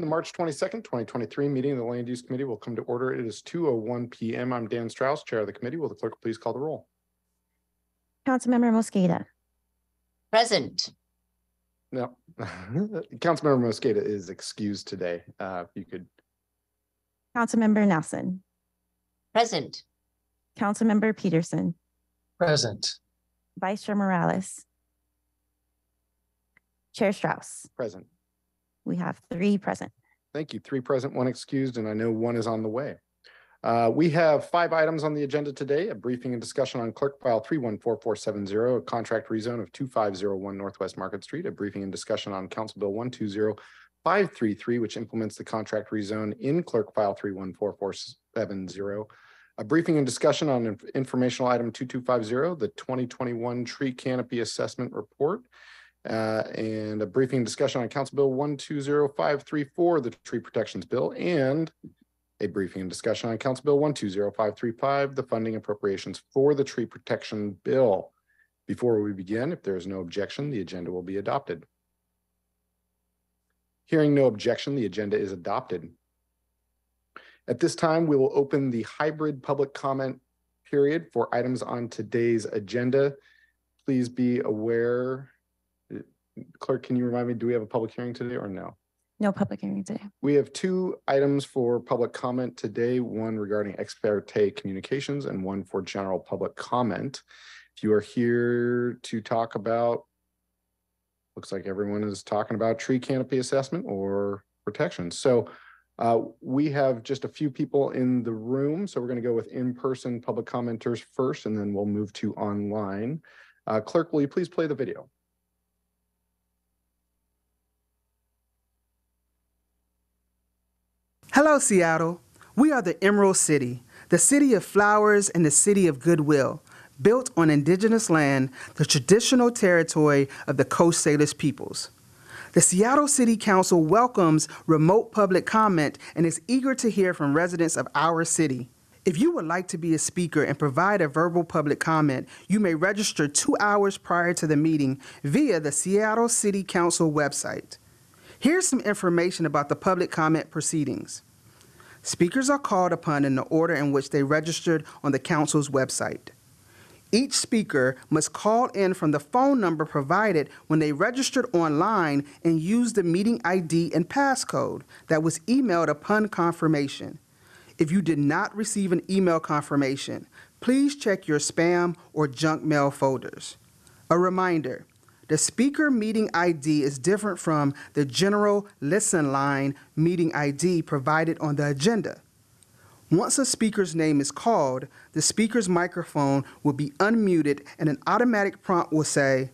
the March 22nd, 2023 meeting of the Land Use Committee will come to order. It is 2:01 p.m. I'm Dan Strauss, chair of the committee. Will the clerk please call the roll? Councilmember Mosqueda. Present. No, Councilmember Mosqueda is excused today. If you could. Councilmember Nelson. Present. Councilmember Peterson. Present. Vice Chair Morales. Chair Strauss. Present. We have 3 present. Thank you. 3 present, 1 excused, and I know 1 is on the way. We have 5 items on the agenda today: a briefing and discussion on Clerk File 314470, a contract rezone of 2501 Northwest Market Street, a briefing and discussion on Council Bill 120533, which implements the contract rezone in Clerk File 314470, a briefing and discussion on informational item 2250, the 2021 Tree Canopy Assessment Report, and a briefing and discussion on Council Bill 120534, the Tree Protections Bill, and a briefing and discussion on Council Bill 120535, the funding appropriations for the Tree Protection Bill. Before we begin, if there is no objection, the agenda will be adopted. Hearing no objection, the agenda is adopted. At this time, we will open the hybrid public comment period for items on today's agenda. Please be aware. Clerk, can you remind me, do we have a public hearing today or no? No public hearing today. We have 2 items for public comment today, one regarding ex parte communications and one for general public comment. If you are here to talk about, looks like everyone is talking about tree canopy assessment or protection. So we have just a few people in the room. So we're going to go with in-person public commenters first, and then we'll move to online. Clerk, will you please play the video? Hello, Seattle. We are the Emerald City, the city of flowers and the city of goodwill, built on indigenous land, the traditional territory of the Coast Salish peoples. The Seattle City Council welcomes remote public comment and is eager to hear from residents of our city. If you would like to be a speaker and provide a verbal public comment, you may register 2 hours prior to the meeting via the Seattle City Council website. Here's some information about the public comment proceedings. Speakers are called upon in the order in which they registered on the council's website. Each speaker must call in from the phone number provided when they registered online and use the meeting ID and passcode that was emailed upon confirmation. If you did not receive an email confirmation, please check your spam or junk mail folders. A reminder: the speaker meeting ID is different from the general listen line meeting ID provided on the agenda. Once a speaker's name is called, the speaker's microphone will be unmuted and an automatic prompt will say,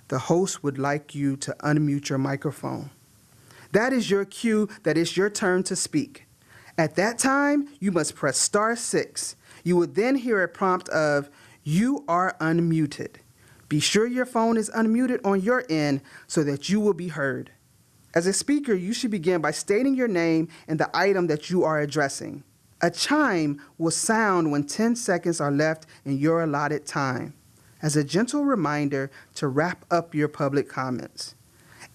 "The host would like you to unmute your microphone." That is your cue that it's your turn to speak. At that time, you must press *6. You will then hear a prompt of, "You are unmuted." Be sure your phone is unmuted on your end so that you will be heard. As a speaker, you should begin by stating your name and the item that you are addressing. A chime will sound when 10 seconds are left in your allotted time, as a gentle reminder to wrap up your public comments.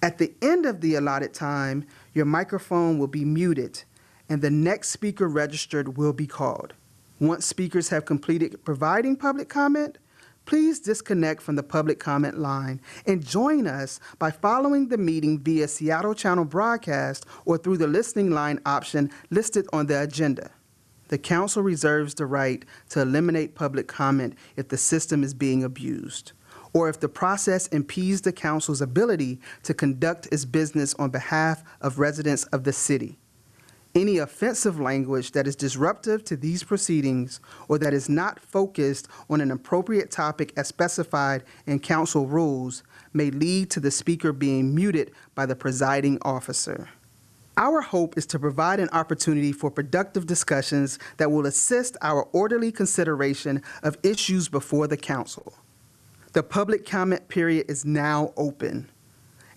At the end of the allotted time, your microphone will be muted and the next speaker registered will be called. Once speakers have completed providing public comment, please disconnect from the public comment line and join us by following the meeting via Seattle Channel broadcast or through the listening line option listed on the agenda. The council reserves the right to eliminate public comment if the system is being abused, or if the process impedes the council's ability to conduct its business on behalf of residents of the city. Any offensive language that is disruptive to these proceedings or that is not focused on an appropriate topic as specified in council rules may lead to the speaker being muted by the presiding officer. Our hope is to provide an opportunity for productive discussions that will assist our orderly consideration of issues before the council. The public comment period is now open,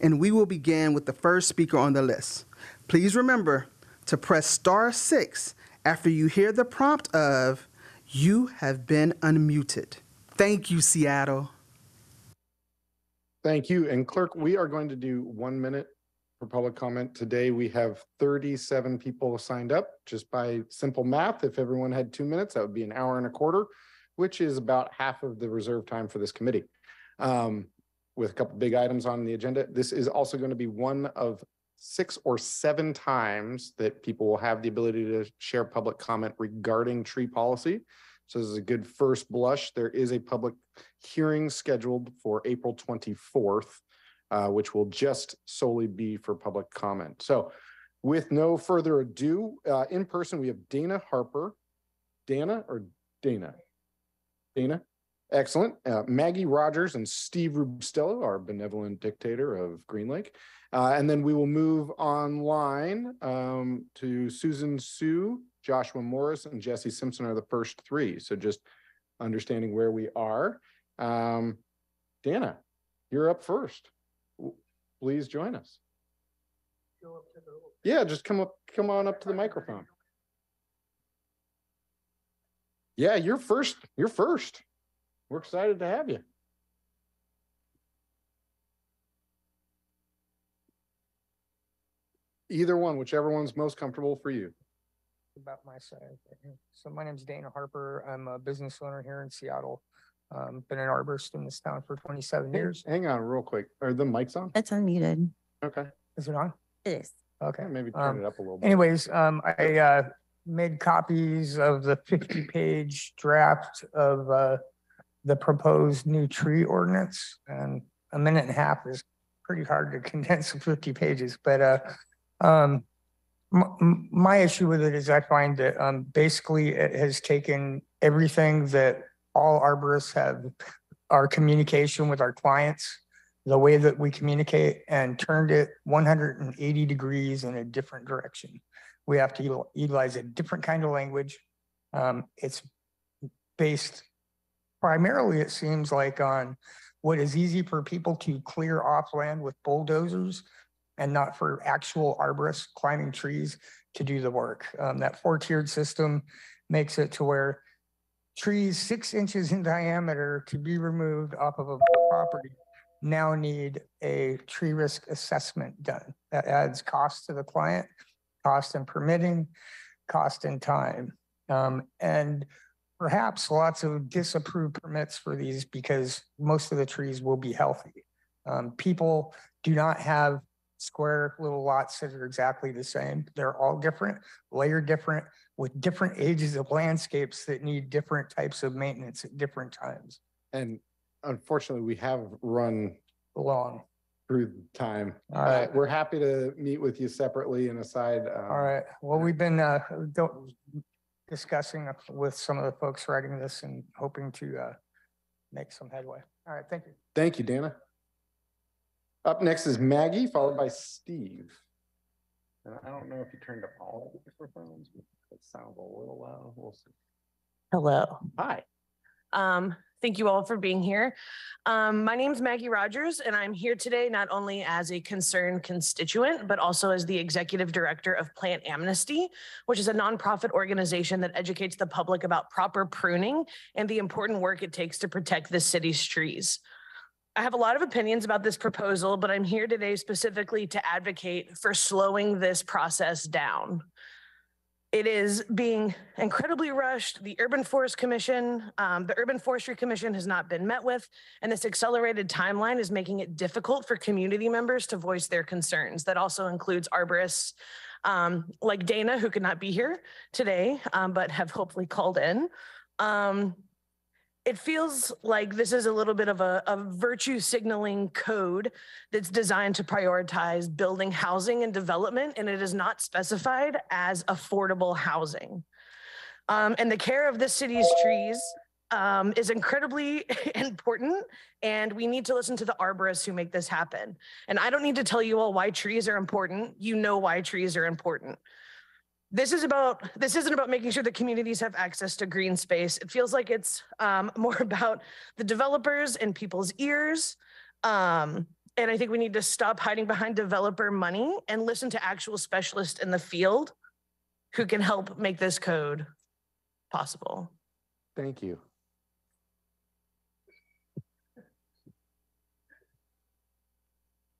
and we will begin with the first speaker on the list. Please remember to press *6 after you hear the prompt of, "You have been unmuted." Thank you, Seattle. Thank you. And clerk, we are going to do 1 minute for public comment. Today, we have 37 people signed up. Just by simple math, if everyone had 2 minutes, that would be an hour and a quarter, which is about half of the reserved time for this committee. With a couple big items on the agenda. This is also going to be one of 6 or 7 times that people will have the ability to share public comment regarding tree policy. So this is a good first blush. There is a public hearing scheduled for April 24th, which will just solely be for public comment. So with no further ado, in person, we have Dana Harper. Dana or Dana? Dana? Excellent. Maggie Rogers and Steve Rubistello, our benevolent dictator of Green Lake. And then we will move online to Susan Sue, Joshua Morris, and Jesse Simpson are the first 3. So just understanding where we are. Dana, you're up first. Please join us. Yeah, just come on up to the microphone. Yeah, you're first. You're first. We're excited to have you. Either one, whichever one's most comfortable for you. About my side. So my name's Dana Harper. I'm a business owner here in Seattle. Been an arborist in this town for 27 years. Hang on real quick. Are the mics on? It's unmuted. Okay. Is it on? It is. Okay. Yeah, maybe turn it up a little bit. Anyways, I made copies of the 50-page draft of the proposed new tree ordinance, and a minute and a half is pretty hard to condense 50 pages. But my issue with it is I find that basically it has taken everything that all arborists have, our communication with our clients, the way that we communicate, and turned it 180 degrees in a different direction. We have to utilize a different kind of language. It's based primarily, it seems like, on what is easy for people to clear off land with bulldozers, and not for actual arborists climbing trees to do the work. That 4-tiered system makes it to where trees 6 inches in diameter to be removed off of a property now need a tree risk assessment done. That adds cost to the client, cost in permitting, cost in time, and perhaps lots of disapproved permits for these, because most of the trees will be healthy. People do not have square little lots that are exactly the same. They're all different, layered different, with different ages of landscapes that need different types of maintenance at different times. And unfortunately, we have run Long. through time. All right. We're happy to meet with you separately and aside. All right. Well, we've been discussing with some of the folks writing this and hoping to make some headway. All right. Thank you. Thank you, Dana. Up next is Maggie, followed by Steve. And I don't know if you turned up all the microphones, but it sounds a little loud. We'll see. Hello. Hi. Thank you all for being here. My name is Maggie Rogers, and I'm here today not only as a concerned constituent, but also as the executive director of Plant Amnesty, which is a nonprofit organization that educates the public about proper pruning and the important work it takes to protect the city's trees. I have a lot of opinions about this proposal, but I'm here today specifically to advocate for slowing this process down. It is being incredibly rushed. The Urban Forestry Commission has not been met with, and this accelerated timeline is making it difficult for community members to voice their concerns. That also includes arborists like Dana, who could not be here today, but have hopefully called in. It feels like this is a little bit of a virtue signaling code that's designed to prioritize building housing and development, and it is not specified as affordable housing. And the care of this city's trees is incredibly important, and we need to listen to the arborists who make this happen. And I don't need to tell you all why trees are important. You know why trees are important. This isn't about making sure that communities have access to green space. It feels like it's more about the developers and people's ears. And I think we need to stop hiding behind developer money and listen to actual specialists in the field who can help make this code possible. Thank you.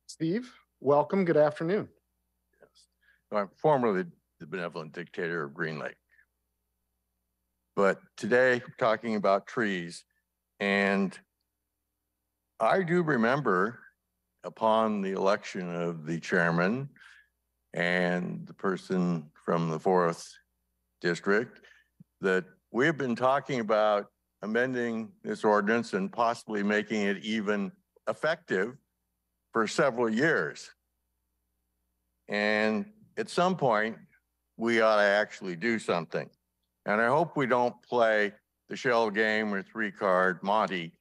Steve, welcome. Good afternoon. I'm formerly the benevolent dictator of Green Lake. But today, we're talking about trees. And I do remember upon the election of the chairman and the person from the 4th district that we have been talking about amending this ordinance and possibly making it even effective for several years. And at some point, we ought to actually do something. And I hope we don't play the shell game or 3-card Monty.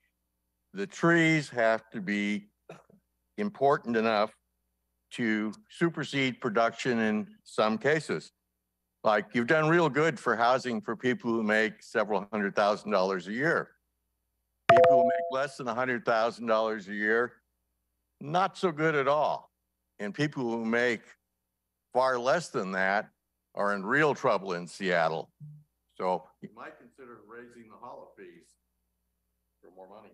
The trees have to be important enough to supersede production in some cases. Like, you've done real good for housing for people who make several $100,000 a year. People who make less than $100,000 a year, not so good at all. And people who make far less than that are in real trouble in Seattle. So you might consider raising the hollow fees for more money.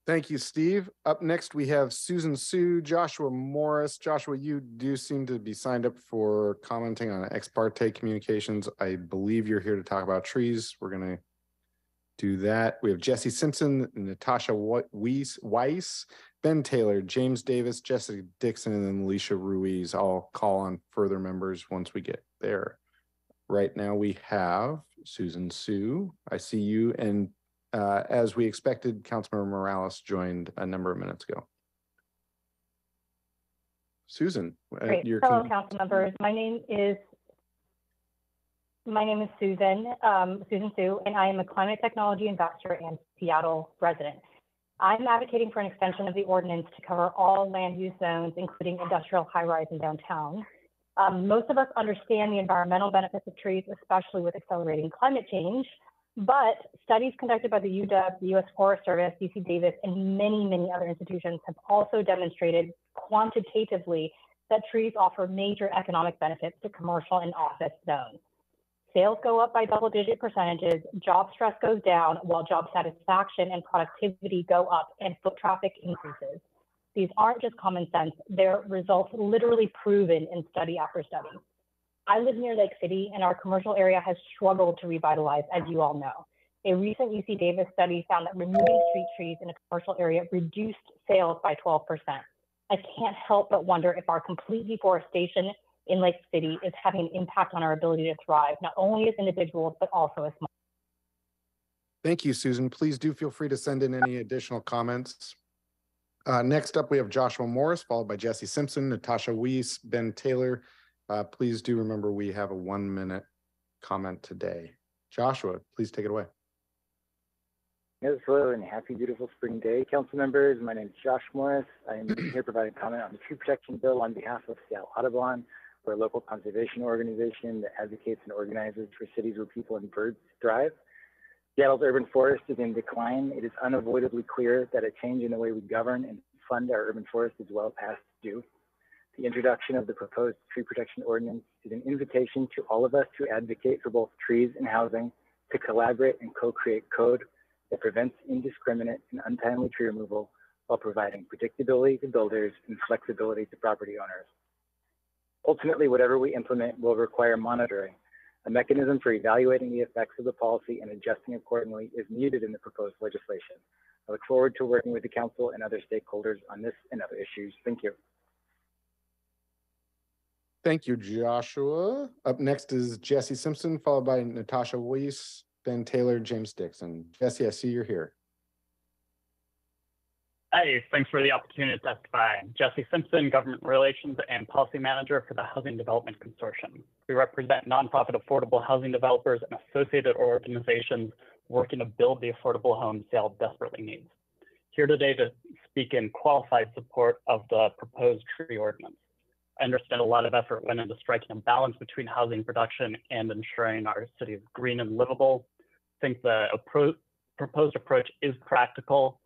Thank you, Steve. Up next, we have Susan Sue, Joshua Morris. Joshua, you do seem to be signed up for commenting on ex parte communications. I believe you're here to talk about trees. We're going to do that. We have Jesse Simpson, Natasha Weiss, Ben Taylor, James Davis, Jessica Dixon, and then Alicia Ruiz. I'll call on further members once we get there. Right now we have Susan Sue. I see you. And as we expected, Councilmember Morales joined a number of minutes ago. Susan. Great. Hello, council members. My name is Susan, Susan Sue, and I am a climate technology investor and Seattle resident. I'm advocating for an extension of the ordinance to cover all land use zones, including industrial high-rise in downtown. Most of us understand the environmental benefits of trees, especially with accelerating climate change, but studies conducted by the UW, the U.S. Forest Service, UC Davis, and many, many other institutions have also demonstrated quantitatively that trees offer major economic benefits to commercial and office zones. Sales go up by double-digit percentages, job stress goes down, while job satisfaction and productivity go up and foot traffic increases. These aren't just common sense, they're results literally proven in study after study. I live near Lake City and our commercial area has struggled to revitalize, as you all know. A recent UC Davis study found that removing street trees in a commercial area reduced sales by 12%. I can't help but wonder if our complete deforestation in Lake City is having an impact on our ability to thrive, not only as individuals, but also as. Thank you, Susan. Please do feel free to send in any additional comments. Next up, we have Joshua Morris, followed by Jesse Simpson, Natasha Weiss, Ben Taylor. Please do remember we have a 1-minute comment today. Joshua, please take it away. Yes, hello, and happy, beautiful spring day, council members. My name is Josh Morris. I am here providing comment on the tree protection bill on behalf of Seattle Audubon. We're a local conservation organization that advocates and organizes for cities where people and birds thrive. Seattle's urban forest is in decline. It is unavoidably clear that a change in the way we govern and fund our urban forest is well past due. The introduction of the proposed tree protection ordinance is an invitation to all of us to advocate for both trees and housing, to collaborate and co-create code that prevents indiscriminate and untimely tree removal while providing predictability to builders and flexibility to property owners. Ultimately, whatever we implement will require monitoring. A mechanism for evaluating the effects of the policy and adjusting accordingly is needed in the proposed legislation. I look forward to working with the council and other stakeholders on this and other issues. Thank you. Thank you, Joshua. Up next is Jesse Simpson, followed by Natasha Weiss, Ben Taylor, James Dixon. Jesse, I see you're here. Hi, thanks for the opportunity to testify. Jesse Simpson, Government Relations and Policy Manager for the Housing Development Consortium. We represent nonprofit affordable housing developers and associated organizations working to build the affordable homes Seattle desperately needs. Here today to speak in qualified support of the proposed tree ordinance. I understand a lot of effort went into striking a balance between housing production and ensuring our city is green and livable. I think the proposed approach is practical.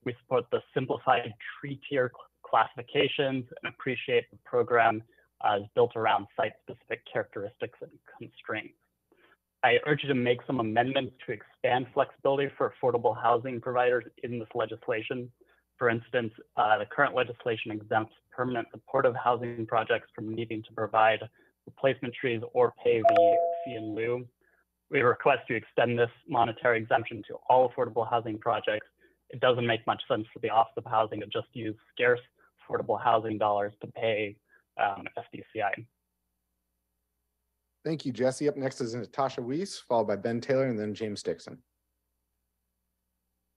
We support the simplified tree tier classifications and appreciate the program is built around site-specific characteristics and constraints. I urge you to make some amendments to expand flexibility for affordable housing providers in this legislation. For instance, the current legislation exempts permanent supportive housing projects from needing to provide replacement trees or pay the fee in lieu. We request to extend this monetary exemption to all affordable housing projects. It doesn't make much sense for the Office of Housing to just use scarce affordable housing dollars to pay FDCI. Thank you, Jesse. Up next is Natasha Weiss, followed by Ben Taylor and then James Dixon.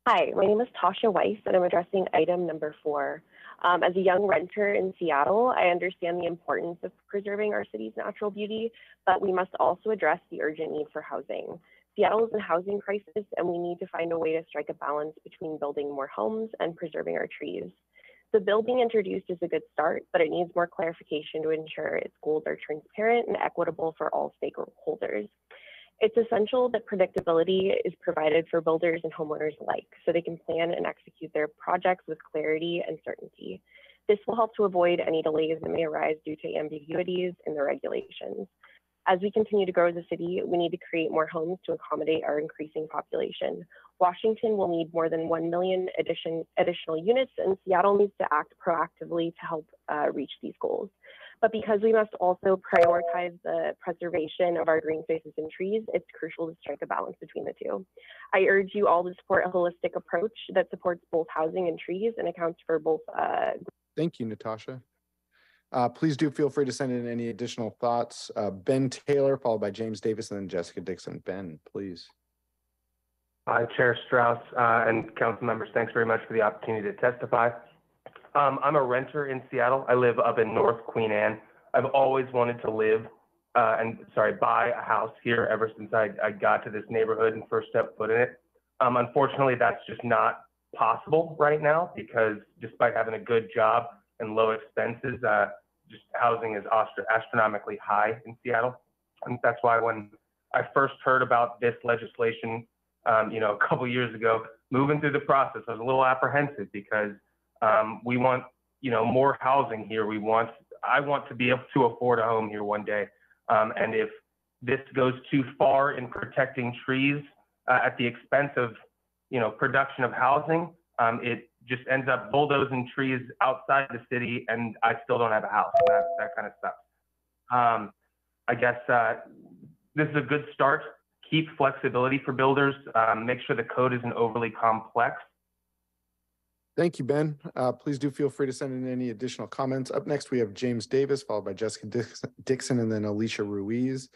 Hi, my name is Tasha Weiss, and I'm addressing item number 4. As a young renter in Seattle, I understand the importance of preserving our city's natural beauty, but we must also address the urgent need for housing. Seattle is in a housing crisis, and we need to find a way to strike a balance between building more homes and preserving our trees. The bill being introduced is a good start, but it needs more clarification to ensure its goals are transparent and equitable for all stakeholders. It's essential that predictability is provided for builders and homeowners alike, so they can plan and execute their projects with clarity and certainty. This will help to avoid any delays that may arise due to ambiguities in the regulations. As we continue to grow as a city, we need to create more homes to accommodate our increasing population. Washington will need more than 1 million additional units, and Seattle needs to act proactively to help reach these goals. But because we must also prioritize the preservation of our green spaces and trees, it's crucial to strike a balance between the two. I urge you all to support a holistic approach that supports both housing and trees and accounts for both. Thank you, Natasha. Please do feel free to send in any additional thoughts. Ben Taylor, followed by James Davis, and then Jessica Dixon. Ben, please. Hi, Chair Strauss and council members. Thanks very much for the opportunity to testify. I'm a renter in Seattle. I live up in North Queen Anne. I've always wanted to buy a house here ever since I got to this neighborhood and first stepped foot in it. Unfortunately, that's just not possible right now because despite having a good job and low expenses, just housing is astronomically high in Seattle. And that's why when I first heard about this legislation, a couple years ago, moving through the process, I was a little apprehensive because we want, more housing here. I want to be able to afford a home here one day. And if this goes too far in protecting trees at the expense of, production of housing, it just ends up bulldozing trees outside the city, and I still don't have a house. And that kind of sucks. I guess this is a good start. Keep flexibility for builders. Make sure the code isn't overly complex. Thank you, Ben. Please do feel free to send in any additional comments. Up next, we have James Davis, followed by Jessica Dixon, and then Alicia Ruiz.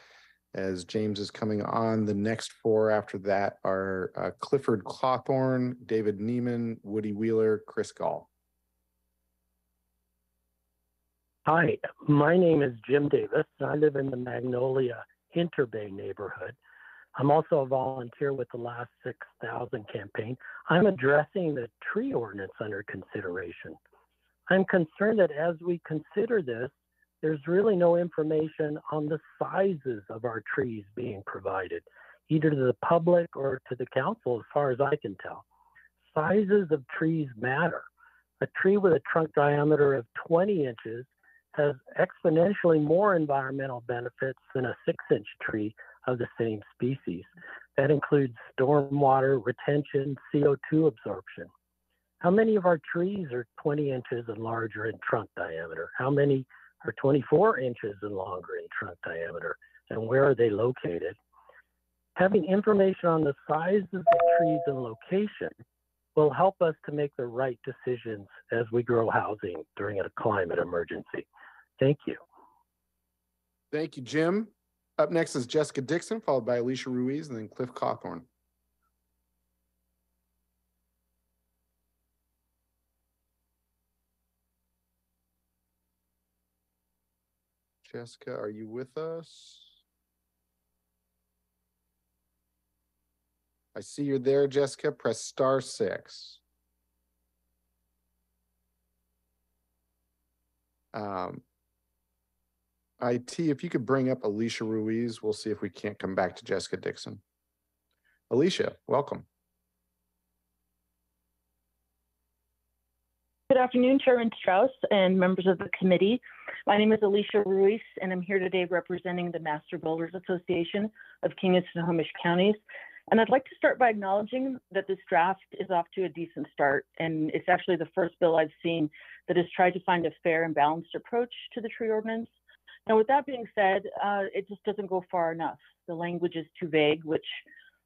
As James is coming on, the next 4 after that are Clifford Cawthorn, David Neiman, Woody Wheeler, Chris Gall. Hi, my name is Jim Davis. I live in the Magnolia Interbay neighborhood. I'm also a volunteer with the Last 6,000 campaign. I'm addressing the tree ordinance under consideration. I'm concerned that as we consider this, there's really no information on the sizes of our trees being provided, either to the public or to the council, as far as I can tell. Sizes of trees matter. A tree with a trunk diameter of 20 inches has exponentially more environmental benefits than a 6-inch tree of the same species. That includes stormwater retention, CO2 absorption. How many of our trees are 20 inches and larger in trunk diameter? How many are 24 inches and longer in trunk diameter? And where are they located? Having information on the sizes of trees and location will help us to make the right decisions as we grow housing during a climate emergency. Thank you. Thank you, Jim. Up next is Jessica Dixon, followed by Alicia Ruiz, and then Cliff Cawthorn. Jessica, are you with us? I see you're there, Jessica. Press *6. IT, if you could bring up Alicia Ruiz, we'll see if we can't come back to Jessica Dixon. Alicia, welcome. Good afternoon, Chairman Strauss and members of the committee. My name is Alicia Ruiz, and I'm here today representing the Master Builders Association of King and Snohomish Counties. And I'd like to start by acknowledging that this draft is off to a decent start, and it's actually the first bill I've seen that has tried to find a fair and balanced approach to the tree ordinance. Now, with that being said, it just doesn't go far enough. The language is too vague, which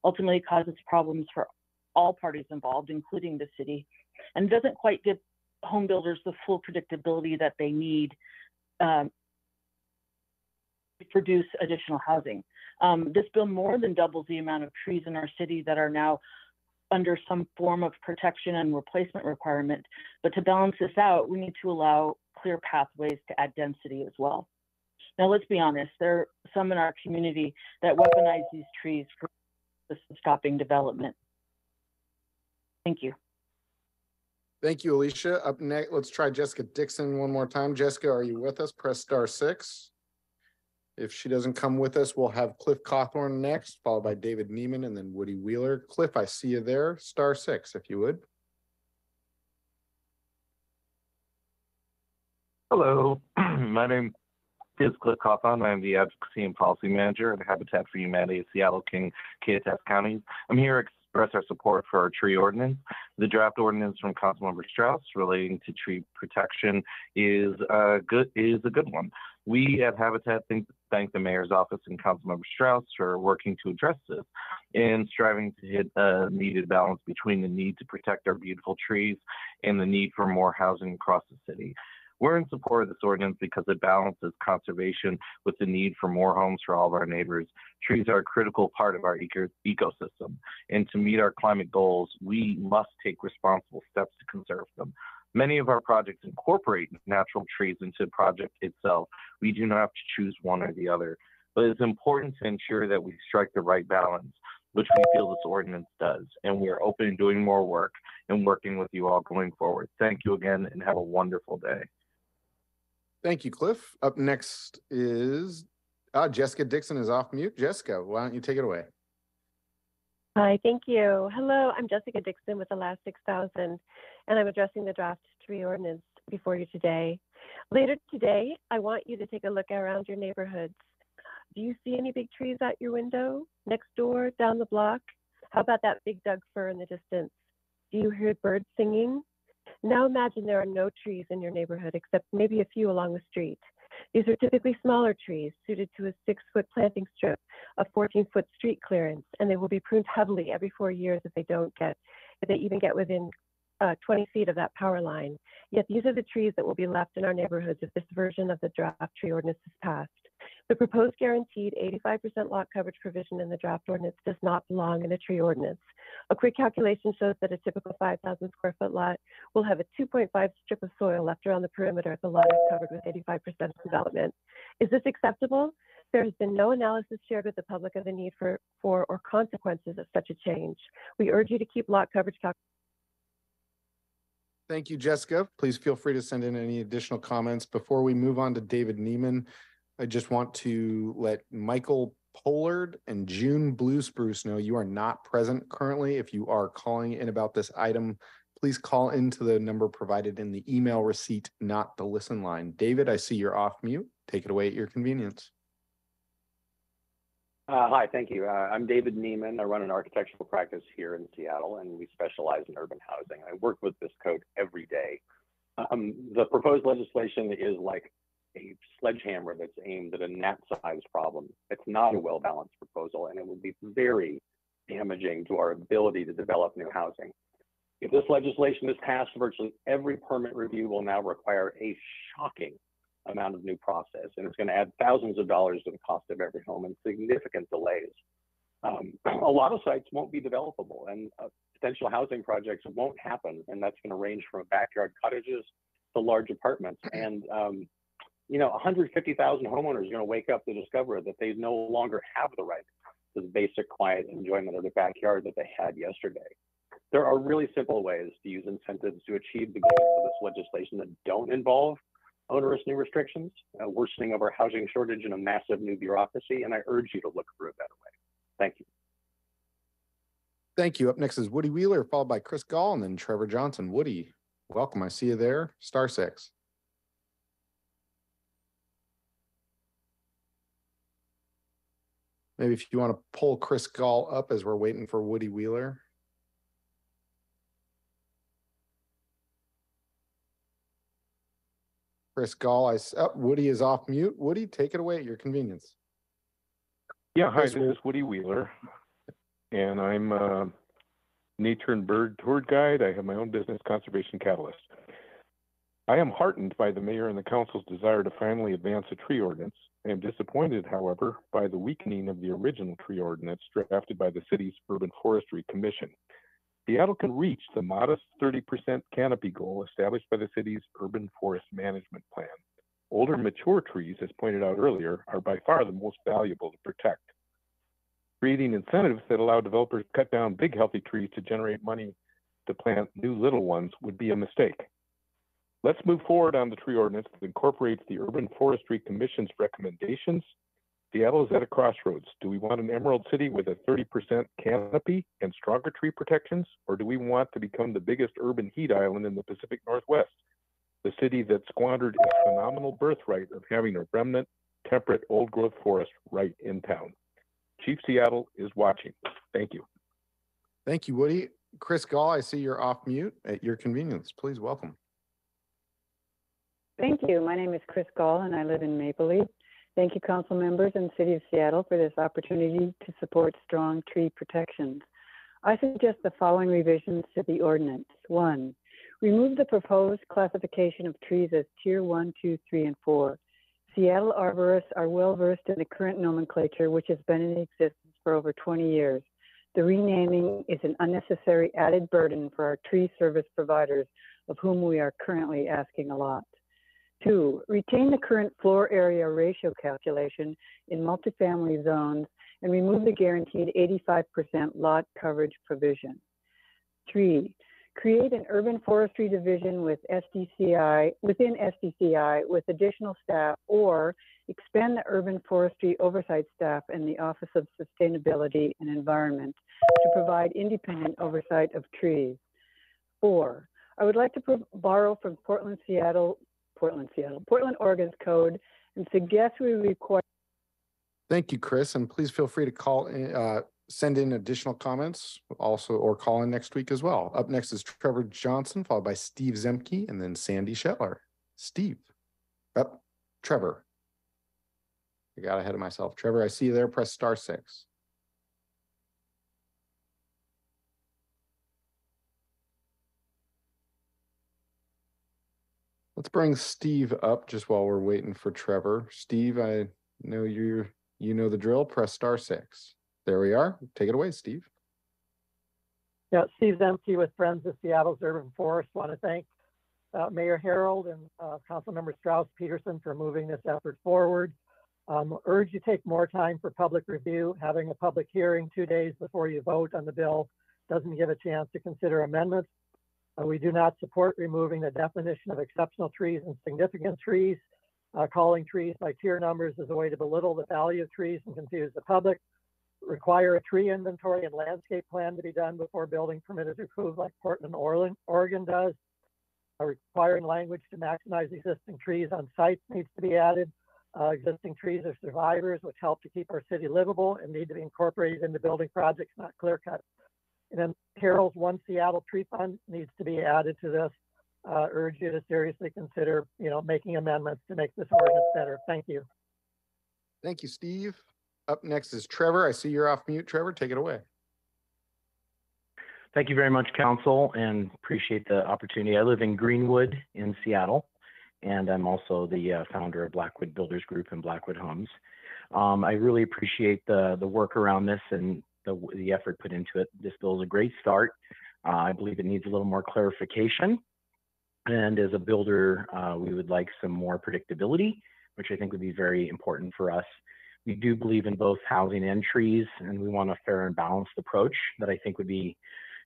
ultimately causes problems for all parties involved, including the city, and doesn't quite give home builders the full predictability that they need to produce additional housing. This bill more than doubles the amount of trees in our city that are now under some form of protection and replacement requirement. But to balance this out, we need to allow clear pathways to add density as well. Now, let's be honest, there are some in our community that weaponize these trees for stopping development. Thank you. Thank you, Alicia. Up next, let's try Jessica Dixon one more time. Jessica, are you with us? Press *6. If she doesn't come with us, we'll have Cliff Cawthorn next, followed by David Neiman and then Woody Wheeler. Cliff, I see you there. *6, if you would. Hello, my name is Cliff Cawthorn. I'm the Advocacy and Policy Manager at Habitat for Humanity of Seattle, King, Kittitas counties. I'm here to express our support for our tree ordinance. The draft ordinance from Councilmember Strauss relating to tree protection is a good one. We at Habitat thank the Mayor's Office and Councilmember Strauss for working to address this and striving to hit a needed balance between the need to protect our beautiful trees and the need for more housing across the city. We're in support of this ordinance because it balances conservation with the need for more homes for all of our neighbors. Trees are a critical part of our ecosystem, and to meet our climate goals, we must take responsible steps to conserve them. Many of our projects incorporate natural trees into the project itself. We do not have to choose one or the other, but it's important to ensure that we strike the right balance, which we feel this ordinance does, and we're open to doing more work and working with you all going forward. Thank you again, and have a wonderful day. Thank you, Cliff. Up next is Jessica Dixon is off mute. Jessica, why don't you take it away? Hi, thank you. Hello, I'm Jessica Dixon with the last 6,000, and I'm addressing the draft tree ordinance before you today. Later today, I want you to take a look around your neighborhoods. Do you see any big trees out your window, next door, down the block? How about that big Doug fir in the distance? Do you hear birds singing? Now imagine there are no trees in your neighborhood except maybe a few along the street. These are typically smaller trees suited to a 6-foot planting strip, a 14-foot street clearance, and they will be pruned heavily every 4 years if they even get within 20 feet of that power line. Yet these are the trees that will be left in our neighborhoods if this version of the draft tree ordinance is passed. The proposed guaranteed 85% lot coverage provision in the draft ordinance does not belong in a tree ordinance. A quick calculation shows that a typical 5,000 square foot lot will have a 2.5 strip of soil left around the perimeter if the lot is covered with 85% development. Is this acceptable? There has been no analysis shared with the public of the need for or consequences of such a change. We urge you to keep lot coverage calculations. Thank you, Jessica. Please feel free to send in any additional comments. Before we move on to David Neiman, I just want to let Michael Pollard and June Blue Spruce know you are not present currently. If you are calling in about this item, please call into the number provided in the email receipt, not the listen line. David, I see you're off mute. Take it away at your convenience. Hi, thank you. I'm David Neiman. I run an architectural practice here in Seattle, and we specialize in urban housing. I work with this code every day. The proposed legislation is like a sledgehammer that's aimed at a gnat-sized problem. It's not a well-balanced proposal, and it would be very damaging to our ability to develop new housing. If this legislation is passed, virtually every permit review will now require a shocking amount of new process, and it's going to add thousands of dollars to the cost of every home and significant delays. A lot of sites won't be developable, and potential housing projects won't happen, and that's going to range from backyard cottages to large apartments. And 150,000 homeowners are going to wake up to discover that they no longer have the right to the basic quiet enjoyment of their backyard that they had yesterday. There are really simple ways to use incentives to achieve the goals of this legislation that don't involve onerous new restrictions, a worsening of our housing shortage, and a massive new bureaucracy, and I urge you to look for a better way. Thank you. Thank you. Up next is Woody Wheeler, followed by Chris Gall, and then Trevor Johnson. Woody, welcome. I see you there. *6. Maybe if you want to pull Chris Gall up as we're waiting for Woody Wheeler. Chris Gall, Woody is off mute. Woody, take it away at your convenience. Yeah, hi, Chris, this is Woody Wheeler, and I'm a nature and bird tour guide. I have my own business, Conservation Catalyst. I am heartened by the mayor and the council's desire to finally advance a tree ordinance. I am disappointed, however, by the weakening of the original tree ordinance drafted by the city's Urban Forestry Commission. Seattle can reach the modest 30% canopy goal established by the city's Urban Forest Management Plan. Older, mature trees, as pointed out earlier, are by far the most valuable to protect. Creating incentives that allow developers to cut down big, healthy trees to generate money to plant new little ones would be a mistake. Let's move forward on the tree ordinance that incorporates the Urban Forestry Commission's recommendations. Seattle is at a crossroads. Do we want an Emerald City with a 30% canopy and stronger tree protections, or do we want to become the biggest urban heat island in the Pacific Northwest? The city that squandered its phenomenal birthright of having a remnant, temperate, old-growth forest right in town. Chief Seattle is watching. Thank you. Thank you, Woody. Chris Gall, I see you're off mute at your convenience. Please welcome. Thank you. My name is Chris Gall, and I live in Maple Leaf. Thank you, council members and City of Seattle, for this opportunity to support strong tree protections. I suggest the following revisions to the ordinance. 1, remove the proposed classification of trees as Tier 1, 2, 3, and 4. Seattle arborists are well versed in the current nomenclature, which has been in existence for over 20 years. The renaming is an unnecessary added burden for our tree service providers, of whom we are currently asking a lot. 2, retain the current floor area ratio calculation in multifamily zones and remove the guaranteed 85% lot coverage provision. 3, create an urban forestry division with within SDCI with additional staff, or expand the urban forestry oversight staff and the Office of Sustainability and Environment to provide independent oversight of trees. 4, I would like to borrow from Portland, Oregon's code and suggest we require. Thank you, Chris, and please feel free to call in, send in additional comments also, or call in next week as well. Up next is Trevor Johnson, followed by Steve Zemke, and then Sandy Shetler. Steve. Trevor. I got ahead of myself. Trevor, I see you there. Press *6. Let's bring Steve up just while we're waiting for Trevor. Steve, I know you know the drill. Press *6. There we are. Take it away, Steve. Yeah, Steve Zemke with Friends of Seattle's Urban Forest. Want to thank Mayor Harold and Councilmember Strauss Peterson for moving this effort forward. Urge you take more time for public review. Having a public hearing 2 days before you vote on the bill doesn't give a chance to consider amendments. We do not support removing the definition of exceptional trees and significant trees. Calling trees by tier numbers is a way to belittle the value of trees and confuse the public. Require a tree inventory and landscape plan to be done before building permit is approved, like Portland, Oregon does. Requiring language to maximize existing trees on sites needs to be added. Existing trees are survivors, which help to keep our city livable and need to be incorporated into building projects, not clear cut. And then Harold's One Seattle Tree Fund needs to be added to this. Urge you to seriously consider, making amendments to make this ordinance better. Thank you. Thank you, Steve. Up next is Trevor. I see you're off mute. Trevor, take it away. Thank you very much, Council, and appreciate the opportunity. I live in Greenwood in Seattle, and I'm also the founder of Blackwood Builders Group and Blackwood Homes. I really appreciate the work around this and the effort put into it. This bill is a great start. I believe it needs a little more clarification. And as a builder, we would like some more predictability, which I think would be very important for us. We do believe in both housing and trees, and we want a fair and balanced approach that I think would be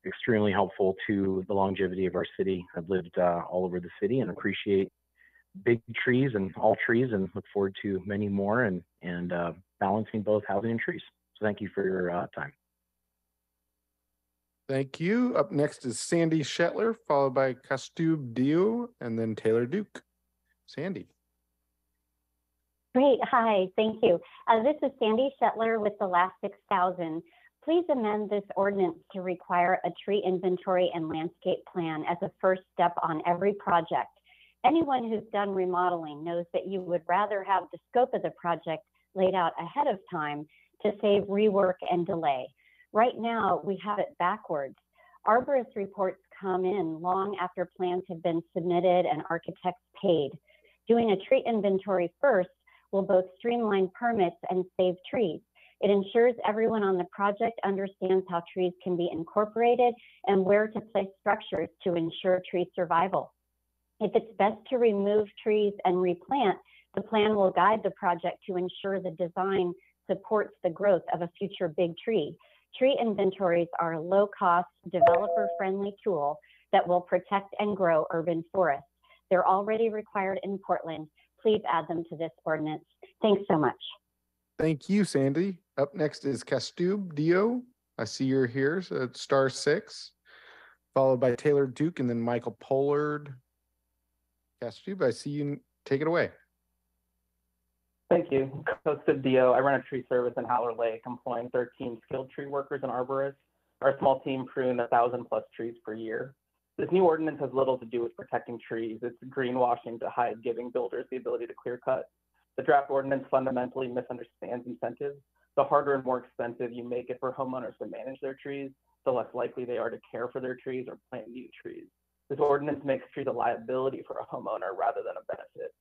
extremely helpful to the longevity of our city. I've lived all over the city and appreciate big trees and all trees, and look forward to many more and balancing both housing and trees. So thank you for your time. Thank you. Up next is Sandy Shetler, followed by Castube Dio, and then Taylor Duke. Sandy. Great. Hi, thank you. This is Sandy Shetler with the last 6,000. Please amend this ordinance to require a tree inventory and landscape plan as a first step on every project. Anyone who's done remodeling knows that you would rather have the scope of the project laid out ahead of time to save rework and delay. Right now, we have it backwards. Arborist reports come in long after plans have been submitted and architects paid. Doing a tree inventory first will both streamline permits and save trees. It ensures everyone on the project understands how trees can be incorporated and where to place structures to ensure tree survival. If it's best to remove trees and replant, the plan will guide the project to ensure the design supports the growth of a future big tree. Tree inventories are a low-cost, developer-friendly tool that will protect and grow urban forests. They're already required in Portland. Please add them to this ordinance. Thanks so much. Thank you, Sandy. Up next is Castube Dio. I see you're here, so it's *6, followed by Taylor Duke and then Michael Pollard. Castube, I see you. Take it away. Thank you. Castube Dio. I run a tree service in Howler Lake, employing 13 skilled tree workers and arborists. Our small team prune 1,000+ trees per year. This new ordinance has little to do with protecting trees. It's greenwashing to hide giving builders the ability to clear cut. The draft ordinance fundamentally misunderstands incentives. The harder and more expensive you make it for homeowners to manage their trees, the less likely they are to care for their trees or plant new trees. This ordinance makes trees a liability for a homeowner rather than a benefit.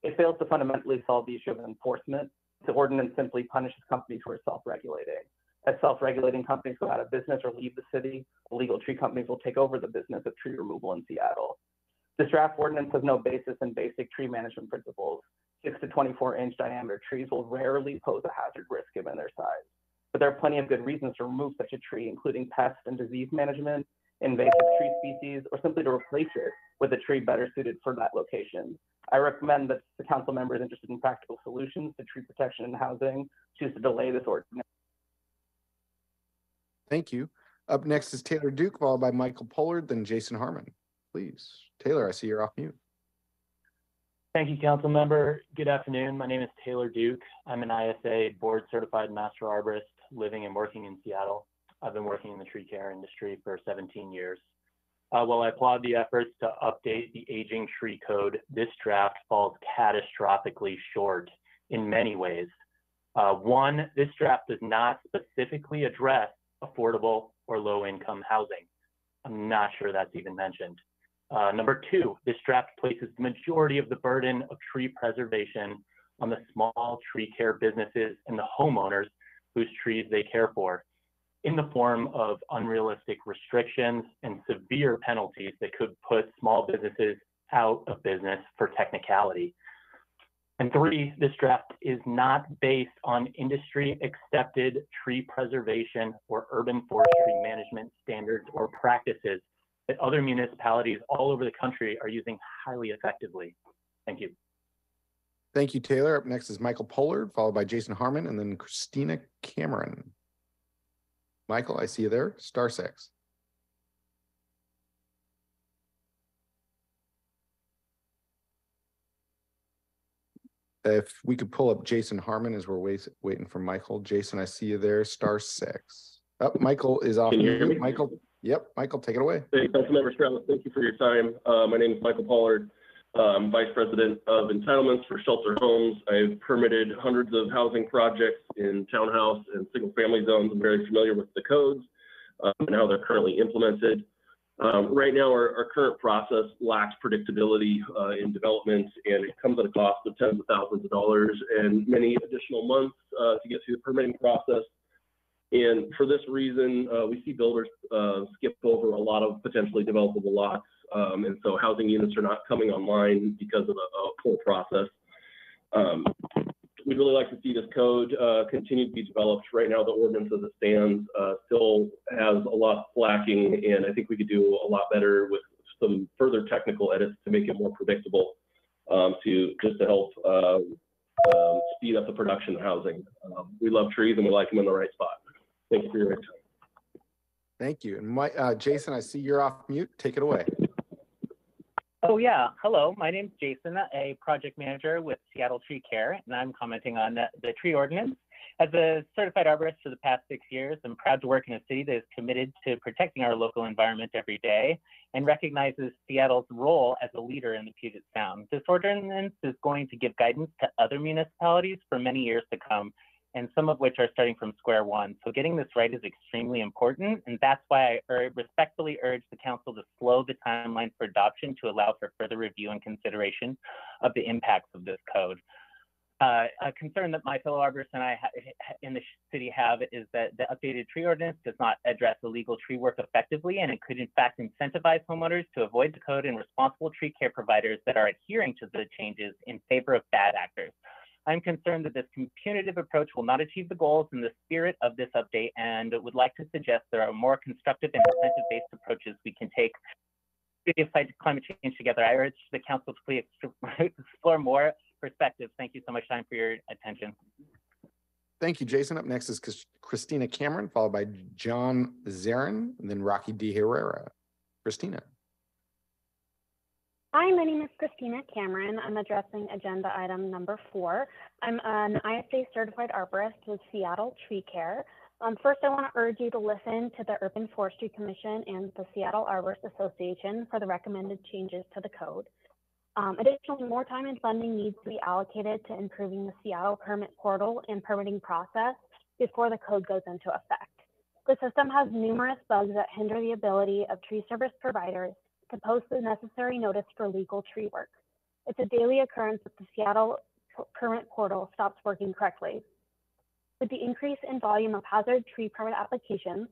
It fails to fundamentally solve the issue of enforcement. The ordinance simply punishes companies who are self-regulating. As self-regulating companies go out of business or leave the city, illegal tree companies will take over the business of tree removal in Seattle. This draft ordinance has no basis in basic tree management principles. 6 to 24-inch diameter trees will rarely pose a hazard risk given their size. But there are plenty of good reasons to remove such a tree, including pest and disease management, invasive tree species, or simply to replace it with a tree better suited for that location. I recommend that the council members interested in practical solutions to tree protection and housing choose to delay this ordinance. Thank you. Up next is Taylor Duke, followed by Michael Pollard, then Jason Harmon. Please. Taylor, I see you're off mute. Thank you, council member. Good afternoon. My name is Taylor Duke. I'm an ISA board certified master arborist living and working in Seattle. I've been working in the tree care industry for 17 years. While I applaud the efforts to update the aging tree code, this draft falls catastrophically short in many ways. One, this draft does not specifically address affordable or low-income housing. I'm not sure that's even mentioned. Number two, this draft places the majority of the burden of tree preservation on the small tree care businesses and the homeowners whose trees they care for, in the form of unrealistic restrictions and severe penalties that could put small businesses out of business for technicality. And three, this draft is not based on industry accepted tree preservation or urban forestry management standards or practices that other municipalities all over the country are using highly effectively. Thank you. Thank you, Taylor. Up next is Michael Pollard, followed by Jason Harmon, and then Christina Cameron. Michael, I see you there. *6. If we could pull up Jason Harmon as we're waiting for Michael. Jason, I see you there. *6. Oh, Michael is off. Can you hear me? Michael. Yep. Michael, take it away. Hey, Councilmember Strauss, thank you for your time. My name is Michael Pollard. I'm Vice President of Entitlements for Shelter Homes. I've permitted hundreds of housing projects in townhouse and single-family zones. I'm very familiar with the codes and how they're currently implemented. Right now, our current process lacks predictability in development, and it comes at a cost of tens of thousands of dollars and many additional months to get through the permitting process. And for this reason, we see builders skip over a lot of potentially developable lots. And so housing units are not coming online because of a poor process. We'd really like to see this code continue to be developed. Right now, the ordinance as it stands still has a lot lacking, and I think we could do a lot better with some further technical edits to make it more predictable to help speed up the production of housing. We love trees and we like them in the right spot. Thank you for your time. Thank you. And Jason, I see you're off mute. Take it away. Oh yeah, hello, my name's Jason, a project manager with Seattle Tree Care, and I'm commenting on the tree ordinance. As a certified arborist for the past 6 years, I'm proud to work in a city that is committed to protecting our local environment every day and recognizes Seattle's role as a leader in the Puget Sound. This ordinance is going to give guidance to other municipalities for many years to come, and some of which are starting from square one. So getting this right is extremely important, and that's why I respectfully urge the council to slow the timeline for adoption to allow for further review and consideration of the impacts of this code. A concern that my fellow arborists and I in the city have is that the updated tree ordinance does not address illegal tree work effectively, and it could in fact incentivize homeowners to avoid the code and responsible tree care providers that are adhering to the changes in favor of bad actors. I'm concerned that this punitive approach will not achieve the goals in the spirit of this update, and would like to suggest there are more constructive and incentive-based approaches we can take to fight climate change together. I urge the council to please explore more perspectives. Thank you so much, time for your attention. Thank you, Jason. Up next is Christina Cameron, followed by John Zarin, and then Rocky D. Herrera. Christina. Hi, my name is Christina Cameron. I'm addressing agenda item number 4. I'm an ISA certified arborist with Seattle Tree Care. First, I want to urge you to listen to the Urban Forestry Commission and the Seattle Arborist Association for the recommended changes to the code. Additionally, more time and funding needs to be allocated to improving the Seattle permit portal and permitting process before the code goes into effect. The system has numerous bugs that hinder the ability of tree service providers to post the necessary notice for legal tree work. It's a daily occurrence that the Seattle permit portal stops working correctly. With the increase in volume of hazard tree permit applications,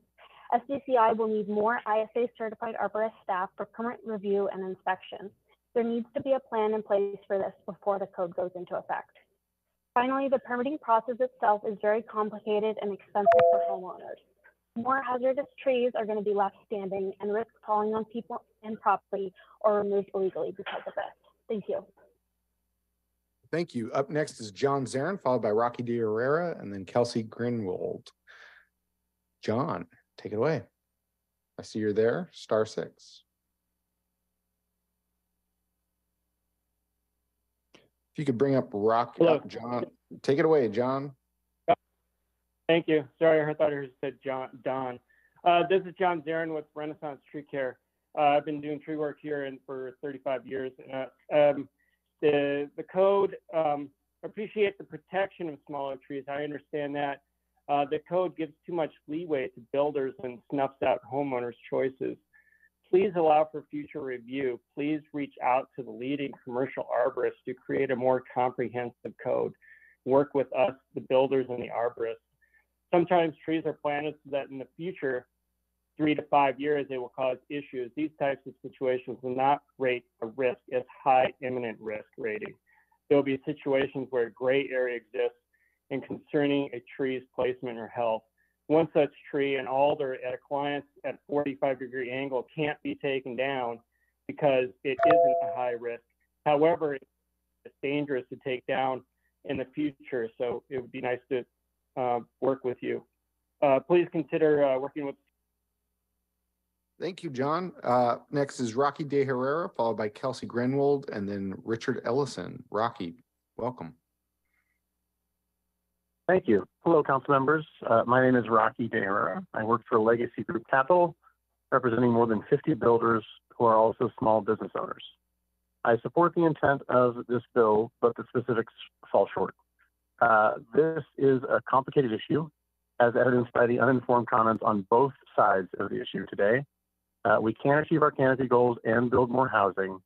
SDCI will need more ISA certified arborist staff for permit review and inspection. There needs to be a plan in place for this before the code goes into effect. Finally, the permitting process itself is very complicated and expensive for homeowners. More hazardous trees are going to be left standing and risk falling on people and property or removed illegally because of this. Thank you. Thank you. Up next is John Zarin, followed by Rocky D. Herrera, and then Kelsey Grinwold. John, take it away. I see you're there, *6. If you could bring up John, take it away, John. Thank you. Sorry, I thought it said Don. This is John Zarin with Renaissance Tree Care. I've been doing tree work here for 35 years. The code, appreciate the protection of smaller trees. I understand that. The code gives too much leeway to builders and snuffs out homeowners' choices. Please allow for future review. Please reach out to the leading commercial arborists to create a more comprehensive code. Work with us, the builders and the arborists. Sometimes trees are planted so that in the future, 3 to 5 years, they will cause issues. These types of situations will not rate a risk as high imminent risk rating. There will be situations where a gray area exists in concerning a tree's placement or health. One such tree, an alder at a client's at 45-degree angle, can't be taken down because it isn't a high risk. However, it's dangerous to take down in the future, so it would be nice to work with you. Please consider working with. Thank you, John. Next is Rocky De Herrera, followed by Kelsey Grenwold, and then Richard Ellison. Rocky, welcome. Thank you. Hello, council members. My name is Rocky De Herrera. I work for Legacy Group Capital, representing more than 50 builders who are also small business owners. I support the intent of this bill, but the specifics fall short. This is a complicated issue, as evidenced by the uninformed comments on both sides of the issue today. We can achieve our canopy goals and build more housing,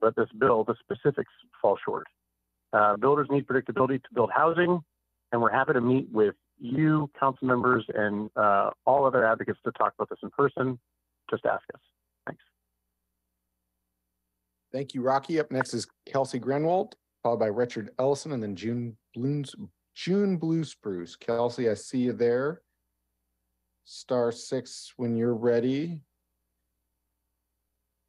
but this bill, the specifics fall short. Builders need predictability to build housing, and we're happy to meet with you, council members, and all other advocates to talk about this in person. Just ask us. Thanks. Thank you, Rocky. Up next is Kelsey Grenwold, followed by Richard Ellison, and then June Blue Spruce. Kelsey, I see you there. *6 when you're ready.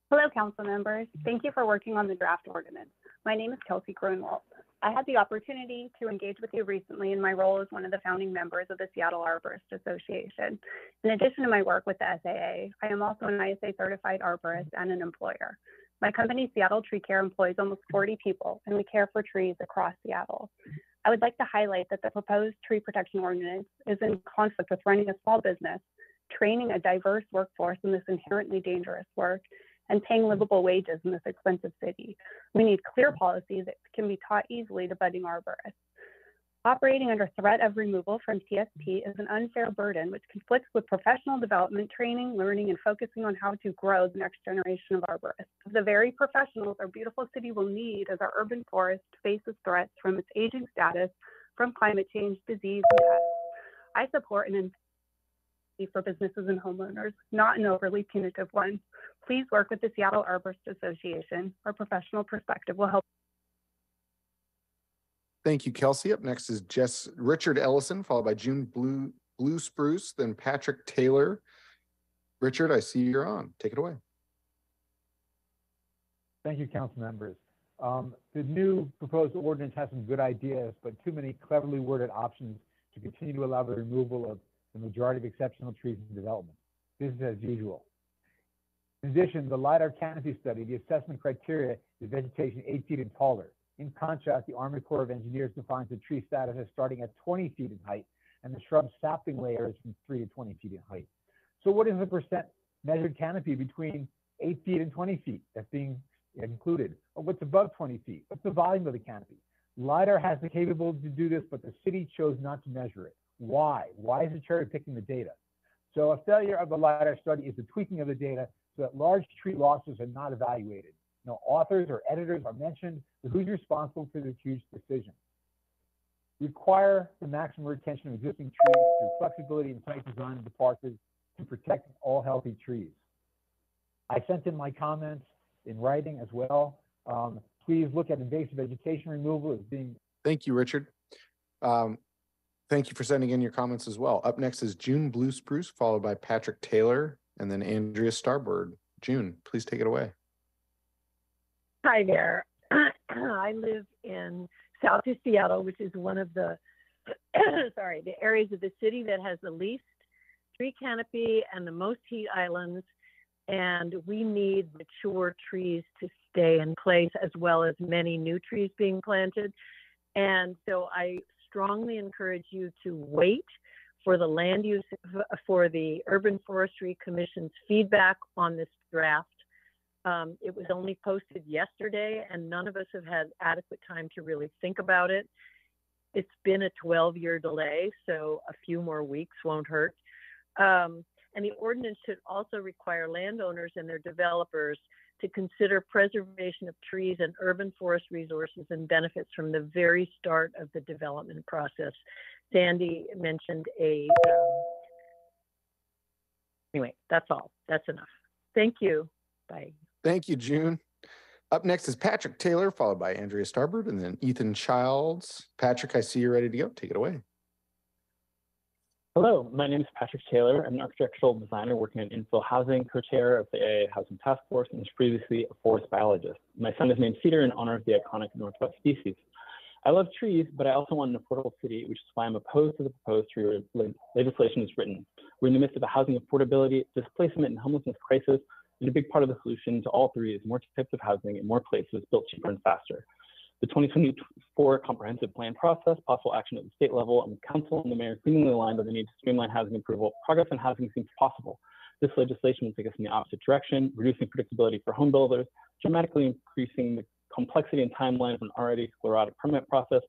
Hello, council members. Thank you for working on the draft ordinance. My name is Kelsey Grunwald. I had the opportunity to engage with you recently in my role as one of the founding members of the Seattle Arborist Association. In addition to my work with the SAA, I am also an ISA certified arborist and an employer. My company, Seattle Tree Care, employs almost 40 people, and we care for trees across Seattle. I would like to highlight that the proposed tree protection ordinance is in conflict with running a small business, training a diverse workforce in this inherently dangerous work, and paying livable wages in this expensive city. We need clear policies that can be taught easily to budding arborists. Operating under threat of removal from TSP is an unfair burden which conflicts with professional development, training, learning, and focusing on how to grow the next generation of arborists. The very professionals our beautiful city will need as our urban forest faces threats from its aging status, from climate change, disease, and pests. I support an incentive for businesses and homeowners, not an overly punitive one. Please work with the Seattle Arborist Association. Our professional perspective will help. Thank you, Kelsey. Up next is Richard Ellison, followed by June Blue Spruce, then Patrick Taylor. Richard, I see you're on. Take it away. Thank you, council members. The new proposed ordinance has some good ideas, but too many cleverly worded options to continue to allow the removal of the majority of exceptional trees in development. Business as usual. In addition, the LiDAR canopy study, the assessment criteria is vegetation 8 feet and taller. In contrast, the Army Corps of Engineers defines the tree status as starting at 20 feet in height, and the shrub sapling layer is from 3 to 20 feet in height. So what is the percent measured canopy between 8 feet and 20 feet that's being included? Or what's above 20 feet? What's the volume of the canopy? LiDAR has the capability to do this, but the city chose not to measure it. Why? Why is it cherry picking the data? So a failure of the LiDAR study is the tweaking of the data so that large tree losses are not evaluated. No authors or editors are mentioned, but who's responsible for this huge decision? Require the maximum retention of existing trees through flexibility in site design and departures to protect all healthy trees. I sent in my comments in writing as well. Please look at invasive vegetation removal as being. Thank you, Richard. Thank you for sending in your comments as well. Up next is June Blue Spruce, followed by Patrick Taylor, and then Andrea Starbird. June, please take it away. Hi there. I live in Southeast Seattle, which is one of the the areas of the city that has the least tree canopy and the most heat islands. And we need mature trees to stay in place, as well as many new trees being planted. And so I strongly encourage you to wait for the Urban Forestry Commission's feedback on this draft. It was only posted yesterday, and none of us have had adequate time to really think about it. It's been a 12-year delay, so a few more weeks won't hurt. And the ordinance should also require landowners and their developers to consider preservation of trees and urban forest resources and benefits from the very start of the development process. Sandy mentioned anyway, that's all. That's enough. Thank you. Bye. Thank you, June. Up next is Patrick Taylor, followed by Andrea Starbird, and then Ethan Childs. Patrick, I see you're ready to go. Take it away. Hello, my name is Patrick Taylor. I'm an architectural designer working in infill housing, co-chair of the AA Housing Task Force, and was previously a forest biologist. My son is named Cedar in honor of the iconic Northwest species. I love trees, but I also want an affordable city, which is why I'm opposed to the proposed tree legislation as written. We're in the midst of a housing affordability, displacement, and homelessness crisis, and a big part of the solution to all three is more types of housing in more places built cheaper and faster. The 2024 comprehensive plan process, possible action at the state level, and the council and the mayor seemingly aligned on the need to streamline housing approval. Progress on housing seems possible. This legislation will take us in the opposite direction, reducing predictability for home builders, dramatically increasing the complexity and timeline of an already sclerotic permit process,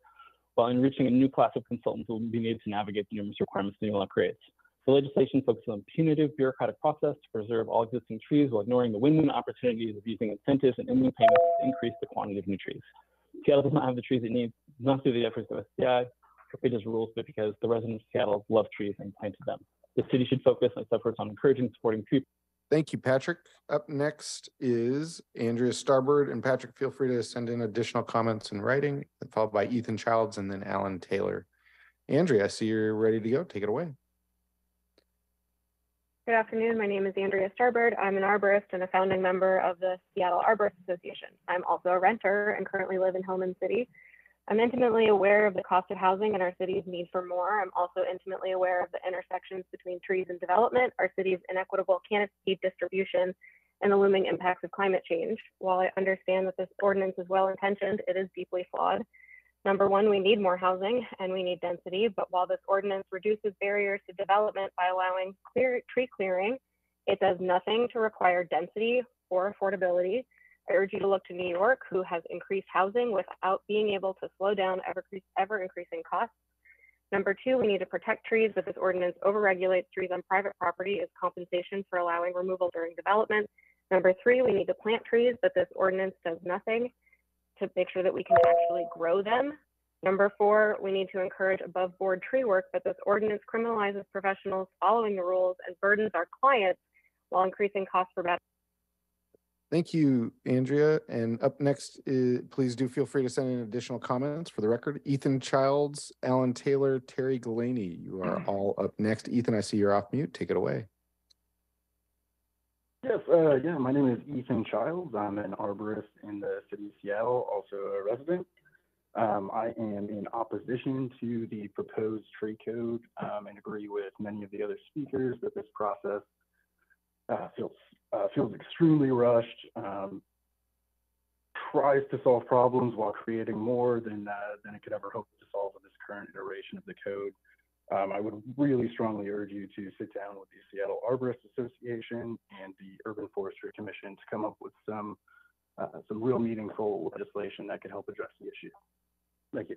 while enriching a new class of consultants who will be needed to navigate the numerous requirements the new law creates. The legislation focuses on punitive bureaucratic process to preserve all existing trees while ignoring the win-win opportunities of using incentives and in-lieu payments to increase the quantity of new trees. Seattle does not have the trees it needs, not through the efforts of SCI, or pages rules, but because the residents of Seattle love trees and planted them. The city should focus its efforts on encouraging and supporting tree. Thank you, Patrick. Up next is Andrea Starbird, and Patrick, feel free to send in additional comments in writing, followed by Ethan Childs and then Alan Taylor. Andrea, I see you're ready to go. Take it away. Good afternoon. My name is Andrea Starbird. I'm an arborist and a founding member of the Seattle Arborist Association. I'm also a renter and currently live in Hillman City. I'm intimately aware of the cost of housing and our city's need for more. I'm also intimately aware of the intersections between trees and development, our city's inequitable canopy distribution, and the looming impacts of climate change. While I understand that this ordinance is well-intentioned, it is deeply flawed. Number one, we need more housing and we need density, but while this ordinance reduces barriers to development by allowing tree clearing, it does nothing to require density or affordability. I urge you to look to New York, who has increased housing without being able to slow down ever increasing costs. Number two, we need to protect trees, but this ordinance overregulates trees on private property as compensation for allowing removal during development. Number three, we need to plant trees, but this ordinance does nothing to make sure that we can actually grow them. Number four, we need to encourage above board tree work, but this ordinance criminalizes professionals following the rules and burdens our clients while increasing costs for better. Thank you, Andrea. And up next, please do feel free to send in additional comments for the record. Ethan Childs, Alan Taylor, Terry Galaney, you are all up next. Ethan, I see you're off mute. Take it away. Yes, my name is Ethan Childs. I'm an arborist in the city of Seattle, also a resident. I am in opposition to the proposed tree code and agree with many of the other speakers that this process feels extremely rushed, tries to solve problems while creating more than it could ever hope to solve with this current iteration of the code. I would really strongly urge you to sit down with the Seattle Arborist Association and the Urban Forestry Commission to come up with some real meaningful legislation that could help address the issue. Thank you.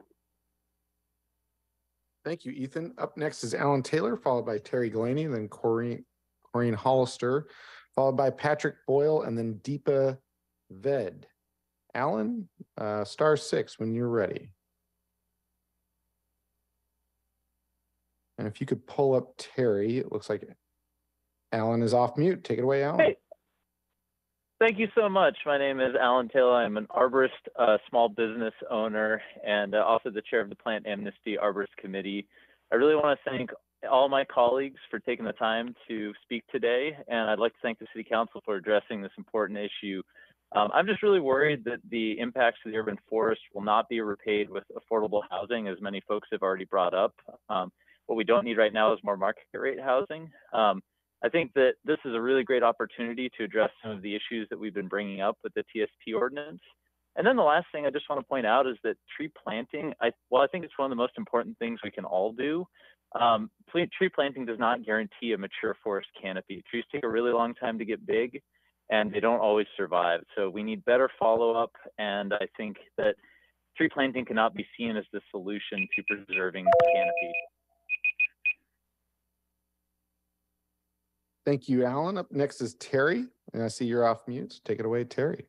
Thank you, Ethan. Up next is Alan Taylor, followed by Terry Galaney, then Corinne Hollister, followed by Patrick Boyle, and then Deepa Ved. Alan, *6 when you're ready. And if you could pull up Terry, it looks like Alan is off mute. Take it away, Alan. Hey. Thank you so much. My name is Alan Taylor. I'm an arborist, small business owner, and also the chair of the Plant Amnesty Arborist Committee. I really want to thank all my colleagues for taking the time to speak today, and I'd like to thank the City Council for addressing this important issue. I'm just really worried that the impacts to the urban forest will not be repaid with affordable housing, as many folks have already brought up. What we don't need right now is more market rate housing. I think that this is a really great opportunity to address some of the issues that we've been bringing up with the TSP ordinance. And then the last thing I just want to point out is that tree planting, I think it's one of the most important things we can all do. Tree planting does not guarantee a mature forest canopy. Trees take a really long time to get big, and they don't always survive. So we need better follow-up, and I think that tree planting cannot be seen as the solution to preserving the canopy. Thank you, Alan. Up next is Terry, and I see you're off mute. Take it away, Terry.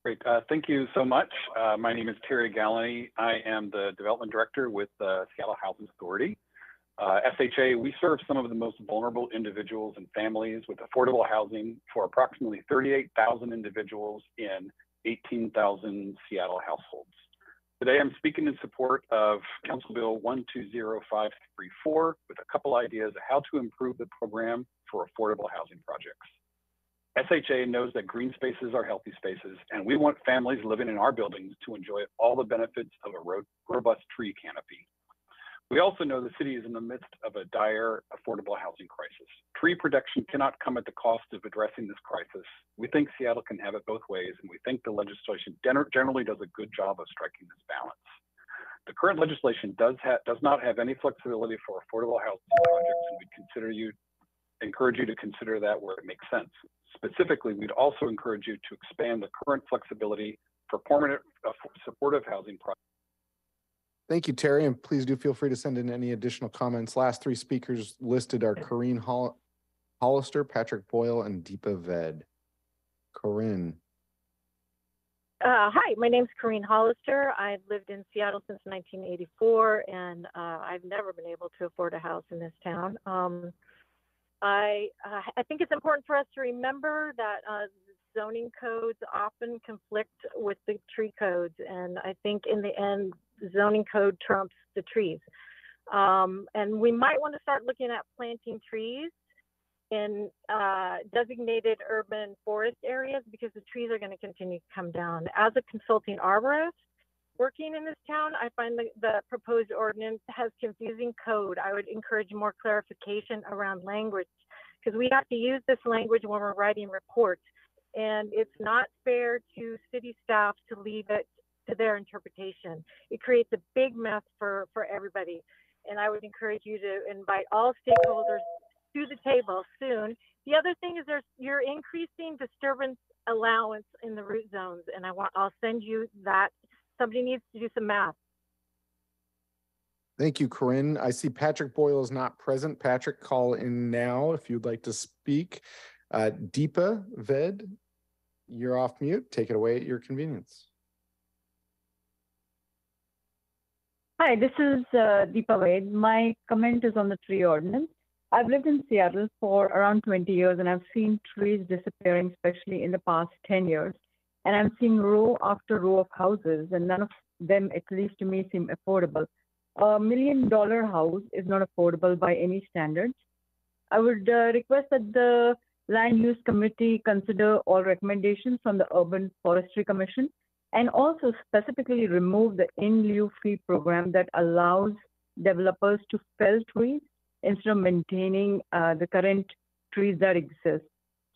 Great. Thank you so much. My name is Terry Galaney. I am the development director with the Seattle Housing Authority. SHA, we serve some of the most vulnerable individuals and families with affordable housing for approximately 38,000 individuals in 18,000 Seattle households. Today, I'm speaking in support of Council Bill 120534 with a couple ideas of how to improve the program for affordable housing projects. SHA knows that green spaces are healthy spaces, and we want families living in our buildings to enjoy all the benefits of a robust tree canopy. We also know the city is in the midst of a dire affordable housing crisis. Tree protection cannot come at the cost of addressing this crisis. We think Seattle can have it both ways, and we think the legislation generally does a good job of striking this balance. The current legislation does not have any flexibility for affordable housing projects, and we encourage you to consider that where it makes sense. Specifically, we'd also encourage you to expand the current flexibility for permanent supportive housing projects. Thank you, Terry, and please do feel free to send in any additional comments. Last three speakers listed are Corinne Hollister, Patrick Boyle, and Deepa Ved. Corinne. Hi, my name's Corinne Hollister. I've lived in Seattle since 1984, and I've never been able to afford a house in this town. I think it's important for us to remember that zoning codes often conflict with the tree codes, and I think in the end, zoning code trumps the trees. And we might want to start looking at planting trees in designated urban forest areas because the trees are going to continue to come down. As a consulting arborist working in this town, I find the proposed ordinance has confusing code. I would encourage more clarification around language because we have to use this language when we're writing reports. And it's not fair to city staff to leave it to their interpretation. It creates a big mess for everybody. And I would encourage you to invite all stakeholders to the table soon. The other thing is you're increasing disturbance allowance in the root zones, and I'll send you that. Somebody needs to do some math. Thank you, Corinne. I see Patrick Boyle is not present. Patrick, call in now if you'd like to speak. Deepa Ved, you're off mute. Take it away at your convenience. Hi, this is Deepa Ved. My comment is on the tree ordinance. I've lived in Seattle for around 20 years and I've seen trees disappearing, especially in the past 10 years. And I'm seeing row after row of houses and none of them, at least to me, seem affordable. A $1 million house is not affordable by any standards. I would request that the Land Use Committee consider all recommendations from the Urban Forestry Commission and also specifically remove the in lieu fee program that allows developers to fell trees instead of maintaining the current trees that exist.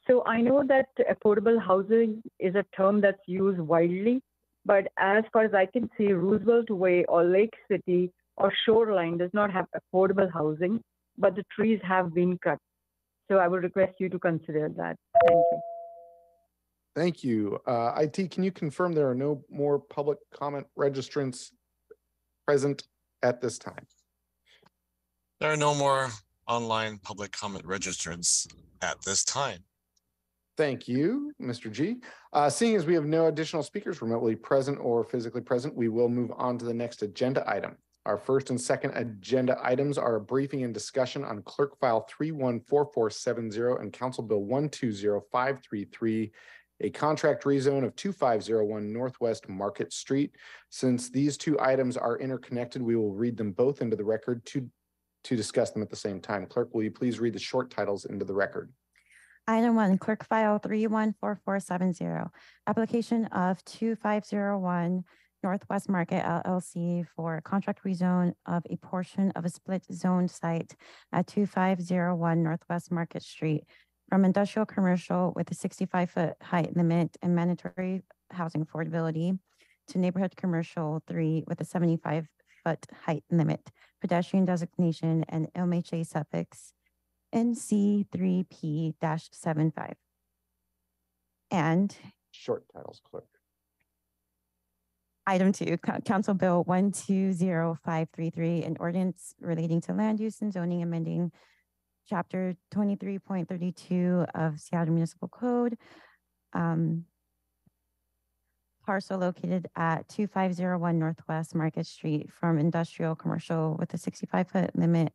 So I know that affordable housing is a term that's used widely, but as far as I can see, Roosevelt Way or Lake City or Shoreline does not have affordable housing, but the trees have been cut. So I would request you to consider that. Thank you. Thank you. IT, can you confirm there are no more public comment registrants present at this time? There are no more online public comment registrants at this time. Thank you, Mr. G. Seeing as we have no additional speakers remotely present or physically present, we will move on to the next agenda item. Our first and second agenda items are a briefing and discussion on Clerk File 314470 and Council Bill 120533, a contract rezone of 2501 Northwest Market Street. Since these two items are interconnected, we will read them both into the record to discuss them at the same time. Clerk, will you please read the short titles into the record? Item 1, Clerk File 314470, application of 2501 Northwest Market LLC for contract rezone of a portion of a split zone site at 2501 Northwest Market Street from industrial commercial with a 65-foot height limit and mandatory housing affordability to neighborhood commercial 3 with a 75-foot height limit, pedestrian designation, and MHA suffix NC3P-75. And short titles, Clerk. Item 2, Council Bill 120533, an ordinance relating to land use and zoning amending Chapter 23.32 of Seattle Municipal Code, parcel located at 2501 Northwest Market Street from industrial commercial with a 65-foot limit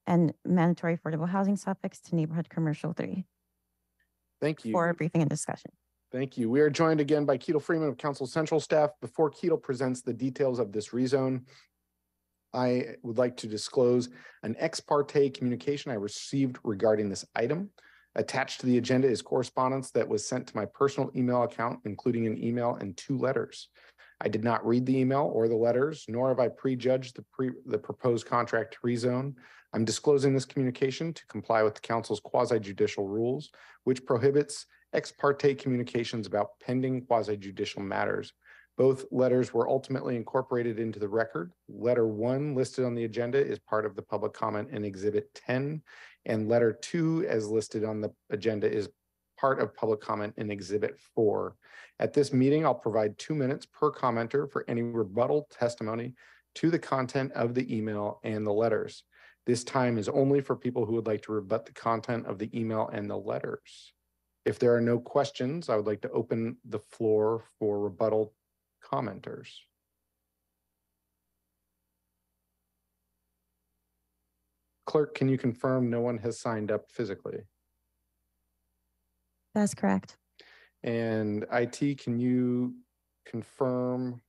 and mandatory affordable housing suffix to neighborhood commercial 3. Thank you. For a briefing and discussion. Thank you. We are joined again by Keto Freeman of Council Central staff. Before Keto presents the details of this rezone, I would like to disclose an ex parte communication I received regarding this item. Attached to the agenda is correspondence that was sent to my personal email account, including an email and 2 letters. I did not read the email or the letters, nor have I prejudged the proposed contract rezone. I'm disclosing this communication to comply with the council's quasi-judicial rules, which prohibits ex parte communications about pending quasi-judicial matters. Both letters were ultimately incorporated into the record. Letter 1 listed on the agenda is part of the public comment in Exhibit 10, and letter 2 as listed on the agenda is part of public comment in Exhibit 4. At this meeting, I'll provide 2 minutes per commenter for any rebuttal testimony to the content of the email and the letters. This time is only for people who would like to rebut the content of the email and the letters. If there are no questions, I would like to open the floor for rebuttal commenters. Clerk, can you confirm no one has signed up physically? That's correct. And IT, can you confirm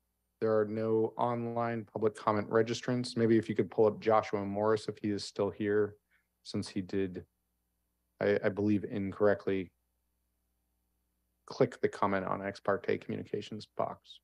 there are no online public comment registrants? Maybe if you could pull up Joshua Morris if he is still here, since he did, I believe, incorrectly click the comment on ex parte communications box.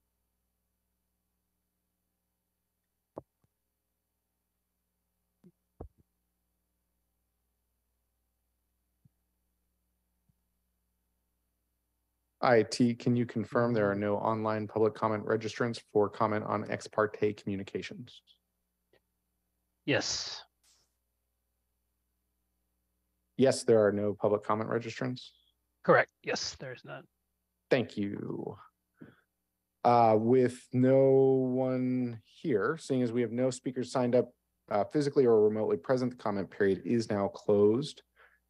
IT, can you confirm there are no online public comment registrants for comment on ex parte communications? Yes. Yes, there are no public comment registrants. Correct. Yes, there's none. Thank you. With no one here, seeing as we have no speakers signed up physically or remotely present, the comment period is now closed.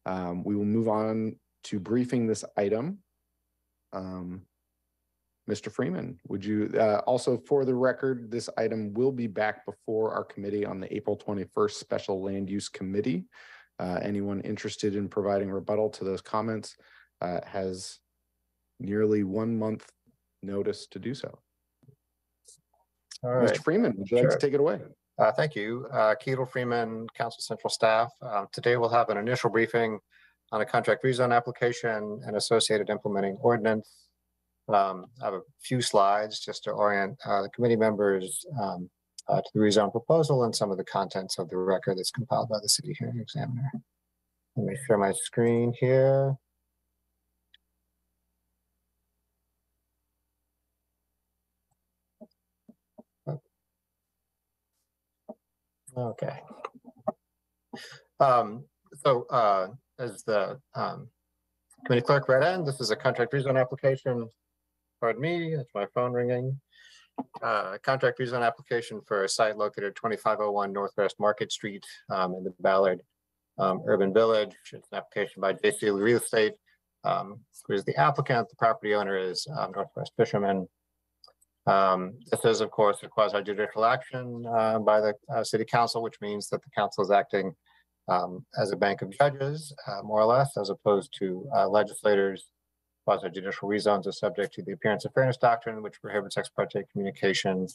We will move on to briefing this item. Mr. Freeman, would you also, for the record, this item will be back before our committee on the April 21st Special Land Use Committee. Anyone interested in providing rebuttal to those comments has nearly 1 month notice to do so. All right. Mr. Freeman, would you like to take it away? Thank you. Ketel Freeman, Council Central staff. Today we'll have an initial briefing on a contract rezone application and associated implementing ordinance. I have a few slides just to orient the committee members to the rezone proposal and some of the contents of the record that's compiled by the city hearing examiner. Let me share my screen here. Okay. As the committee clerk read in, this is a contract rezone application. Pardon me, that's my phone ringing. Contract rezone application for a site located at 2501 Northwest Market Street in the Ballard Urban Village. It's an application by JC Real Estate, who is the applicant. The property owner is Northwest Fisherman. This is, of course, a quasi-judicial action by the City Council, which means that the council is acting as a bank of judges, more or less, as opposed to legislators. Quasi-judicial rezones are subject to the appearance of fairness doctrine, which prohibits ex parte communication,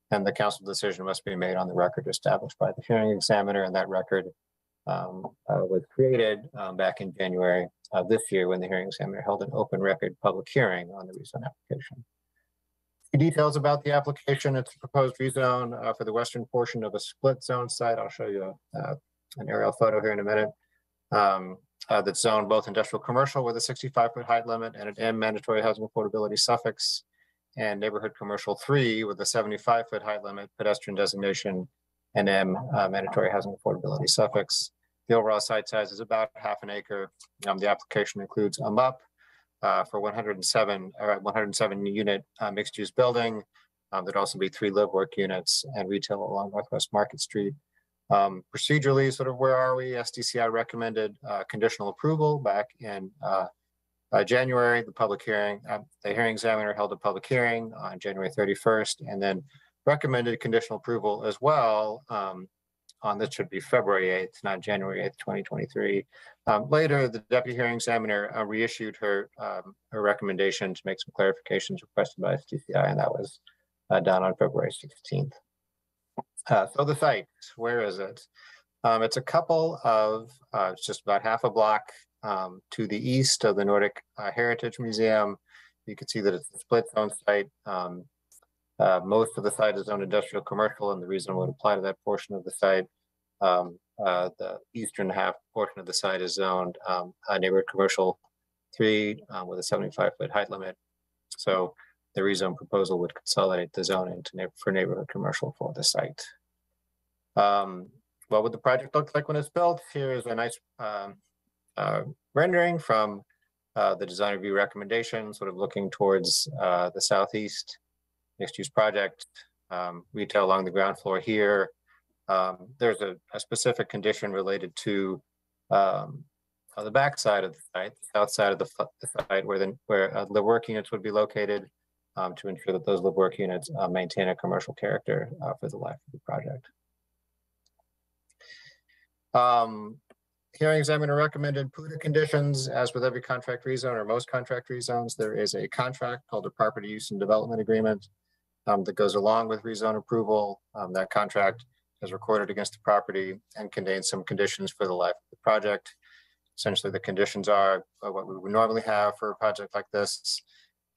and the council decision must be made on the record established by the hearing examiner, and that record was created back in January of this year when the hearing examiner held an open record public hearing on the rezone application. Details about the application: it's a proposed rezone for the western portion of a split zone site. I'll show you an aerial photo here in a minute. That's zoned both industrial commercial with a 65-foot height limit and an M mandatory housing affordability suffix, and neighborhood commercial 3 with a 75-foot height limit, pedestrian designation, and M mandatory housing affordability suffix. The overall site size is about ½ an acre. The application includes a MUP for 107 unit mixed use building. There'd also be 3 live work units and retail along Northwest Market Street. Procedurally, sort of where are we? SDCI recommended conditional approval back in January. The hearing examiner held a public hearing on January 31st, and then recommended conditional approval as well on this should be February 8th, not January 8th, 2023. Later, the deputy hearing examiner reissued her recommendation to make some clarifications requested by SDCI, and that was done on February 16th. So the site, where is it? It's a couple of, it's just about half a block to the east of the Nordic Heritage Museum. You can see that it's a split zone site. Most of the site is zoned industrial commercial, and the rezone would apply to that portion of the site. The eastern half portion of the site is zoned neighborhood commercial 3 with a 75-foot height limit. So the rezone proposal would consolidate the zoning for neighborhood commercial for the site. What would the project look like when it's built? Here is a nice rendering from the design review recommendation, sort of looking towards the southeast. Mixed use project, retail along the ground floor here. There's a specific condition related to the back side of the site, the south side of the site, where the work units would be located to ensure that those live work units maintain a commercial character for the life of the project. Hearing examiner recommended PUDA conditions. As with every contract rezone or most contract rezones, there is a contract called a property use and development agreement that goes along with rezone approval. That contract is recorded against the property and contains some conditions for the life of the project. Essentially, the conditions are what we would normally have for a project like this.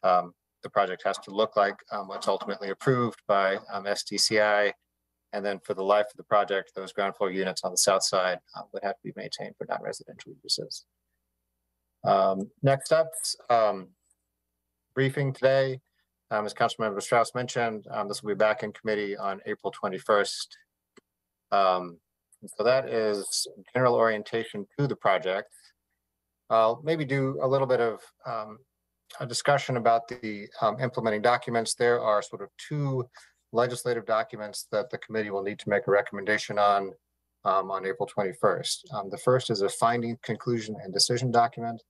The project has to look like what's ultimately approved by SDCI. And then for the life of the project, those ground floor units on the south side would have to be maintained for non-residential uses. Next steps. briefing today. As Councilmember Strauss mentioned, this will be back in committee on April 21st. So that is general orientation to the project. I'll maybe do a little bit of a discussion about the implementing documents. There are sort of two legislative documents that the committee will need to make a recommendation on April 21st. The first is a finding, conclusion, and decision document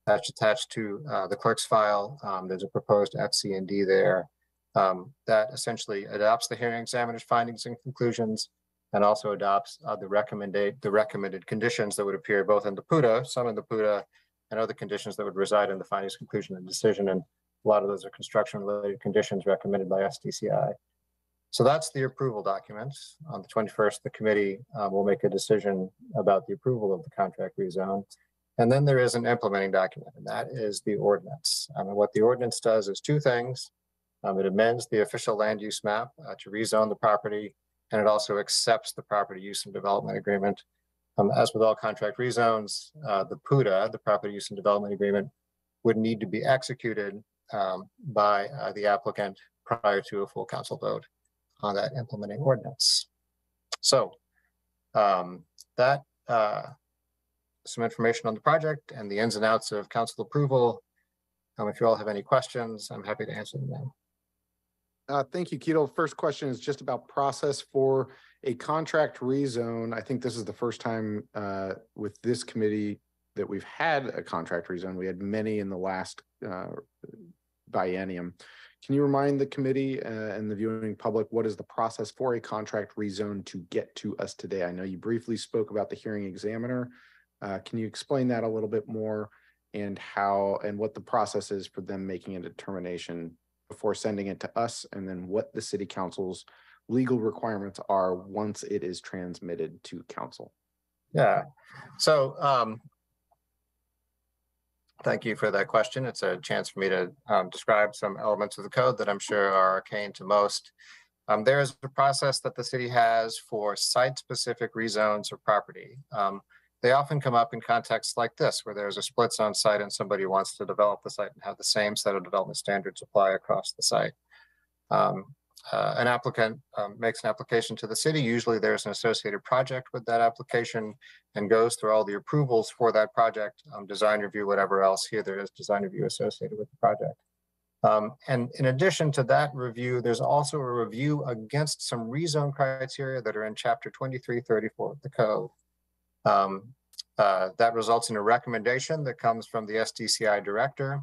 that's attached to the clerk's file. There's a proposed FC&D there that essentially adopts the hearing examiner's findings and conclusions, and also adopts the recommended conditions that would appear both in the PUDA, some in the PUDA, and other conditions that would reside in the findings, conclusion, and decision. And a lot of those are construction-related conditions recommended by SDCI. So that's the approval documents. On the 21st, the committee will make a decision about the approval of the contract rezone. And then there is an implementing document, and that is the ordinance. And what the ordinance does is two things. It amends the official land use map to rezone the property, and it also accepts the property use and development agreement. As with all contract rezones, the PUDA, the property use and development agreement, would need to be executed by the applicant prior to a full council vote on that implementing ordinance. So that some information on the project and the ins and outs of council approval. If you all have any questions, I'm happy to answer them now. Thank you, Keto. First question is just about process for a contract rezone. I think this is the first time with this committee that we've had a contract rezone. We had many in the last biennium. Can you remind the committee and the viewing public what is the process for a contract rezone to get to us today? I know you briefly spoke about the hearing examiner. Can you explain that a little bit more, and how and what the process is for them making a determination before sending it to us, and then what the city council's legal requirements are once it is transmitted to council? Yeah, so thank you for that question. It's a chance for me to describe some elements of the code that I'm sure are arcane to most. There is a process that the city has for site-specific rezones of property. They often come up in contexts like this, where there's a split zone site and somebody wants to develop the site and have the same set of development standards apply across the site. An applicant makes an application to the city. Usually there's an associated project with that application and goes through all the approvals for that project, design review, whatever else. Here there is design review associated with the project. And in addition to that review, there's also a review against some rezone criteria that are in chapter 2334 of the code. That results in a recommendation that comes from the SDCI director.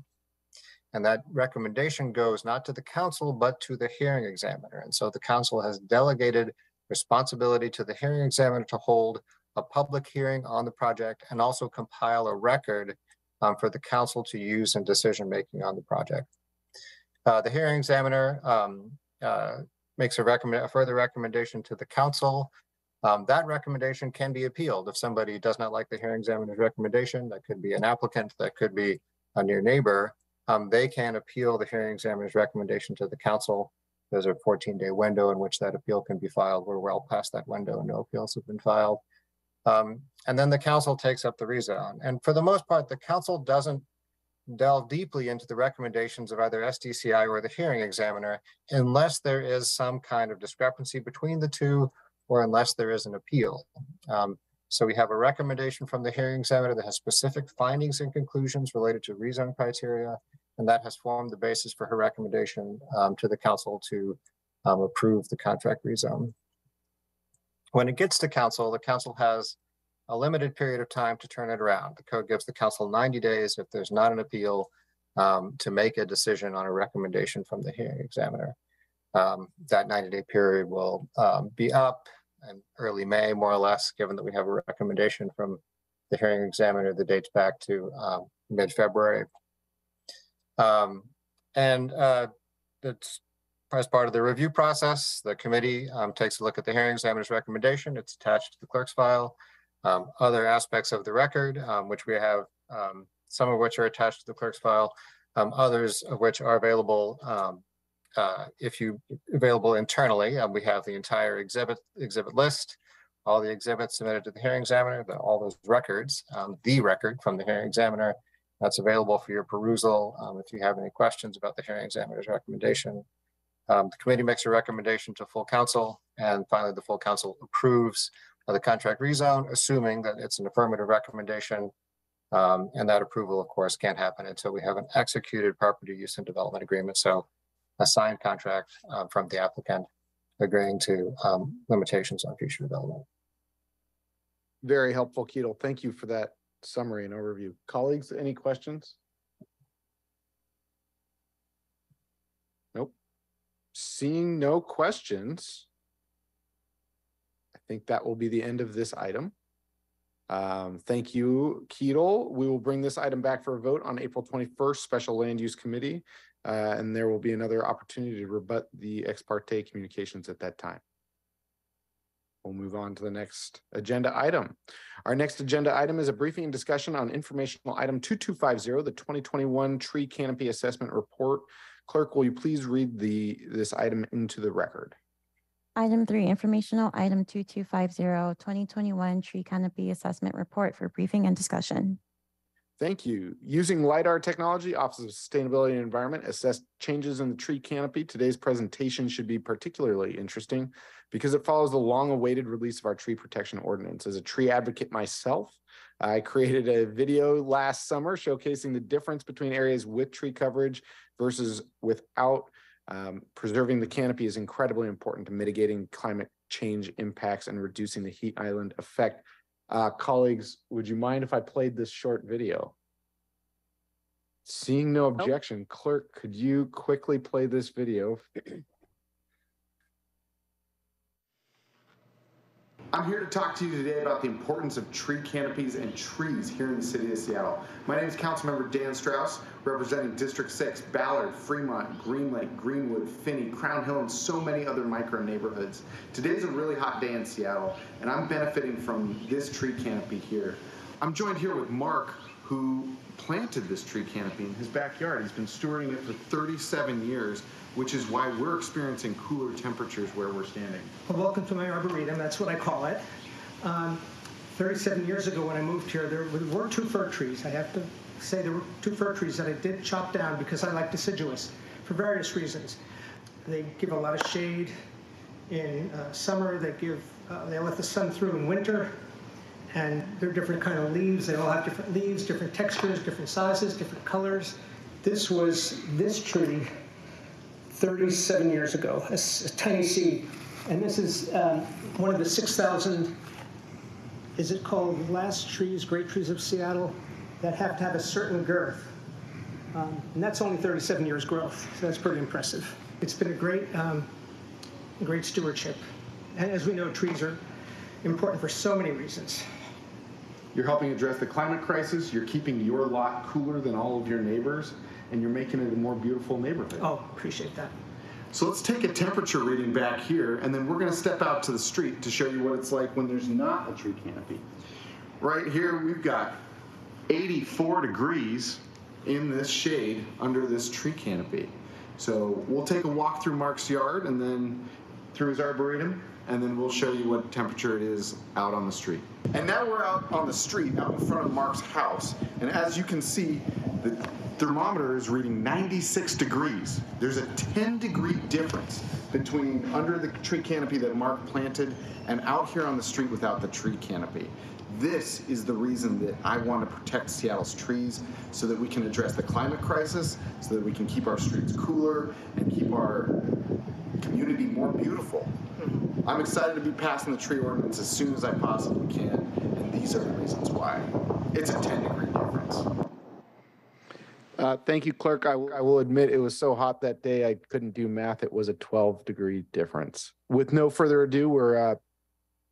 And that recommendation goes not to the council, but to the hearing examiner. And so the council has delegated responsibility to the hearing examiner to hold a public hearing on the project and also compile a record for the council to use in decision-making on the project. The hearing examiner makes a further recommendation to the council. That recommendation can be appealed if somebody does not like the hearing examiner's recommendation. That could be an applicant, that could be a near neighbor. They can appeal the hearing examiner's recommendation to the council. There's a 14-day window in which that appeal can be filed. We're well past that window and no appeals have been filed. And then the council takes up the rezone. And for the most part, the council doesn't delve deeply into the recommendations of either SDCI or the hearing examiner unless there is some kind of discrepancy between the two, or unless there is an appeal. So we have a recommendation from the hearing examiner that has specific findings and conclusions related to rezone criteria, and that has formed the basis for her recommendation to the council to approve the contract rezone. When it gets to council, the council has a limited period of time to turn it around. The code gives the council 90 days if there's not an appeal to make a decision on a recommendation from the hearing examiner. That 90-day period will be up in early May, more or less, given that we have a recommendation from the hearing examiner that dates back to mid-February. It's as part of the review process, the committee takes a look at the hearing examiner's recommendation. It's attached to the clerk's file. Other aspects of the record, which we have, some of which are attached to the clerk's file, others of which are available available internally. We have the entire exhibit list, all the exhibits submitted to the hearing examiner, all those records, the record from the hearing examiner, That's available for your perusal. If you have any questions about the hearing examiner's recommendation, the committee makes a recommendation to full council, and finally the full council approves of the contract rezone, assuming that it's an affirmative recommendation. And that approval, of course, can't happen until we have an executed property use and development agreement. So a signed contract from the applicant agreeing to limitations on future development. Very helpful, Keatle. Thank you for that summary and overview. Colleagues, any questions? Nope. Seeing no questions, I think that will be the end of this item. Thank you, Keatle. We will bring this item back for a vote on April 21st, Special Land Use Committee, and there will be another opportunity to rebut the ex parte communications at that time. We'll move on to the next agenda item. Our next agenda item is a briefing and discussion on informational item 2250, the 2021 Tree Canopy Assessment Report. Clerk, will you please read this item into the record? Item 3, informational item 2250, 2021 Tree Canopy Assessment Report for briefing and discussion. Thank you. Using LiDAR technology, Office of Sustainability and Environment assessed changes in the tree canopy. Today's presentation should be particularly interesting because it follows the long-awaited release of our tree protection ordinance. As a tree advocate myself, I created a video last summer showcasing the difference between areas with tree coverage versus without. Preserving the canopy is incredibly important to mitigating climate change impacts and reducing the heat island effect. Colleagues, would you mind if I played this short video? Seeing no objection, Clerk, could you quickly play this video? I'm here to talk to you today about the importance of tree canopies and trees here in the city of Seattle. My name is Councilmember Dan Strauss, representing District 6, Ballard, Fremont, Green Lake, Greenwood, Finney, Crown Hill, and so many other micro neighborhoods. Today's a really hot day in Seattle, and I'm benefiting from this tree canopy here. I'm joined here with Mark, who planted this tree canopy in his backyard. He's been stewarding it for 37 years, which is why we're experiencing cooler temperatures where we're standing. Well, welcome to my arboretum, that's what I call it. 37 years ago when I moved here, there were 2 fir trees. I have to say there were 2 fir trees that I did chop down because I like deciduous for various reasons. They give a lot of shade in summer, they let the sun through in winter, and they're different kind of leaves. They all have different leaves, different textures, different sizes, different colors. This was this tree 37 years ago, a tiny seed. And this is one of the 6,000, is it called last trees, great trees of Seattle, that have to have a certain girth. And that's only 37 years growth, so that's pretty impressive. It's been a great stewardship. And as we know, trees are important for so many reasons. You're helping address the climate crisis, you're keeping your lot cooler than all of your neighbors, and you're making it a more beautiful neighborhood. Oh, appreciate that. So let's take a temperature reading back here, and then we're going to step out to the street to show you what it's like when there's not a tree canopy. Right here, we've got 84 degrees in this shade under this tree canopy. So we'll take a walk through Mark's yard and then through his arboretum, and then we'll show you what temperature it is out on the street. And now we're out on the street, out in front of Mark's house, and as you can see, the thermometer is reading 96 degrees. There's a 10-degree difference between under the tree canopy that Mark planted and out here on the street without the tree canopy. This is the reason that I want to protect Seattle's trees so that we can address the climate crisis, so that we can keep our streets cooler and keep our community more beautiful. I'm excited to be passing the tree ordinance as soon as I possibly can, and these are the reasons why. It's a 10-degree difference. Thank you, Clerk. I will admit it was so hot that day I couldn't do math. It was a 12-degree difference. With no further ado, we're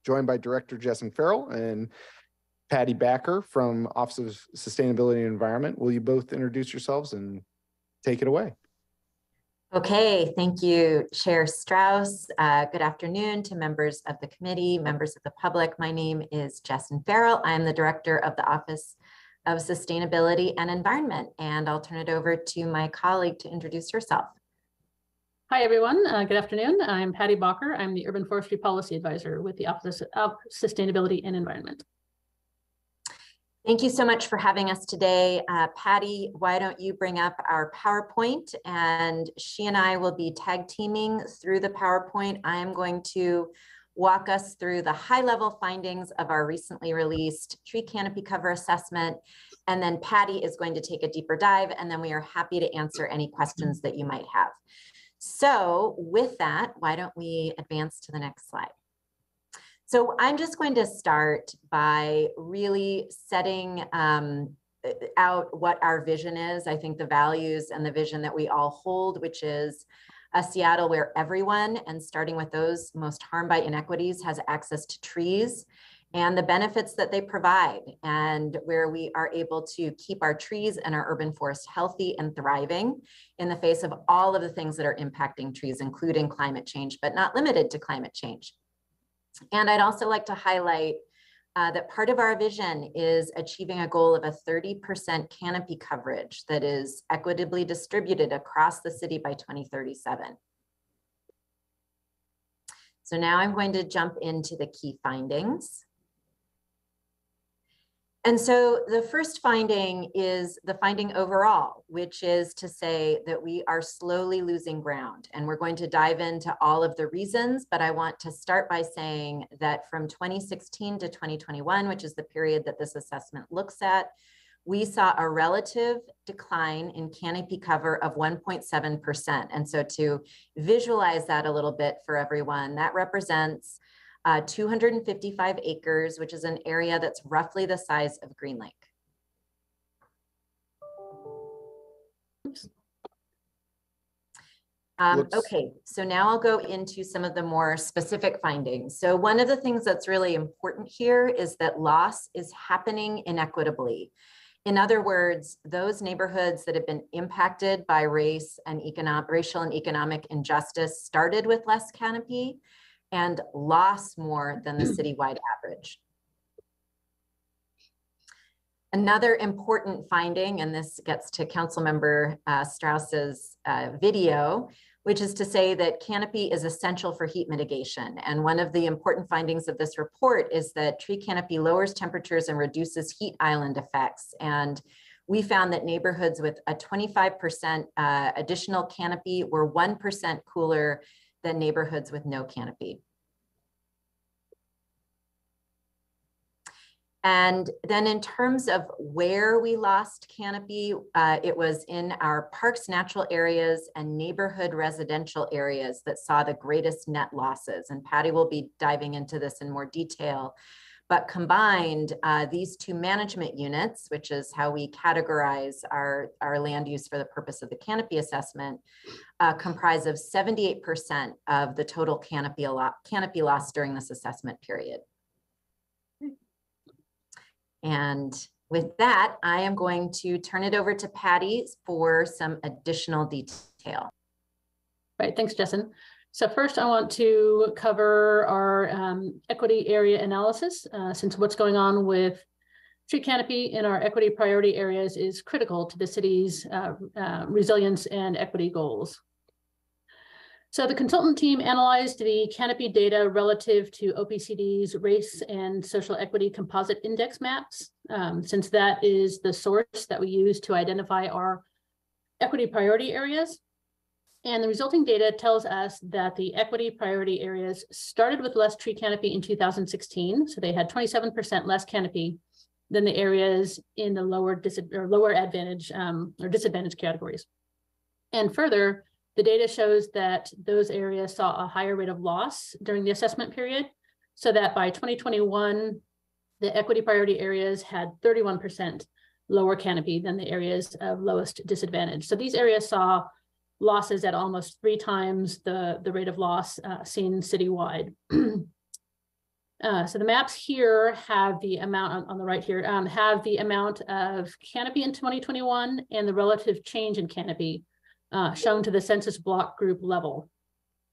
joined by Director Justin Farrell and Patty Backer from Office of Sustainability and Environment. Will you both introduce yourselves and take it away? Okay, thank you, Chair Strauss. Good afternoon to members of the committee, members of the public. My name is Justin Farrell. I'm the Director of the Office of Sustainability and Environment, and I'll turn it over to my colleague to introduce herself. Hi, everyone. Good afternoon. I'm Patty Bacher. I'm the Urban Forestry Policy Advisor with the Office of Sustainability and Environment. Thank you so much for having us today. Patty, why don't you bring up our PowerPoint, and she and I will be tag teaming through the PowerPoint. I am going to walk us through the high-level findings of our recently released tree canopy cover assessment, and then Patty is going to take a deeper dive, and then we are happy to answer any questions that you might have. So with that, why don't we advance to the next slide? So I'm just going to start by really setting out what our vision is. I think the values and the vision that we all hold, which is a Seattle where everyone, and starting with those most harmed by inequities, has access to trees and the benefits that they provide, and where we are able to keep our trees and our urban forest healthy and thriving in the face of all of the things that are impacting trees, including climate change, but not limited to climate change. And I'd also like to highlight that part of our vision is achieving a goal of a 30% canopy coverage that is equitably distributed across the city by 2037. So now I'm going to jump into the key findings. And so the first finding is the finding overall, which is to say that we are slowly losing ground. And we're going to dive into all of the reasons, but I want to start by saying that from 2016 to 2021, which is the period that this assessment looks at, we saw a relative decline in canopy cover of 1.7%. And so to visualize that a little bit for everyone, that represents 255 acres, which is an area that's roughly the size of Green Lake. Okay, so now I'll go into some of the more specific findings. So one of the things that's really important here is that loss is happening inequitably. In other words, those neighborhoods that have been impacted by racial and economic injustice started with less canopy and lost more than the citywide average. Another important finding, and this gets to Councilmember Strauss's video, which is to say that canopy is essential for heat mitigation. And one of the important findings of this report is that tree canopy lowers temperatures and reduces heat island effects. And we found that neighborhoods with a 25% additional canopy were 1% cooler than neighborhoods with no canopy. And then in terms of where we lost canopy, it was in our parks, natural areas, and neighborhood residential areas that saw the greatest net losses. And Patty will be diving into this in more detail. But combined, these two management units, which is how we categorize our land use for the purpose of the canopy assessment, comprise of 78% of the total canopy loss during this assessment period. And with that, I am going to turn it over to Patty for some additional detail. Right, thanks, Jessen. So first I want to cover our equity area analysis, since what's going on with tree canopy in our equity priority areas is critical to the city's resilience and equity goals. So the consultant team analyzed the canopy data relative to OPCD's race and social equity composite index maps, since that is the source that we use to identify our equity priority areas. And the resulting data tells us that the equity priority areas started with less tree canopy in 2016. So they had 27% less canopy than the areas in the lower advantage or disadvantaged categories. And further, the data shows that those areas saw a higher rate of loss during the assessment period, so that by 2021, the equity priority areas had 31% lower canopy than the areas of lowest disadvantage. So these areas saw losses at almost 3 times the rate of loss seen citywide. So the maps here have the amount on the right here, have the amount of canopy in 2021 and the relative change in canopy shown to the census block group level.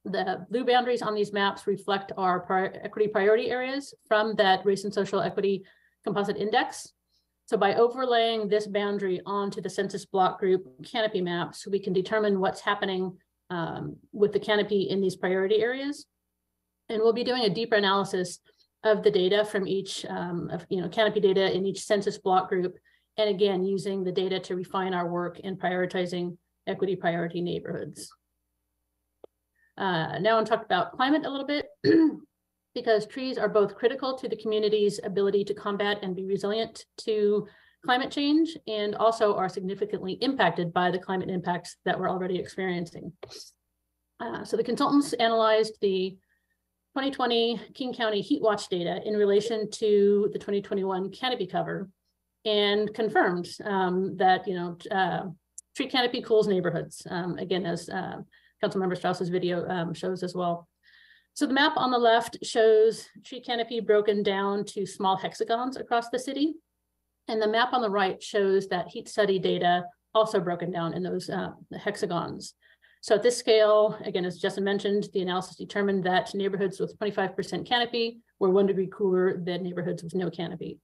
The blue boundaries on these maps reflect our equity priority areas from that race and social equity composite index. So by overlaying this boundary onto the census block group canopy maps, we can determine what's happening with the canopy in these priority areas. And we'll be doing a deeper analysis of the data from each canopy data in each census block group. And again, using the data to refine our work in prioritizing equity priority neighborhoods. Now I'll talk about climate a little bit because trees are both critical to the community's ability to combat and be resilient to climate change, and also are significantly impacted by the climate impacts that we're already experiencing. So the consultants analyzed the 2020 King County Heat Watch data in relation to the 2021 canopy cover and confirmed that tree canopy cools neighborhoods, again, as Councilmember Strauss's video shows as well. So the map on the left shows tree canopy broken down to small hexagons across the city. And the map on the right shows that heat study data also broken down in those hexagons. So at this scale, again, as Justin mentioned, the analysis determined that neighborhoods with 25% canopy were 1 degree cooler than neighborhoods with no canopy.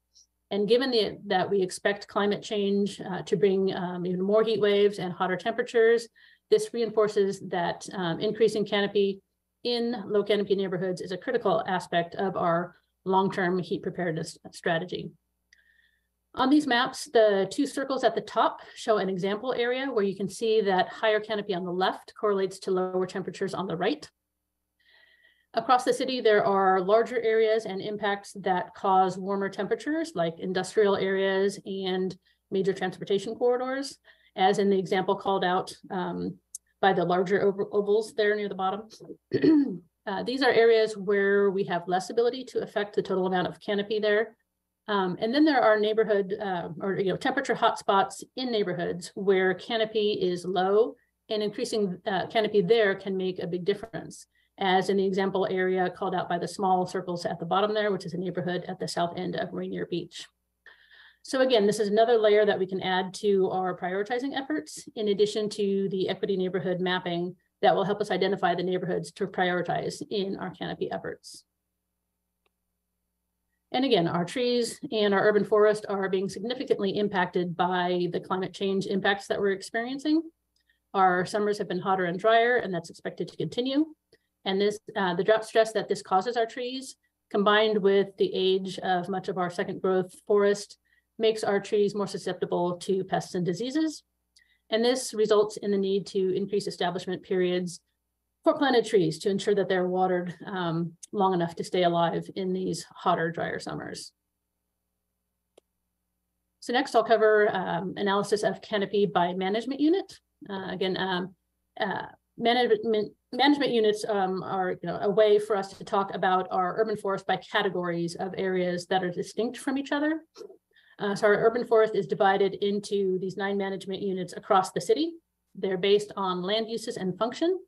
And given that we expect climate change to bring even more heat waves and hotter temperatures, this reinforces that increasing canopy in low canopy neighborhoods is a critical aspect of our long-term heat preparedness strategy. On these maps, the 2 circles at the top show an example area where you can see that higher canopy on the left correlates to lower temperatures on the right. Across the city, there are larger areas and impacts that cause warmer temperatures, like industrial areas and major transportation corridors, as in the example called out by the larger ovals there near the bottom. These are areas where we have less ability to affect the total amount of canopy there. And then there are neighborhood temperature hotspots in neighborhoods where canopy is low, and increasing canopy there can make a big difference, as in the example area called out by the small circles at the bottom there, which is a neighborhood at the south end of Rainier Beach. So again, this is another layer that we can add to our prioritizing efforts, in addition to the equity neighborhood mapping that will help us identify the neighborhoods to prioritize in our canopy efforts. And again, our trees and our urban forest are being significantly impacted by the climate change impacts that we're experiencing. Our summers have been hotter and drier, and that's expected to continue. And the drought stress that this causes our trees, combined with the age of much of our second growth forest, makes our trees more susceptible to pests and diseases. And this results in the need to increase establishment periods for planted trees to ensure that they're watered long enough to stay alive in these hotter, drier summers. So next I'll cover analysis of canopy by management unit. Management units are a way for us to talk about our urban forest by categories of areas that are distinct from each other. So our urban forest is divided into these 9 management units across the city. They're based on land uses and function.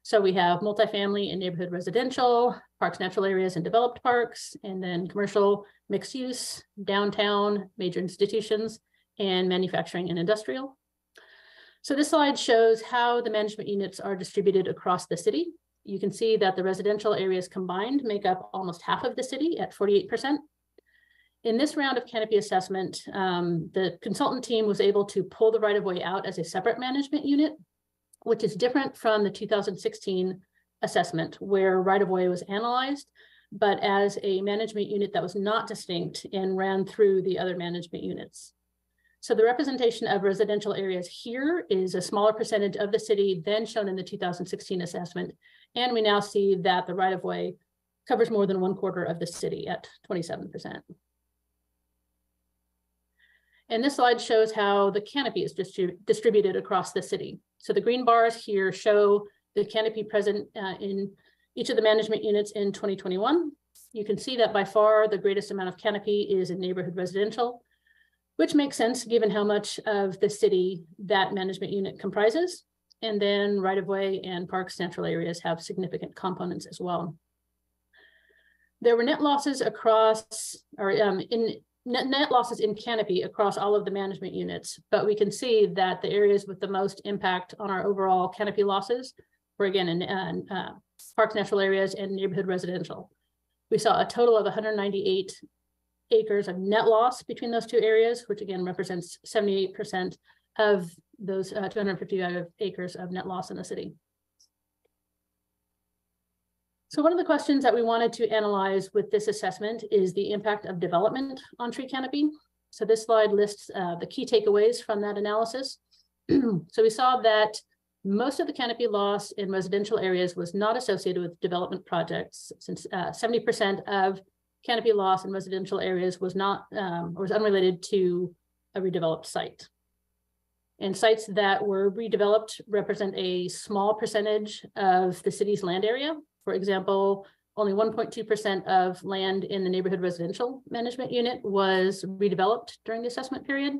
So we have multifamily and neighborhood residential, parks, natural areas, and developed parks, and then commercial, mixed use, downtown, major institutions, and manufacturing and industrial. So this slide shows how the management units are distributed across the city. You can see that the residential areas combined make up almost half of the city at 48%. In this round of canopy assessment, the consultant team was able to pull the right-of-way out as a separate management unit, which is different from the 2016 assessment where right-of-way was analyzed, but as a management unit that was not distinct and ran through the other management units. So the representation of residential areas here is a smaller percentage of the city than shown in the 2016 assessment. And we now see that the right-of-way covers more than 1/4 of the city at 27%. And this slide shows how the canopy is distributed across the city. So the green bars here show the canopy present in each of the management units in 2021. You can see that by far the greatest amount of canopy is in neighborhood residential, which makes sense given how much of the city that management unit comprises. And then right-of-way and parks, natural areas have significant components as well. There were net losses across, net losses in canopy across all of the management units, but we can see that the areas with the most impact on our overall canopy losses were again in parks, natural areas, and neighborhood residential. We saw a total of 198 acres of net loss between those 2 areas, which again represents 78% of those 255 acres of net loss in the city. So one of the questions that we wanted to analyze with this assessment is the impact of development on tree canopy. So this slide lists the key takeaways from that analysis. So we saw that most of the canopy loss in residential areas was not associated with development projects, since 70% of canopy loss in residential areas was not or was unrelated to a redeveloped site. And sites that were redeveloped represent a small percentage of the city's land area. For example, only 1.2% of land in the neighborhood residential management unit was redeveloped during the assessment period,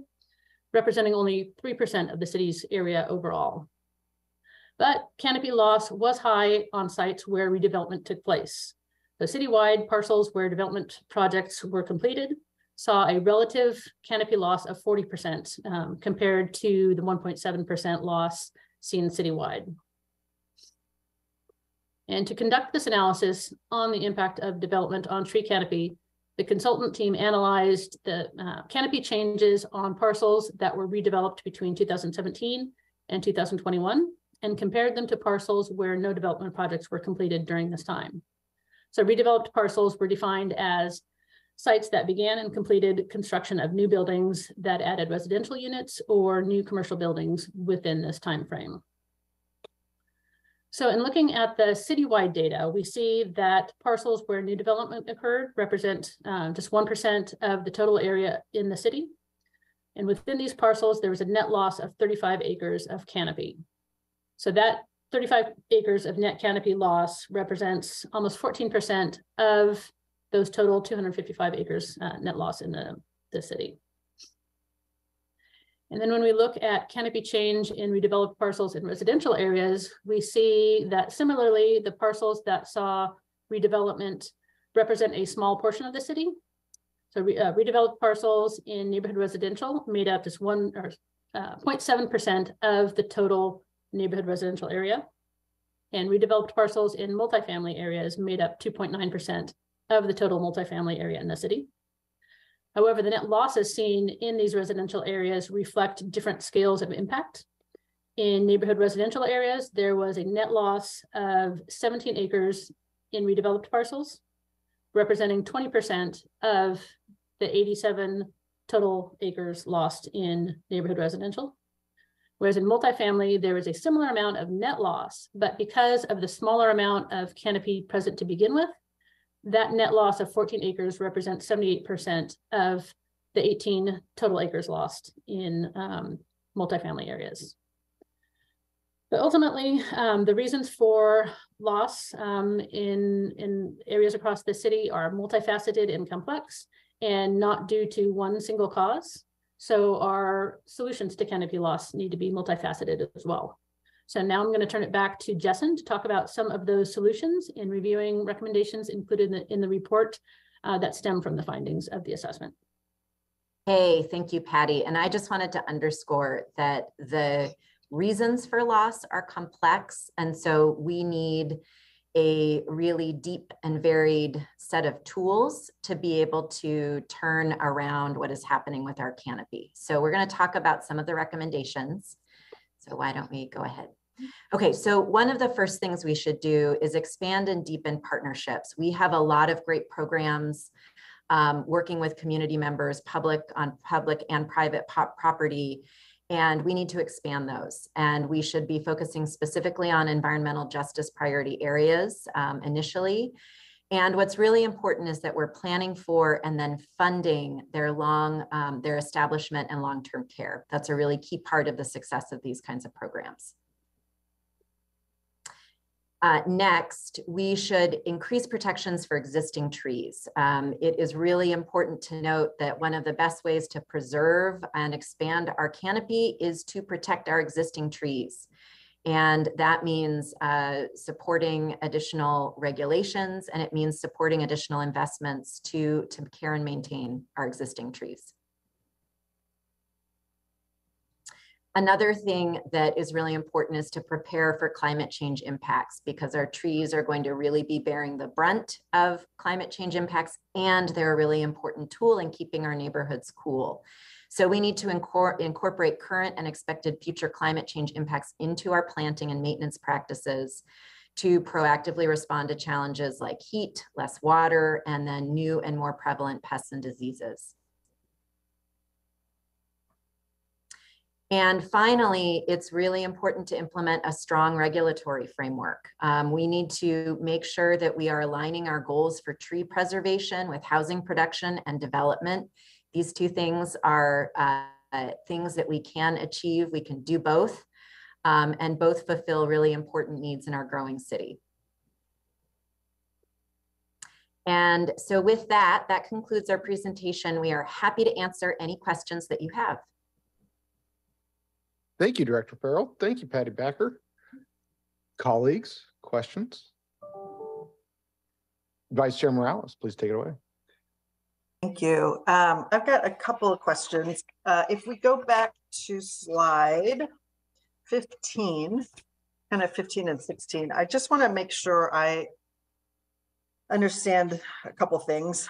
representing only 3% of the city's area overall. But canopy loss was high on sites where redevelopment took place. So citywide parcels where development projects were completed saw a relative canopy loss of 40% compared to the 1.7% loss seen citywide. And to conduct this analysis on the impact of development on tree canopy, the consultant team analyzed the canopy changes on parcels that were redeveloped between 2017 and 2021 and compared them to parcels where no development projects were completed during this time. So redeveloped parcels were defined as sites that began and completed construction of new buildings that added residential units or new commercial buildings within this time frame. So in looking at the citywide data, we see that parcels where new development occurred represent just 1% of the total area in the city. And within these parcels, there was a net loss of 35 acres of canopy. So that 35 acres of net canopy loss represents almost 14% of those total 255 acres net loss in the city. And then when we look at canopy change in redeveloped parcels in residential areas, we see that similarly, the parcels that saw redevelopment represent a small portion of the city. So redeveloped parcels in neighborhood residential made up just 0.7% of the total neighborhood residential area. And redeveloped parcels in multifamily areas made up 2.9% of the total multifamily area in the city. However, the net losses seen in these residential areas reflect different scales of impact. In neighborhood residential areas, there was a net loss of 17 acres in redeveloped parcels, representing 20% of the 87 total acres lost in neighborhood residential. Whereas in multifamily, there was a similar amount of net loss, but because of the smaller amount of canopy present to begin with, that net loss of 14 acres represents 78% of the 18 total acres lost in multifamily areas. But ultimately, the reasons for loss in areas across the city are multifaceted and complex and not due to one single cause. So our solutions to canopy loss need to be multifaceted as well. So now I'm going to turn it back to Jessen to talk about some of those solutions in reviewing recommendations included in the report that stem from the findings of the assessment. Hey, thank you, Patty. And I just wanted to underscore that the reasons for loss are complex. And so we need a really deep and varied set of tools to be able to turn around what is happening with our canopy. So we're going to talk about some of the recommendations. So why don't we go ahead? Okay, so one of the first things we should do is expand and deepen partnerships. We have a lot of great programs working with community members, public and private property, and we need to expand those. And we should be focusing specifically on environmental justice priority areas initially. And what's really important is that we're planning for and then funding their establishment and long-term care. That's a really key part of the success of these kinds of programs. Next, we should increase protections for existing trees. It is really important to note that one of the best ways to preserve and expand our canopy is to protect our existing trees. And that means supporting additional regulations, and it means supporting additional investments to care and maintain our existing trees. Another thing that is really important is to prepare for climate change impacts, because our trees are going to really be bearing the brunt of climate change impacts, and they're a really important tool in keeping our neighborhoods cool. So we need to incorporate current and expected future climate change impacts into our planting and maintenance practices to proactively respond to challenges like heat, less water, and then new and more prevalent pests and diseases. And finally, it's really important to implement a strong regulatory framework. We need to make sure that we are aligning our goals for tree preservation with housing production and development. These two things are things that we can achieve. We can do both, and both fulfill really important needs in our growing city. And so with that, that concludes our presentation. We are happy to answer any questions that you have. Thank you, Director Farrell. Thank you, Patty Backer. Colleagues, questions? Vice Chair Morales, please take it away. Thank you. I've got a couple of questions. If we go back to slide 15, kind of 15 and 16, I just want to make sure I understand a couple things.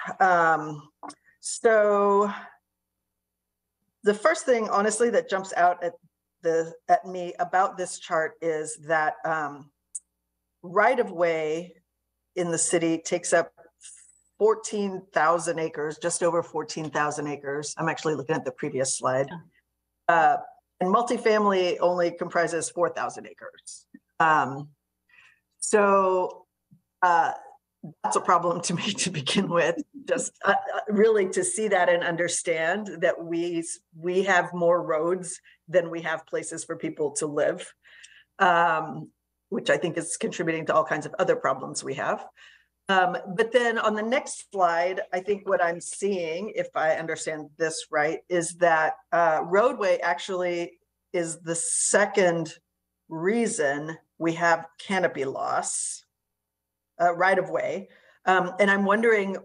So the first thing, honestly, that jumps out at me about this chart is that right-of-way in the city takes up 14,000 acres, just over 14,000 acres. I'm actually looking at the previous slide. And multifamily only comprises 4,000 acres. So that's a problem to me to begin with, just really to see that and understand that we have more roads than we have places for people to live, which I think is contributing to all kinds of other problems we have. But then on the next slide, I think what I'm seeing, if I understand this right, is that roadway actually is the second reason we have canopy loss. Right of way. And I'm wondering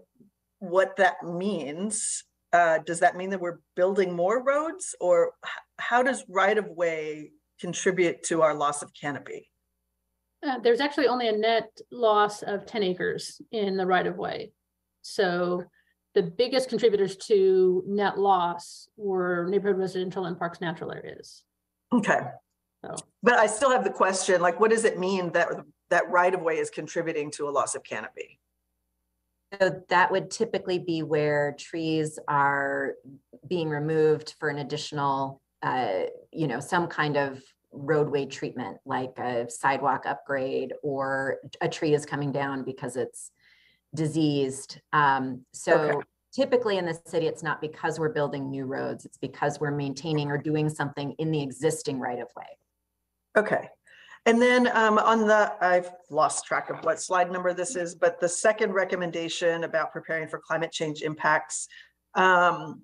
what that means. Does that mean that we're building more roads, or how does right of way contribute to our loss of canopy? There's actually only a net loss of 10 acres in the right of way. So the biggest contributors to net loss were neighborhood residential and parks natural areas. Okay. So. But I still have the question, like, what does it mean that that right-of-way is contributing to a loss of canopy? So that would typically be where trees are being removed for an additional, some kind of roadway treatment, like a sidewalk upgrade, or a tree is coming down because it's diseased. Okay. Typically in the city, it's not because we're building new roads, it's because we're maintaining or doing something in the existing right-of-way. Okay. And then I've lost track of what slide number this is, but the second recommendation about preparing for climate change impacts. I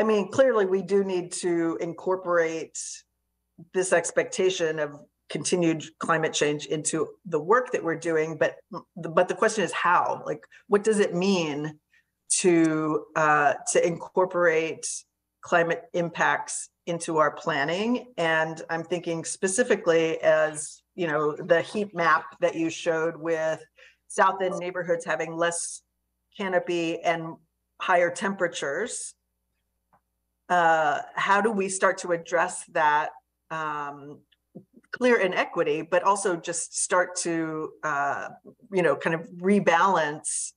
mean, clearly we do need to incorporate this expectation of continued climate change into the work that we're doing, but the question is how? Like, what does it mean to incorporate climate impacts into our planning? And I'm thinking specifically as, the heat map that you showed with South End neighborhoods having less canopy and higher temperatures. How do we start to address that clear inequity, but also just start to, kind of rebalance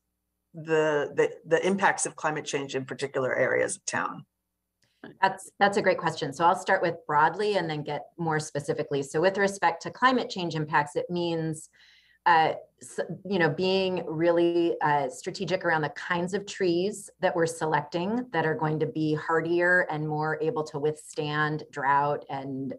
the impacts of climate change in particular areas of town? That's a great question. So I'll start with broadly and then get more specifically. So with respect to climate change impacts, it means, being really strategic around the kinds of trees that we're selecting that are going to be hardier and more able to withstand drought and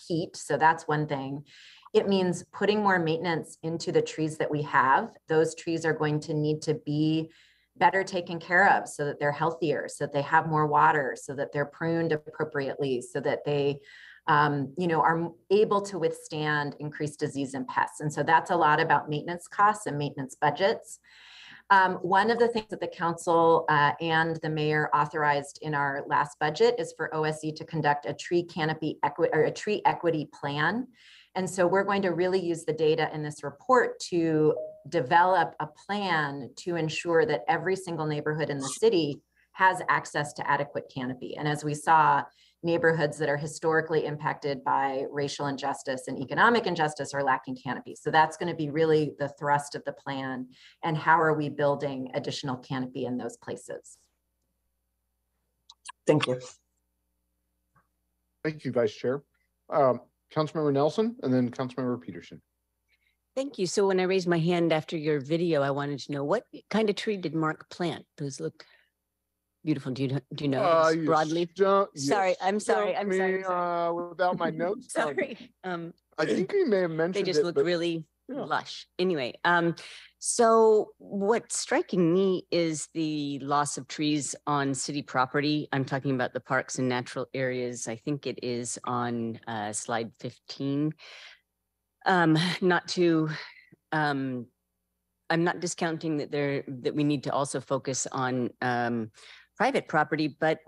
heat. So that's one thing. It means putting more maintenance into the trees that we have. Those trees are going to need to be better taken care of so that they're healthier, so that they have more water, so that they're pruned appropriately, so that they are able to withstand increased disease and pests. And so that's a lot about maintenance costs and maintenance budgets. One of the things that the council and the mayor authorized in our last budget is for OSE to conduct a tree canopy a tree equity plan. And so we're going to really use the data in this report to develop a plan to ensure that every single neighborhood in the city has access to adequate canopy. And as we saw, neighborhoods that are historically impacted by racial injustice and economic injustice are lacking canopy. So that's going to be really the thrust of the plan. And how are we building additional canopy in those places? Thank you. Thank you, Vice Chair. Councilmember Nelson and then Councilmember Peterson. Thank you. So when I raised my hand after your video, I wanted to know what kind of tree did Mark plant? Those look beautiful. Do you know broadleaf? Sorry, I'm sorry. I'm sorry. Without my notes. Sorry. I think we may have mentioned they just look really lush. Anyway, so what's striking me is the loss of trees on city property. I'm talking about the parks and natural areas. I think it is on slide 15. Not to, I'm not discounting that we need to also focus on private property, but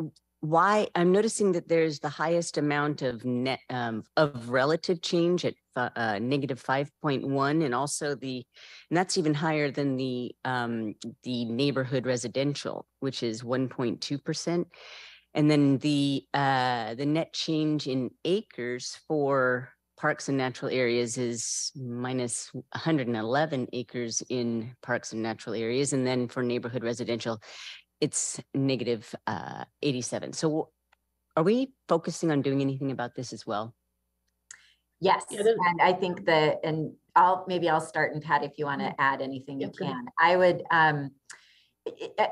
why I'm noticing that there's the highest amount of net of relative change at negative 5.1, and also and that's even higher than the neighborhood residential, which is 1.2%, and then the net change in acres for parks and natural areas is minus 111 acres in parks and natural areas, and then for neighborhood residential, it's negative 87. So are we focusing on doing anything about this as well? Yes, and I think that, and maybe I'll start, and Pat, if you want to add anything, you can. I would, I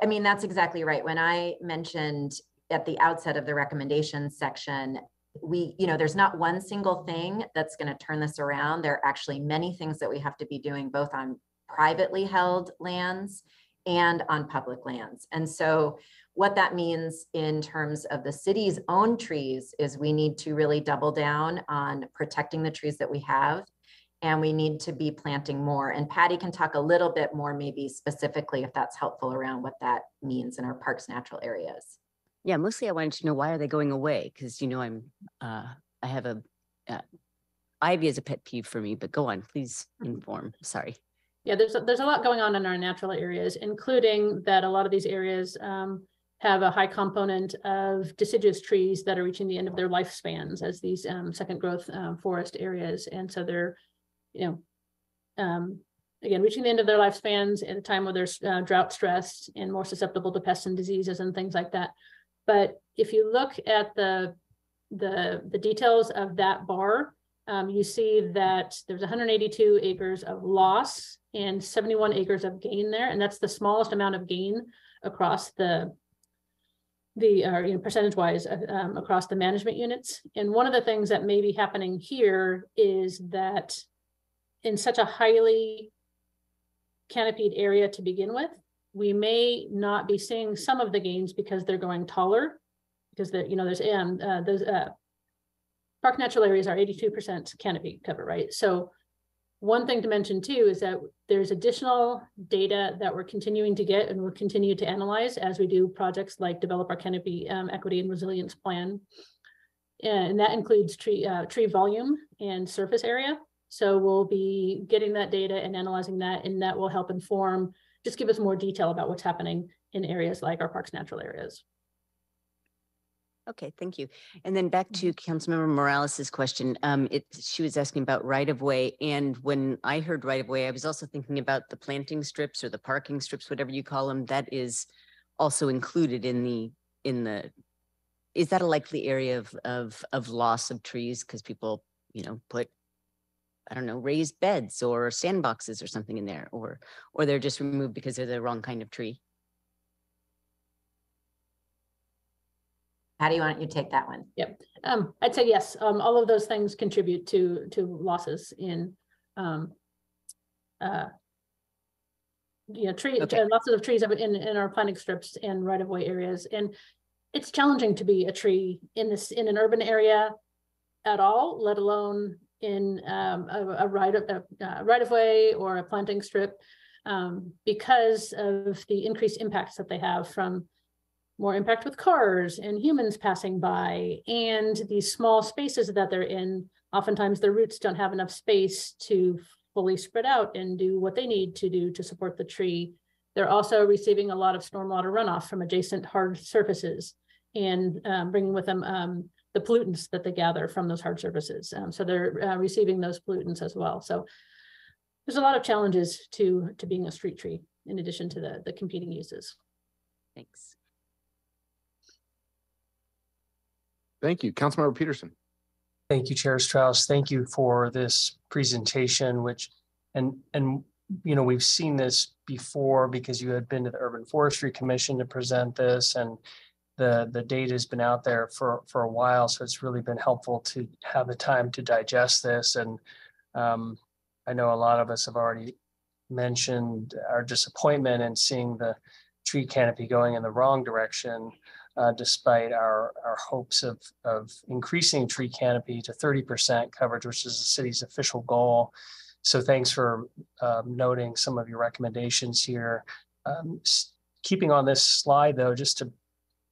mean, that's exactly right. When I mentioned at the outset of the recommendations section, there's not one single thing that's going to turn this around. There are actually many things that we have to be doing both on privately held lands and on public lands. And so what that means in terms of the city's own trees is we need to really double down on protecting the trees that we have, and we need to be planting more. And Patty can talk a little bit more, maybe specifically, if that's helpful, around what that means in our parks natural areas. Yeah, mostly I wanted to know, why are they going away? Because, I have ivy is a pet peeve for me, but go on, please inform. Sorry. Yeah, there's a lot going on in our natural areas, including that a lot of these areas have a high component of deciduous trees that are reaching the end of their lifespans as these second growth forest areas. And so they're, again, reaching the end of their lifespans at a time where they're drought stressed and more susceptible to pests and diseases and things like that. But if you look at the details of that bar, you see that there's 182 acres of loss and 71 acres of gain there, and that's the smallest amount of gain across percentage-wise across the management units. And one of the things that may be happening here is that in such a highly canopied area to begin with, we may not be seeing some of the gains because they're going taller, because those park natural areas are 82% canopy cover, right? So one thing to mention too is that there's additional data that we're continuing to get and we'll continue to analyze as we do projects like develop our canopy equity and resilience plan. And that includes tree volume and surface area. So we'll be getting that data and analyzing that, and that will help inform, just give us more detail about what's happening in areas like our parks natural areas. Okay, thank you. And then back to Councilmember Morales's question. She was asking about right-of-way, and when I heard right-of-way, I was also thinking about the planting strips or the parking strips, whatever you call them. That is also included in the. Is that a likely area of loss of trees because people, put, I don't know, raised beds or sandboxes or something in there, or they're just removed because they're the wrong kind of tree? Patty, why don't you take that one? Yep. I'd say yes. All of those things contribute to losses in lots of trees in our planting strips and right-of-way areas. And it's challenging to be a tree in an urban area at all, let alone in a right-of-way or a planting strip, because of the increased impacts that they have from more impact with cars and humans passing by, and these small spaces that they're in. Oftentimes the roots don't have enough space to fully spread out and do what they need to do to support the tree. They're also receiving a lot of stormwater runoff from adjacent hard surfaces and bringing with them the pollutants that they gather from those hard surfaces. So they're receiving those pollutants as well. So there's a lot of challenges to being a street tree in addition to the competing uses. Thanks. Thank you. Councilmember Peterson. Thank you, Chair Strauss. Thank you for this presentation, which, and you know, we've seen this before because you had been to the Urban Forestry Commission to present this, and the data has been out there for a while. So it's really been helpful to have the time to digest this. And I know a lot of us have already mentioned our disappointment in seeing the tree canopy going in the wrong direction, despite our hopes of increasing tree canopy to 30% coverage, which is the city's official goal. So thanks for noting some of your recommendations here. Keeping on this slide though, just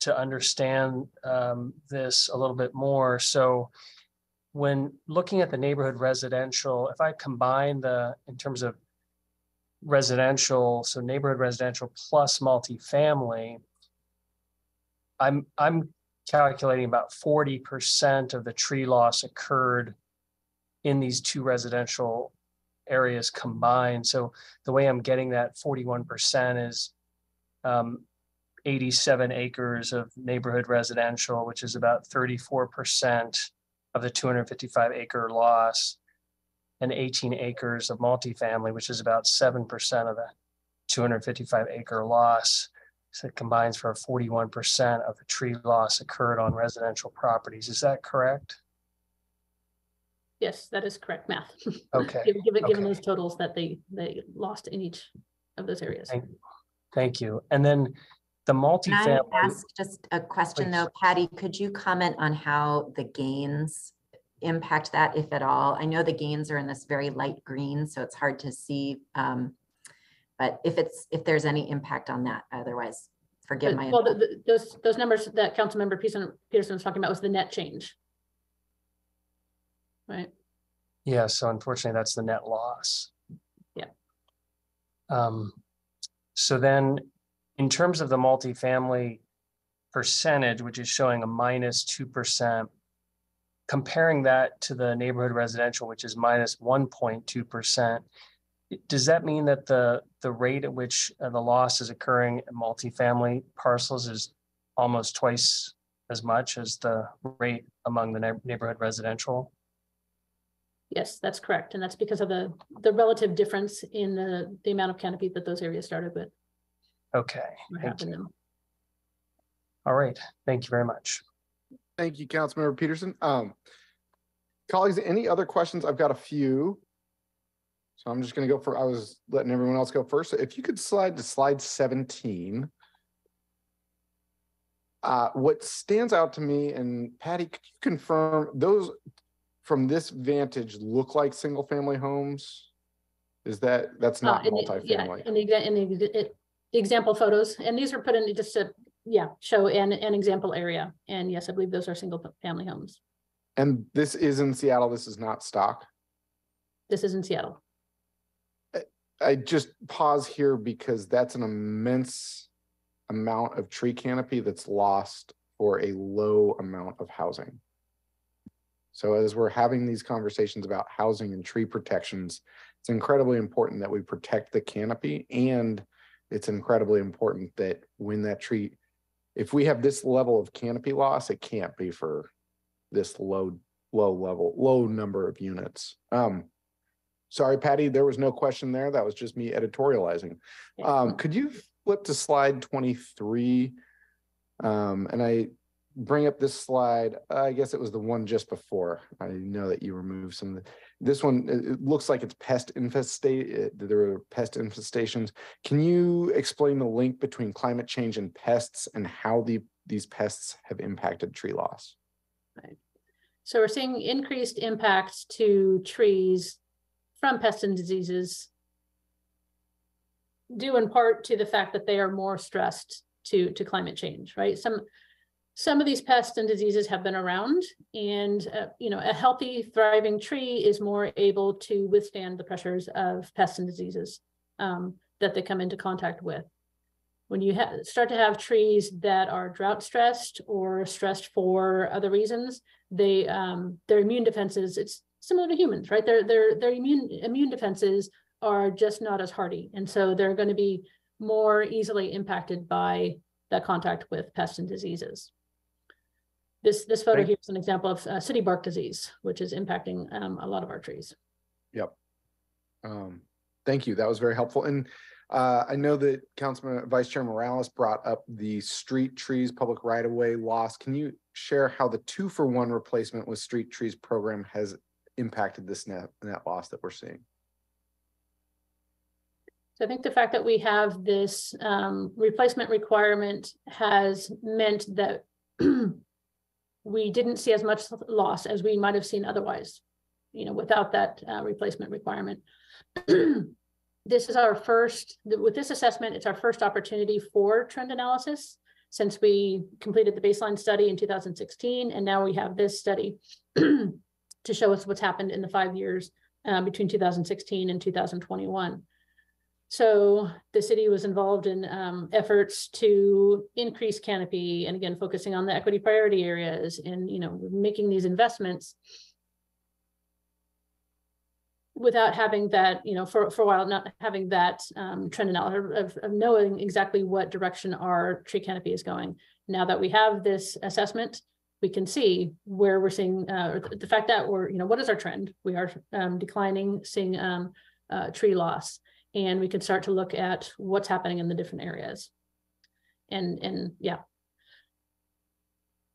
to understand this a little bit more. So when looking at the neighborhood residential, if I combine in terms of residential, so neighborhood residential plus multifamily, I'm calculating about 40% of the tree loss occurred in these two residential areas combined. So the way I'm getting that 41% is 87 acres of neighborhood residential, which is about 34% of the 255 acre loss, and 18 acres of multifamily, which is about 7% of the 255 acre loss. So it combines for 41% of the tree loss occurred on residential properties. Is that correct? Yes, that is correct math. Okay. Given those totals that they lost in each of those areas. Thank you. And then the multifamily. Can I ask just a question Please. though, Patty, could you comment on how the gains impact that, if at all? I know the gains are in this very light green, so it's hard to see. But if there's any impact on that, otherwise, forgive my. Well, those numbers that Councilmember Peterson was talking about was the net change, right? Yeah. So unfortunately, that's the net loss. Yeah. So then, in terms of the multifamily percentage, which is showing a minus 2%, comparing that to the neighborhood residential, which is minus 1.2%. Does that mean that the rate at which the loss is occurring in multifamily parcels is almost twice as much as the rate among the neighborhood residential? Yes, that's correct. And that's because of the relative difference in the amount of canopy that those areas started with. Okay. Thank you. All right. Thank you very much. Thank you, Councilmember Peterson. Colleagues, any other questions? I've got a few. So I'm just going to go I was letting everyone else go first. So if you could slide to slide 17. What stands out to me, and Patty, could you confirm those from this vantage look like single family homes? That's not multifamily? In the example photos, and these are put in just to show an example area. And yes, I believe those are single family homes. And this is in Seattle. This is not stock. This is in Seattle. I just pause here because that's an immense amount of tree canopy that's lost for a low amount of housing. So as we're having these conversations about housing and tree protections, it's incredibly important that we protect the canopy, and it's incredibly important that when that tree, if we have this level of canopy loss, it can't be for this low number of units. Sorry, Patty, there was no question there. That was just me editorializing. Could you flip to slide 23? And I bring up this slide. I guess it was the one just before. I know that you removed some of this one. It looks like it's pest infestation. There are pest infestations. Can you explain the link between climate change and pests and how these pests have impacted tree loss? Right. So we're seeing increased impacts to trees from pests and diseases, due in part to the fact that they are more stressed to climate change, right? Some of these pests and diseases have been around, and a healthy, thriving tree is more able to withstand the pressures of pests and diseases that they come into contact with. when you start to have trees that are drought stressed or stressed for other reasons, they their immune defenses, it's similar to humans, right? Their immune defenses are just not as hardy. And so they're going to be more easily impacted by that contact with pests and diseases. This photo here is an example of city bark disease, which is impacting a lot of our trees. Yep. Thank you. That was very helpful. And I know that Councilman Vice Chair Morales brought up the street trees public right-of-way loss. Can you share how the 2-for-1 replacement with street trees program has impacted this net loss that we're seeing? So I think the fact that we have this replacement requirement has meant that we didn't see as much loss as we might have seen otherwise, you know, without that replacement requirement. This is our first, with this assessment, it's our first opportunity for trend analysis since we completed the baseline study in 2016. And now we have this study to show us what's happened in the 5 years between 2016 and 2021. So the city was involved in efforts to increase canopy and again, focusing on the equity priority areas and, you know, making these investments without having that, you know, for a while, not having that trend analysis of knowing exactly what direction our tree canopy is going. Now that we have this assessment, we can see where we're seeing the fact that we're, you know, what is our trend? We are declining, seeing tree loss. And we can start to look at what's happening in the different areas. And yeah.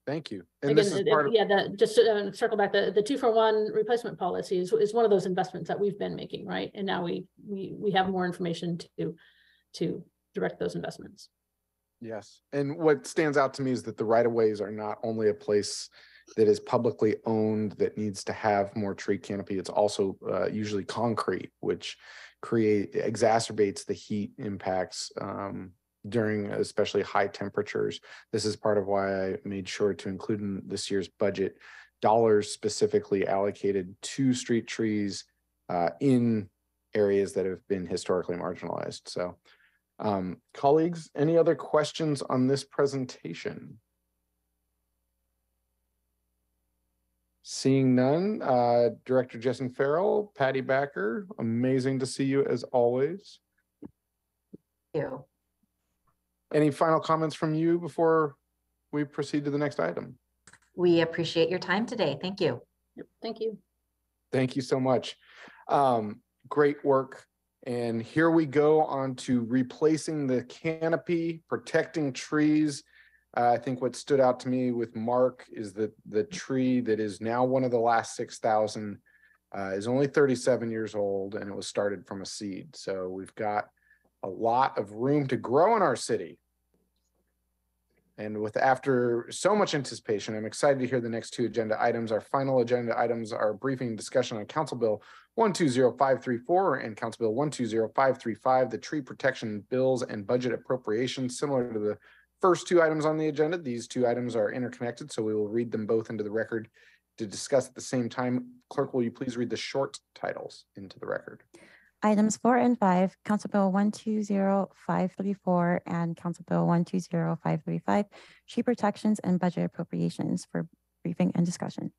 Thank you. And again, this is part of, just to circle back, the 2-for-1 replacement policy is one of those investments that we've been making, right? And now we have more information to direct those investments. yes. And what stands out to me is that the right-of-ways are not only a place that is publicly owned that needs to have more tree canopy, it's also usually concrete, which exacerbates the heat impacts during especially high temperatures. This is part of why I made sure to include in this year's budget dollars specifically allocated to street trees in areas that have been historically marginalized. So colleagues, any other questions on this presentation? Seeing none, Director Jessen Farrell, Patty Backer, amazing to see you as always. Thank you. Any final comments from you before we proceed to the next item? We appreciate your time today. Thank you. Yep, thank you. Thank you so much. Great work. And here we go on to replacing the canopy, protecting trees. I think what stood out to me with Mark is that the tree that is now one of the last 6,000 is only 37 years old, and it was started from a seed. So we've got a lot of room to grow in our city. And after so much anticipation, I'm excited to hear the next 2 agenda items. Our final agenda items are a briefing and discussion on Council Bill 120534 and Council Bill 120535, the tree protection bills and budget appropriations. Similar to the first 2 items on the agenda, these 2 items are interconnected, so we will read them both into the record to discuss at the same time. Clerk, will you please read the short titles into the record? Items 4 and 5, Council Bill 120534 and Council Bill 120535, tree protections and budget appropriations for briefing and discussion.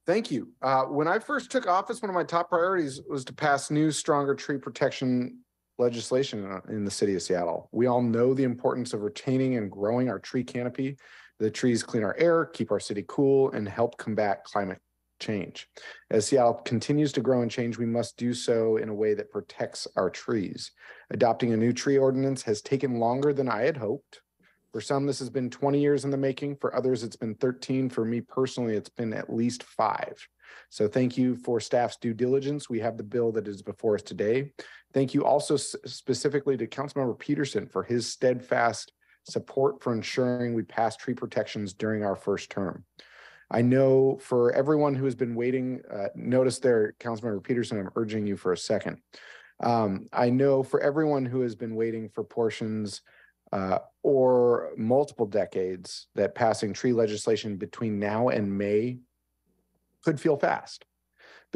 Thank you. When I first took office, one of my top priorities was to pass new, stronger tree protection legislation in the city of Seattle. We all know the importance of retaining and growing our tree canopy. The trees clean our air, keep our city cool, and help combat climate change. As Seattle continues to grow and change, we must do so in a way that protects our trees. Adopting a new tree ordinance has taken longer than I had hoped. For some, this has been 20 years in the making. For others, it's been 13. For me personally, it's been at least 5. So thank you for staff's due diligence. We have the bill that is before us today. Thank you also specifically to Councilmember Peterson for his steadfast support for ensuring we pass tree protections during our first term. I know for everyone who has been waiting, notice there, Councilmember Peterson, I'm urging you for a second. I know for everyone who has been waiting for portions or multiple decades that passing tree legislation between now and May could feel fast.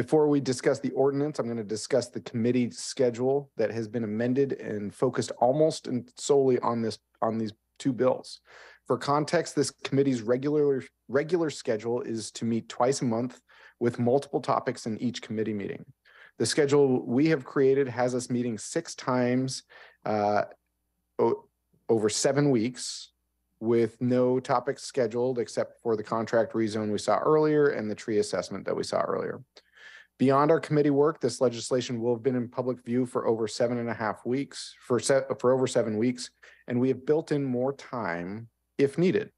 Before we discuss the ordinance, I'm going to discuss the committee schedule that has been amended and focused almost and solely on these two bills. For context, this committee's regular schedule is to meet twice a month with multiple topics in each committee meeting. The schedule we have created has us meeting 6 times over 7 weeks with no topics scheduled except for the contract rezone we saw earlier and the tree assessment that we saw earlier. Beyond our committee work, this legislation will have been in public view for over 7.5 weeks, for over 7 weeks, and we have built in more time if needed.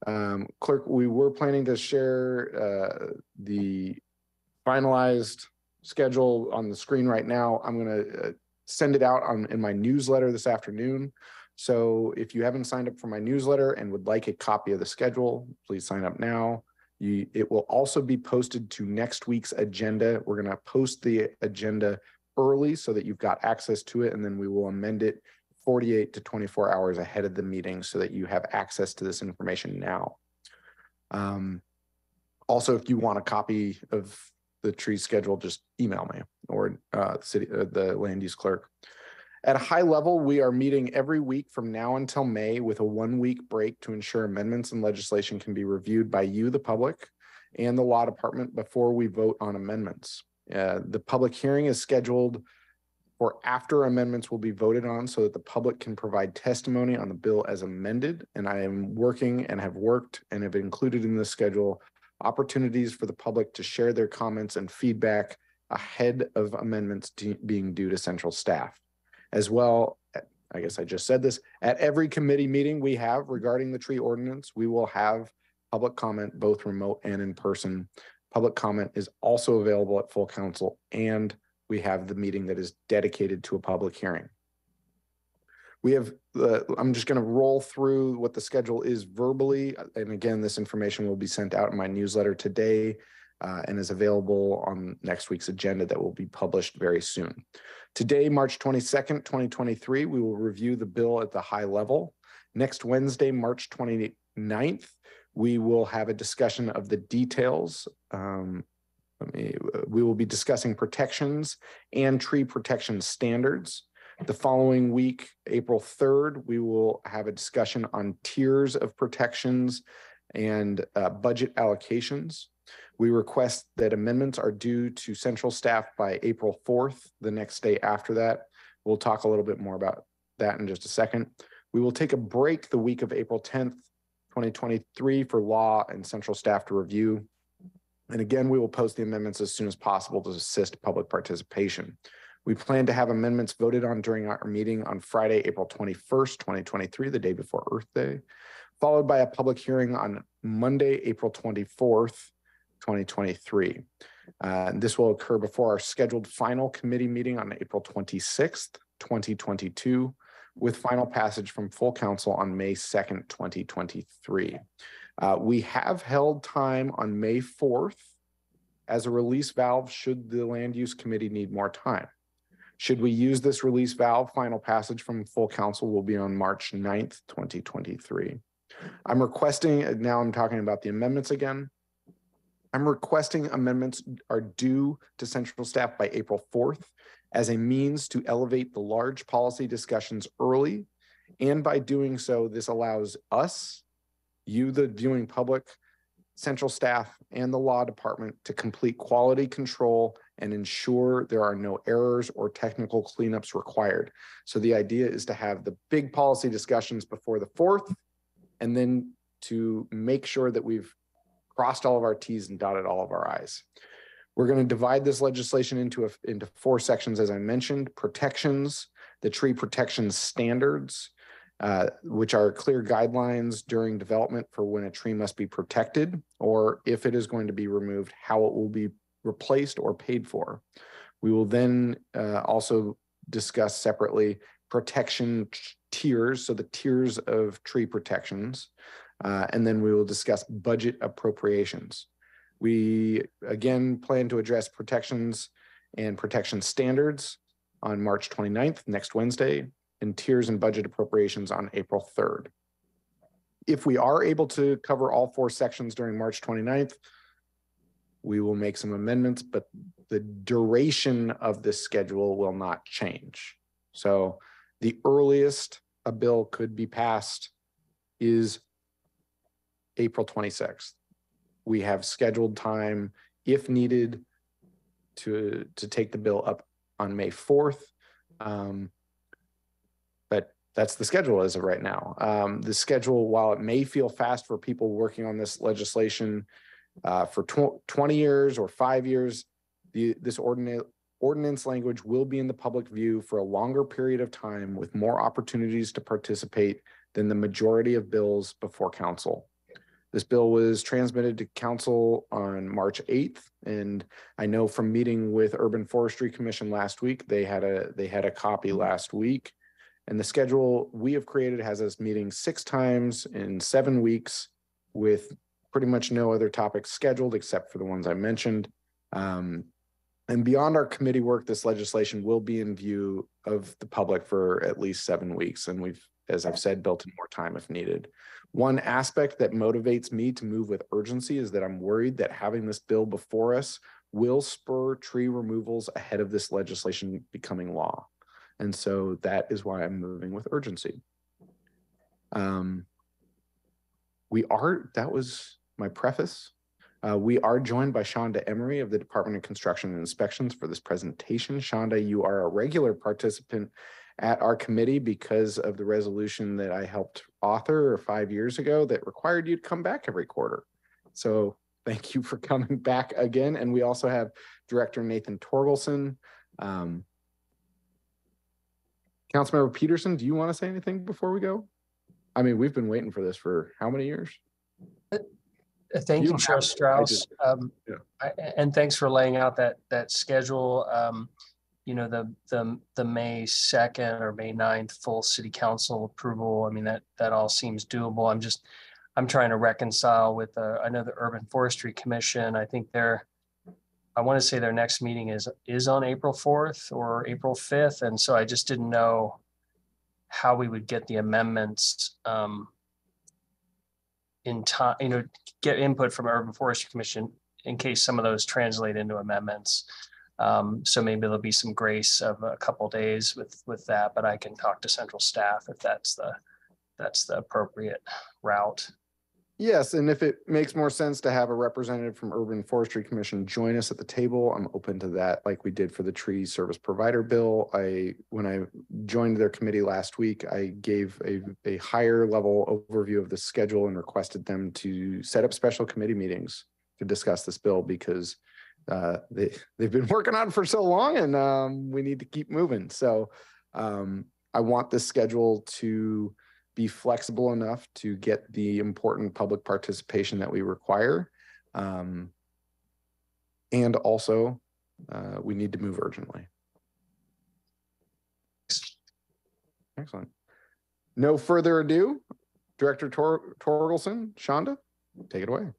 Clerk, we were planning to share the finalized schedule on the screen right now. I'm going to send it out in my newsletter this afternoon. So if you haven't signed up for my newsletter and would like a copy of the schedule, please sign up now. It will also be posted to next week's agenda. We're going to post the agenda early so that you've got access to it, and then we will amend it 48 to 24 hours ahead of the meeting so that you have access to this information now. Also, if you want a copy of the tree schedule, just email me or the land use clerk. At a high level, we are meeting every week from now until May with a 1-week break to ensure amendments and legislation can be reviewed by you, the public, and the law department before we vote on amendments. The public hearing is scheduled for after amendments will be voted on so that the public can provide testimony on the bill as amended. And I am working and have worked and have included in this schedule opportunities for the public to share their comments and feedback ahead of amendments being due to central staff. As well, I guess I just said this, at every committee meeting we have regarding the tree ordinance, we will have public comment, both remote and in person. Public comment is also available at full council, and we have the meeting that is dedicated to a public hearing. We have, I'm just going to roll through what the schedule is verbally. And again, this information will be sent out in my newsletter today and is available on next week's agenda that will be published very soon. Today, March 22nd, 2023, we will review the bill at the high level. Next Wednesday, March 29th, we will have a discussion of the details. We will be discussing protections and tree protection standards. The following week, April 3rd, we will have a discussion on tiers of protections and budget allocations. We request that amendments are due to central staff by April 4th, the next day after that. We'll talk a little bit more about that in just a second. We will take a break the week of April 10th, 2023 for law and central staff to review. And again, we will post the amendments as soon as possible to assist public participation. We plan to have amendments voted on during our meeting on Friday, April 21st, 2023, the day before Earth Day, followed by a public hearing on Monday, April 24th, 2023. This will occur before our scheduled final committee meeting on April 26th, 2022, with final passage from full council on May 2nd, 2023. We have held time on May 4th as a release valve should the land use committee need more time. Should we use this release valve, final passage from full council will be on March 9th, 2023. I'm requesting, now I'm talking about the amendments again. I'm requesting amendments are due to central staff by April 4th as a means to elevate the large policy discussions early. And by doing so, this allows us, you, the viewing public, central staff, and the law department to complete quality control and ensure there are no errors or technical cleanups required. So the idea is to have the big policy discussions before the 4th, and then to make sure that we've crossed all of our T's and dotted all of our I's. We're going to divide this legislation into 4 sections, as I mentioned: protections, the tree protection standards, which are clear guidelines during development for when a tree must be protected, or if it is going to be removed, how it will be replaced or paid for. We will then also discuss separately protection tiers, so the tiers of tree protections, and then we will discuss budget appropriations. We again plan to address protections and protection standards on March 29th, next Wednesday, and tiers and budget appropriations on April 3rd. If we are able to cover all 4 sections during March 29th, we will make some amendments, but the duration of this schedule will not change. So the earliest a bill could be passed is April 26th. We have scheduled time, if needed, to take the bill up on May 4th. But that's the schedule as of right now. The schedule, while it may feel fast for people working on this legislation for 20 years or 5 years, this ordinance language will be in the public view for a longer period of time with more opportunities to participate than the majority of bills before council. This bill was transmitted to council on March 8th, and I know from meeting with Urban Forestry Commission last week, they had a copy last week. And the schedule we have created has us meeting 6 times in 7 weeks with pretty much no other topics scheduled except for the ones I mentioned. And beyond our committee work, this legislation will be in view of the public for at least 7 weeks. And we've, as I've said, built in more time if needed. One aspect that motivates me to move with urgency is that I'm worried that having this bill before us will spur tree removals ahead of this legislation becoming law. And so that is why I'm moving with urgency. That was my preface. We are joined by Shonda Emery of the Department of Construction and Inspections for this presentation. Shonda, you are a regular participant at our committee because of the resolution that I helped author 5 years ago that required you to come back every quarter. So thank you for coming back again. And we also have Director Nathan Torgelson. Councilmember Peterson, do you want to say anything before we go? I mean, we've been waiting for this for how many years? Thank you, Chair Strauss. And thanks for laying out that schedule. You know, the May 2nd or May 9th full city council approval. I mean, that all seems doable. I'm trying to reconcile with I know the Urban Forestry Commission. I think I want to say their next meeting is on April 4th or April 5th. And so I just didn't know how we would get the amendments in time, you know, get input from Urban Forestry Commission in case some of those translate into amendments. So maybe there'll be some grace of a couple of days with that, but I can talk to central staff if that's the appropriate route. Yes, and if it makes more sense to have a representative from Urban Forestry Commission join us at the table, I'm open to that, like we did for the tree service provider bill. When I joined their committee last week, I gave a higher level overview of the schedule and requested them to set up special committee meetings to discuss this bill because they've been working on it for so long, and we need to keep moving. So I want this schedule to be flexible enough to get the important public participation that we require. And also, we need to move urgently. Excellent. No further ado, Director Torgelson, Shonda, take it away.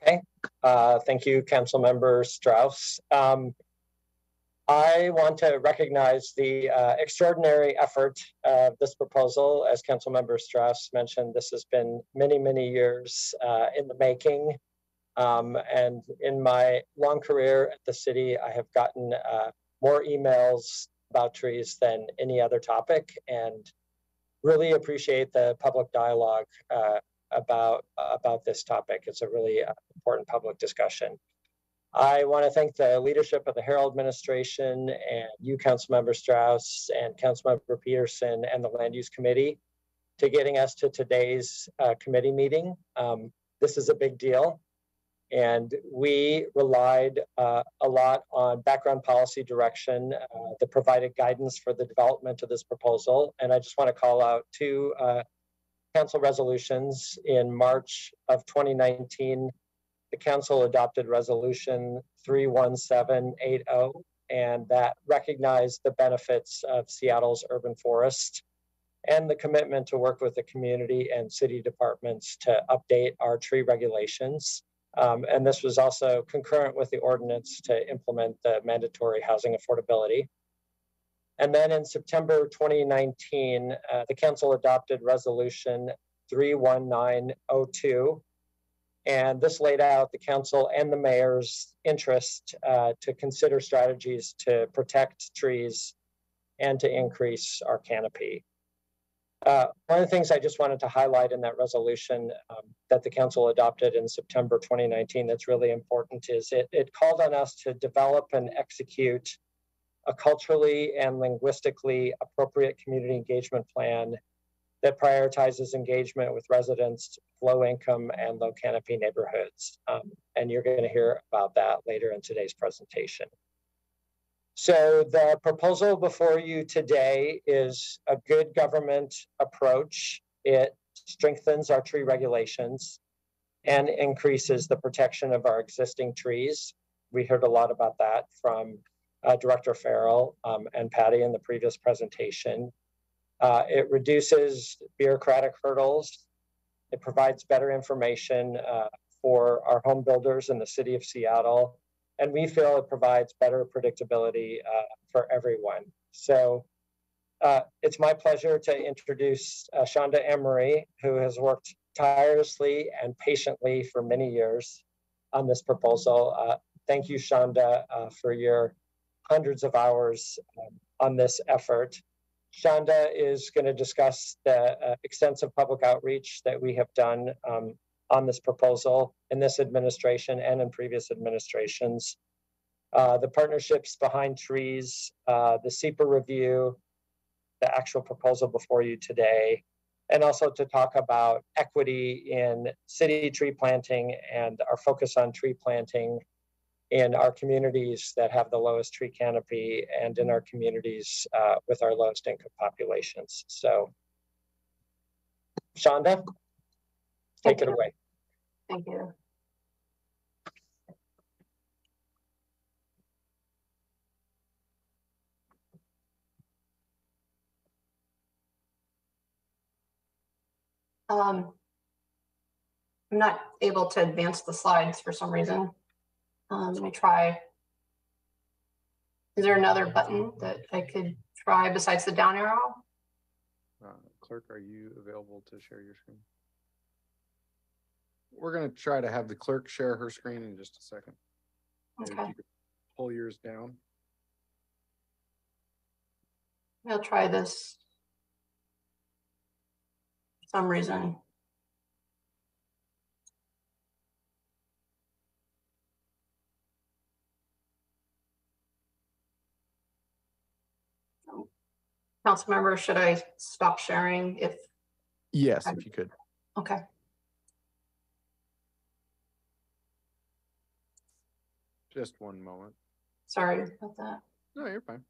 Okay. Thank you, Councilmember Strauss. I want to recognize the extraordinary effort of this proposal. As Councilmember Strauss mentioned, this has been many, many years in the making. And in my long career at the city, I have gotten more emails about trees than any other topic, and really appreciate the public dialogue about this topic. It's a really important public discussion. I want to thank the leadership of the Herald administration and you, Councilmember Strauss, and Councilmember Peterson, and the Land Use Committee to getting us to today's committee meeting. This is a big deal, and we relied a lot on background policy direction that provided guidance for the development of this proposal. And I just want to call out 2 council resolutions. In March of 2019, the council adopted resolution 31780, and that recognized the benefits of Seattle's urban forest and the commitment to work with the community and city departments to update our tree regulations. And this was also concurrent with the ordinance to implement the mandatory housing affordability. And then in September 2019, the council adopted resolution 31902, And this laid out the council and the mayor's interest to consider strategies to protect trees and to increase our canopy. One of the things I just wanted to highlight in that resolution that the council adopted in September 2019 that's really important is it called on us to develop and execute a culturally and linguistically appropriate community engagement plan that prioritizes engagement with residents, low income and low canopy neighborhoods. And you're going to hear about that later in today's presentation. So the proposal before you today is a good government approach. It strengthens our tree regulations and increases the protection of our existing trees. We heard a lot about that from Director Farrell and Patty in the previous presentation. It reduces bureaucratic hurdles. It provides better information for our home builders in the city of Seattle. And we feel it provides better predictability for everyone. So it's my pleasure to introduce Shonda Emery, who has worked tirelessly and patiently for many years on this proposal. Thank you, Shonda, for your hundreds of hours on this effort. Shonda is going to discuss the extensive public outreach that we have done on this proposal in this administration and in previous administrations. The partnerships behind trees, the SEPA review, the actual proposal before you today, and also to talk about equity in city tree planting and our focus on tree planting in our communities that have the lowest tree canopy and in our communities with our lowest income populations. So, Shonda, take it away. Thank you. I'm not able to advance the slides for some reason. Let me try. Is there another button that I could try besides the down arrow? Clerk, are you available to share your screen? We're going to try to have the clerk share her screen in just a second. Okay. If you could pull yours down. I'll try this. For some reason. Council member, should I stop sharing if? Yes, if you could. Okay. Just one moment. Sorry about that. No, you're fine.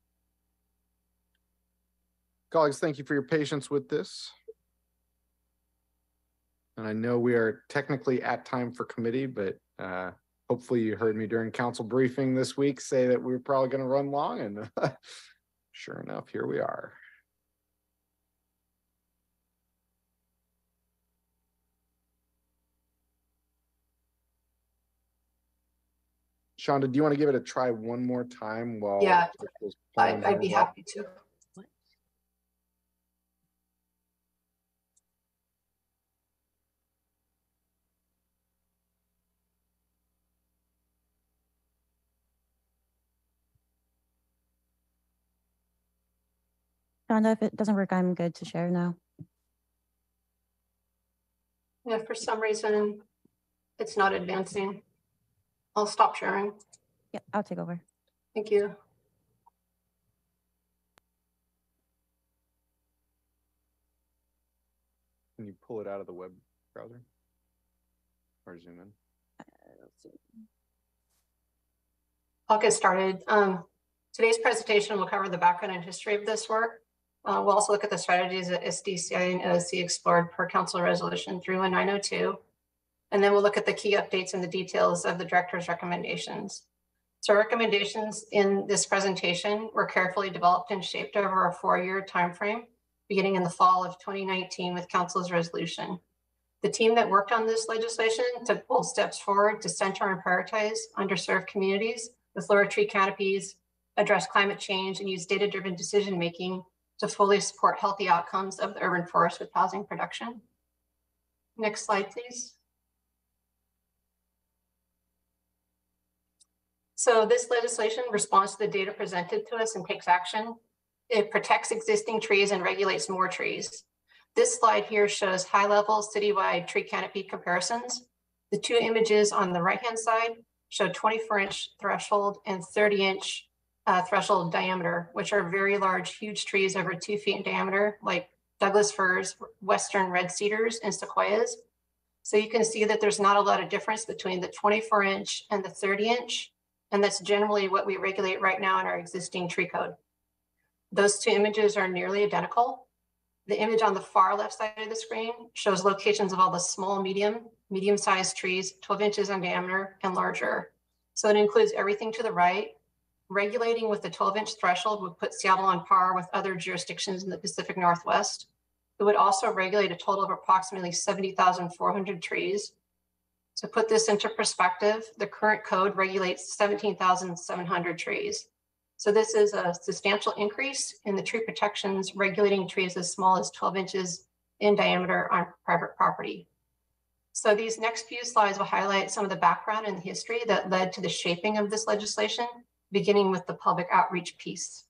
Colleagues, thank you for your patience with this. And I know we are technically at time for committee, but hopefully you heard me during council briefing this week say that we were probably going to run long, and sure enough, here we are. Shonda, do you want to give it a try one more time? While yeah, I'd be happy to. Shonda, if it doesn't work, I'm good to share now. Yeah, for some reason, it's not advancing. I'll stop sharing. Yeah, I'll take over. Thank you. Can you pull it out of the web browser or zoom in? I'll get started. Today's presentation will cover the background and history of this work. We'll also look at the strategies that SDCI and OSC explored per Council Resolution 31902. And then we'll look at the key updates and the details of the director's recommendations. So recommendations in this presentation were carefully developed and shaped over a 4-year timeframe, beginning in the fall of 2019 with Council's resolution. The team that worked on this legislation took bold steps forward to center and prioritize underserved communities with lower tree canopies, address climate change, and use data-driven decision-making to fully support healthy outcomes of the urban forest with housing production. Next slide, please. So this legislation responds to the data presented to us and takes action. It protects existing trees and regulates more trees. This slide here shows high-level citywide tree canopy comparisons. The two images on the right-hand side show 24-inch threshold and 30-inch threshold diameter, which are very large, huge trees over 2 feet in diameter, like Douglas firs, western red cedars, and sequoias. So you can see that there's not a lot of difference between the 24-inch and the 30-inch, and that's generally what we regulate right now in our existing tree code. Those two images are nearly identical. The image on the far left side of the screen shows locations of all the small, medium-sized trees, 12 inches in diameter and larger. So it includes everything to the right. Regulating with the 12-inch threshold would put Seattle on par with other jurisdictions in the Pacific Northwest. It would also regulate a total of approximately 70,400 trees. To put this into perspective, the current code regulates 17,700 trees. So this is a substantial increase in the tree protections regulating trees as small as 12 inches in diameter on private property. So these next few slides will highlight some of the background and the history that led to the shaping of this legislation, beginning with the public outreach piece.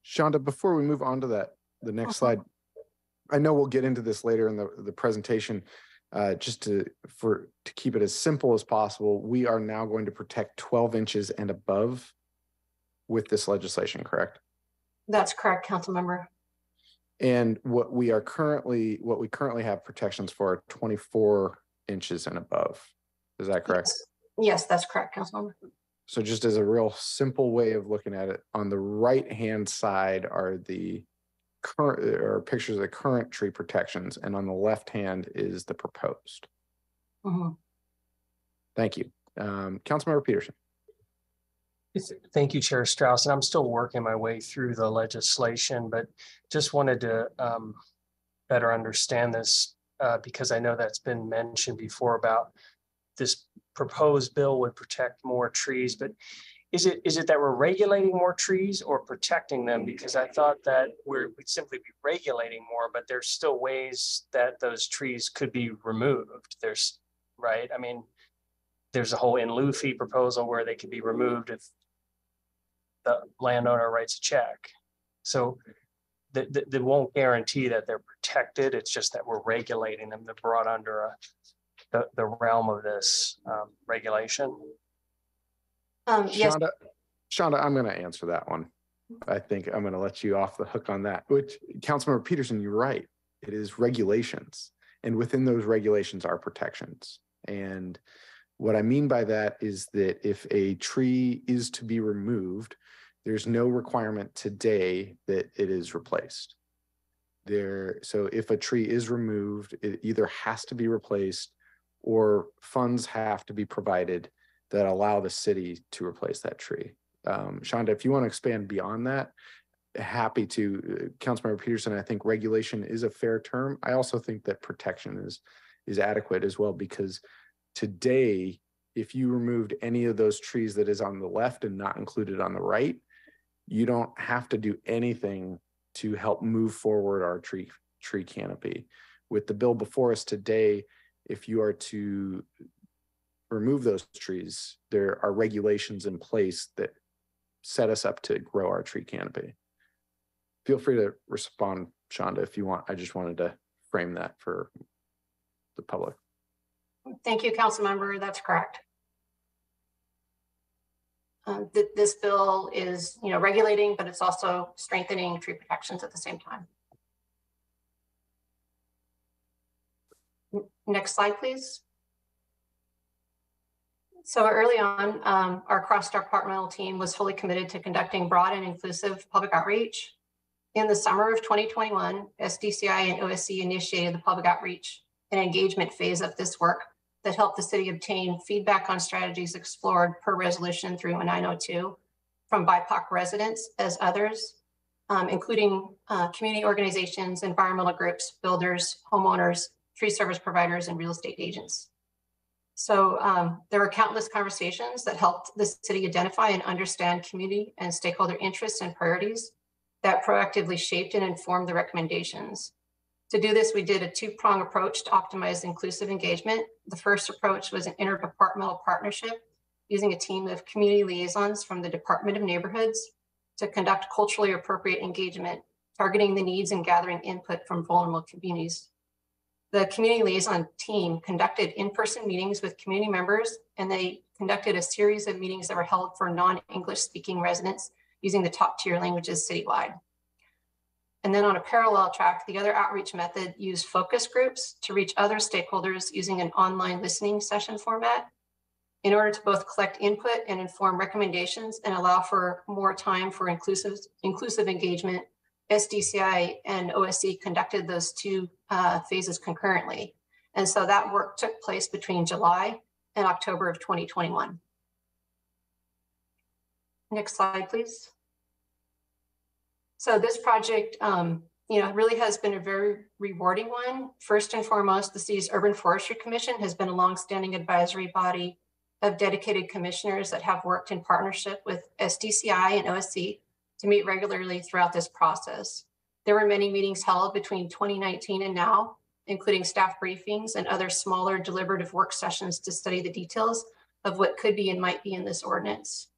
Shonda, before we move on to that, the next slide, I know we'll get into this later in the presentation. Just to keep it as simple as possible, we are now going to protect 12 inches and above with this legislation, correct? That's correct, council member. And what we currently have protections for are 24 inches and above. Is that correct? Yes, that's correct, council member. So just as a real simple way of looking at it, on the right-hand side are the current or pictures of the current tree protections, and on the left hand is the proposed. Thank you. Councilmember Peterson. Thank you, Chair Strauss. And I'm still working my way through the legislation, but just wanted to better understand this because I know that's been mentioned before about this proposed bill would protect more trees, but is it that we're regulating more trees or protecting them? Because I thought that we'd simply be regulating more, but there's still ways that those trees could be removed. There's, right? I mean, there's a whole in lieu fee proposal where they could be removed if the landowner writes a check. So they won't guarantee that they're protected. It's just that we're regulating them. They're brought under the realm of this regulation. Yes. Shonda, I'm going to answer that one. I think I'm going to let you off the hook on that, which Councilmember Peterson, you're right. It is regulations, and within those regulations are protections. And what I mean by that is that if a tree is to be removed, there's no requirement today that it is replaced. So if a tree is removed, it either has to be replaced or funds have to be provided that allow the city to replace that tree. Shonda, if you want to expand beyond that, happy to. Councilmember Peterson, I think regulation is a fair term. I also think that protection is adequate as well, because today, if you removed any of those trees that is on the left and not included on the right, you don't have to do anything to help move forward our tree canopy. With the bill before us today, if you are to remove those trees, there are regulations in place that set us up to grow our tree canopy. Feel free to respond, Shonda, if you want. I just wanted to frame that for the public. Thank you, council member. That's correct. This bill is, regulating, but it's also strengthening tree protections at the same time. Next slide, please. So early on, our cross-departmental team was fully committed to conducting broad and inclusive public outreach. In the summer of 2021, SDCI and OSC initiated the public outreach and engagement phase of this work that helped the city obtain feedback on strategies explored per resolution 31902 from BIPOC residents as others, including community organizations, environmental groups, builders, homeowners, tree service providers, and real estate agents. So there were countless conversations that helped the city identify and understand community and stakeholder interests and priorities that proactively shaped and informed the recommendations. To do this, we did a two-prong approach to optimize inclusive engagement. The first approach was an interdepartmental partnership using a team of community liaisons from the Department of Neighborhoods to conduct culturally appropriate engagement, targeting the needs and gathering input from vulnerable communities. The community liaison team conducted in-person meetings with community members, and they conducted a series of meetings that were held for non-English speaking residents using the top tier languages citywide. And then on a parallel track, the other outreach method used focus groups to reach other stakeholders using an online listening session format in order to both collect input and inform recommendations and allow for more time for inclusive engagement. SDCI and OSC conducted those two phases concurrently. And so that work took place between July and October of 2021. Next slide, please. So this project, really has been a very rewarding one. First and foremost, the city's Urban Forestry Commission has been a longstanding advisory body of dedicated commissioners that have worked in partnership with SDCI and OSC to meet regularly throughout this process. There were many meetings held between 2019 and now, including staff briefings and other smaller deliberative work sessions to study the details of what could be and might be in this ordinance.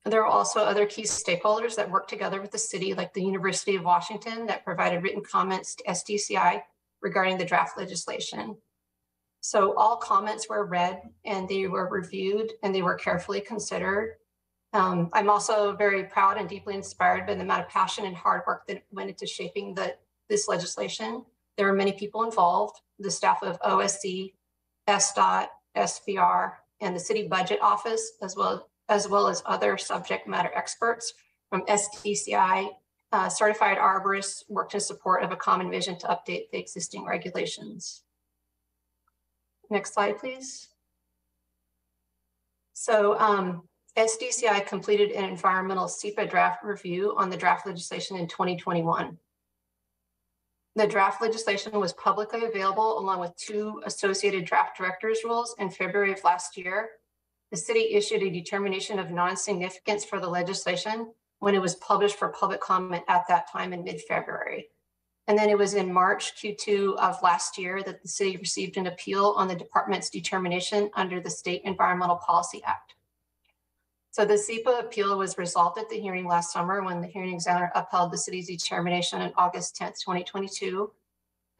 There are also other key stakeholders that work together with the city, like the University of Washington, that provided written comments to SDCI regarding the draft legislation. So all comments were read and they were reviewed and they were carefully considered. I'm also very proud and deeply inspired by the amount of passion and hard work that went into shaping this legislation. There were many people involved, the staff of OSC, SDOT, SVR, and the city budget office, as well as other subject matter experts from SDCI. Certified arborists worked in support of a common vision to update the existing regulations. Next slide, please. So SDCI completed an environmental SEPA draft review on the draft legislation in 2021. The draft legislation was publicly available along with 2 associated draft director's rules in February of last year. The city issued a determination of non-significance for the legislation when it was published for public comment at that time in mid-February. And then it was in March Q2 of last year that the city received an appeal on the department's determination under the State Environmental Policy Act. So the SEPA appeal was resolved at the hearing last summer when the hearing examiner upheld the city's determination on August 10th, 2022.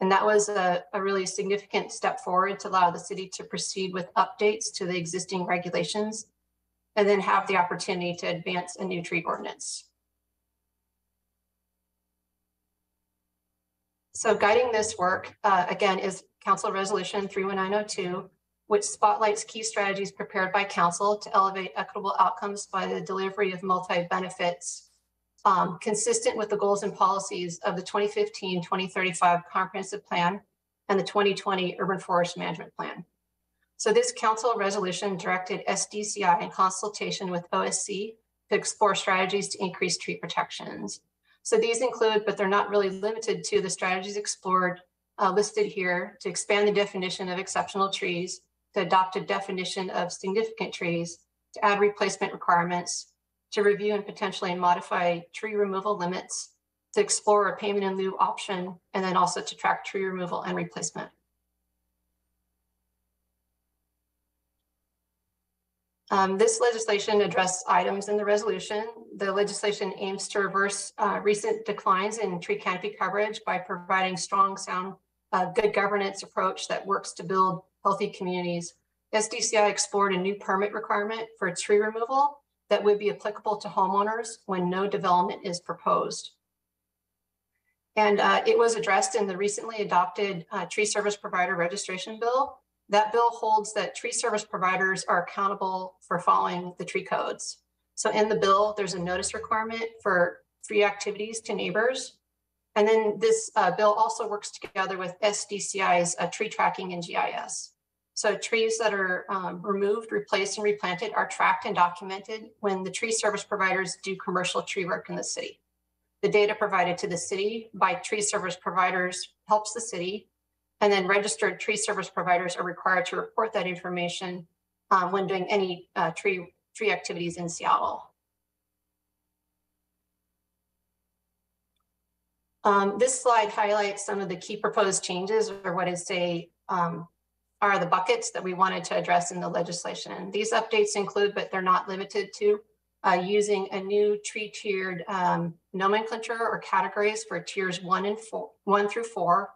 And that was a really significant step forward to allow the city to proceed with updates to the existing regulations and then have the opportunity to advance a new tree ordinance. So guiding this work, again, is Council Resolution 31902, which spotlights key strategies prepared by Council to elevate equitable outcomes by the delivery of multi-benefits consistent with the goals and policies of the 2015-2035 Comprehensive Plan and the 2020 Urban Forest Management Plan. So this Council resolution directed SDCI in consultation with OSC to explore strategies to increase tree protections. So these include, but they're not really limited to, the strategies explored listed here: to expand the definition of exceptional trees, to adopt a definition of significant trees, to add replacement requirements, to review and potentially modify tree removal limits, to explore a payment in lieu option, and then also to track tree removal and replacement. This legislation addressed items in the resolution. The legislation aims to reverse recent declines in tree canopy coverage by providing strong, sound, good governance approach that works to build healthy communities. SDCI explored a new permit requirement for tree removal that would be applicable to homeowners when no development is proposed. And it was addressed in the recently adopted tree service provider registration bill. That bill holds that tree service providers are accountable for following the tree codes. So in the bill, there's a notice requirement for tree activities to neighbors. And then this bill also works together with SDCI's tree tracking and GIS. So trees that are removed, replaced, and replanted are tracked and documented when the tree service providers do commercial tree work in the city. The data provided to the city by tree service providers helps the city, and then registered tree service providers are required to report that information when doing any tree activities in Seattle. This slide highlights some of the key proposed changes, or what is a are the buckets that we wanted to address in the legislation. These updates include, but they're not limited to, using a new tree tiered nomenclature or categories for tiers 1 through 4,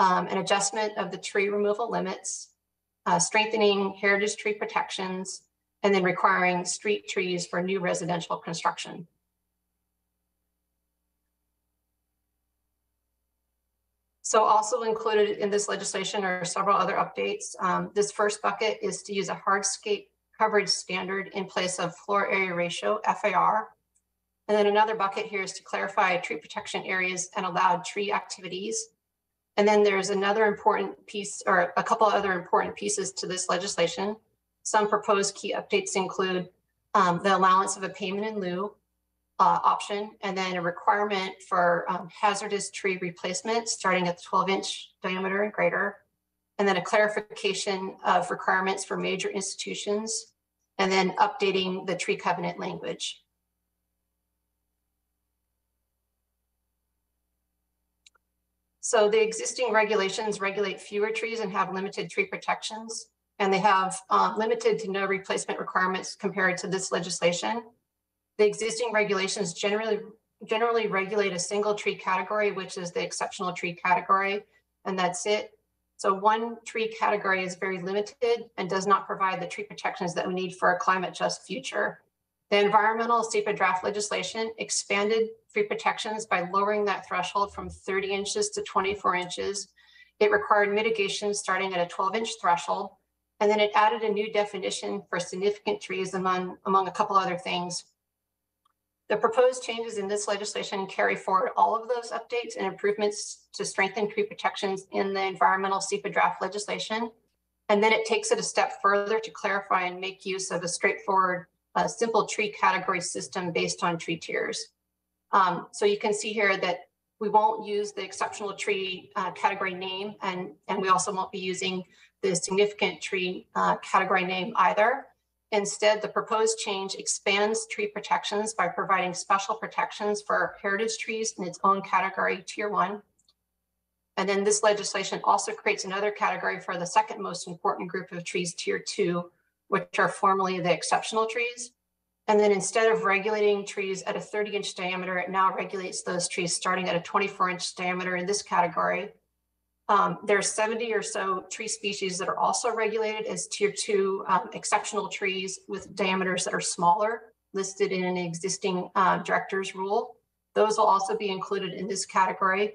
an adjustment of the tree removal limits, strengthening heritage tree protections, and then requiring street trees for new residential construction. So also included in this legislation are several other updates. This first bucket is to use a hardscape coverage standard in place of floor area ratio, FAR. And then another bucket here is to clarify tree protection areas and allowed tree activities. And then there's another important piece, or a couple other important pieces to this legislation. Some proposed key updates include the allowance of a payment in lieu option, and then a requirement for hazardous tree replacement starting at 12-inch diameter and greater, and then a clarification of requirements for major institutions, and then updating the tree covenant language. So the existing regulations regulate fewer trees and have limited tree protections, and they have limited to no replacement requirements compared to this legislation. The existing regulations generally regulate a single tree category, which is the exceptional tree category, and that's it. So one tree category is very limited and does not provide the tree protections that we need for a climate just future. The environmental SEPA draft legislation expanded tree protections by lowering that threshold from 30 inches to 24 inches. It required mitigation starting at a 12-inch threshold, and then it added a new definition for significant trees among a couple other things. The proposed changes in this legislation carry forward all of those updates and improvements to strengthen tree protections in the environmental SEPA draft legislation. And then it takes it a step further to clarify and make use of a straightforward, simple tree category system based on tree tiers. So you can see here that we won't use the exceptional tree category name, and we also won't be using the significant tree category name either. Instead, the proposed change expands tree protections by providing special protections for heritage trees in its own category, Tier 1. And then this legislation also creates another category for the second most important group of trees, Tier 2, which are formerly the exceptional trees. And then instead of regulating trees at a 30-inch diameter, it now regulates those trees starting at a 24-inch diameter in this category. There's 70 or so tree species that are also regulated as Tier 2 exceptional trees with diameters that are smaller, listed in an existing director's rule. Those will also be included in this category.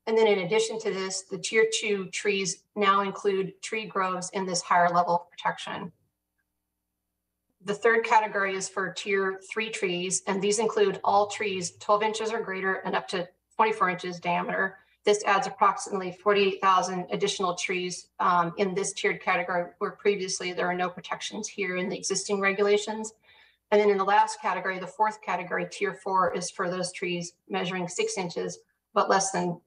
And then in addition to this, the Tier 2 trees now include tree groves in this higher level of protection. The third category is for Tier 3 trees, and these include all trees 12 inches or greater and up to 24 inches diameter. This adds approximately 48,000 additional trees in this tiered category, where previously there are no protections here in the existing regulations. And then in the last category, the fourth category, Tier 4, is for those trees measuring 6 inches, but less than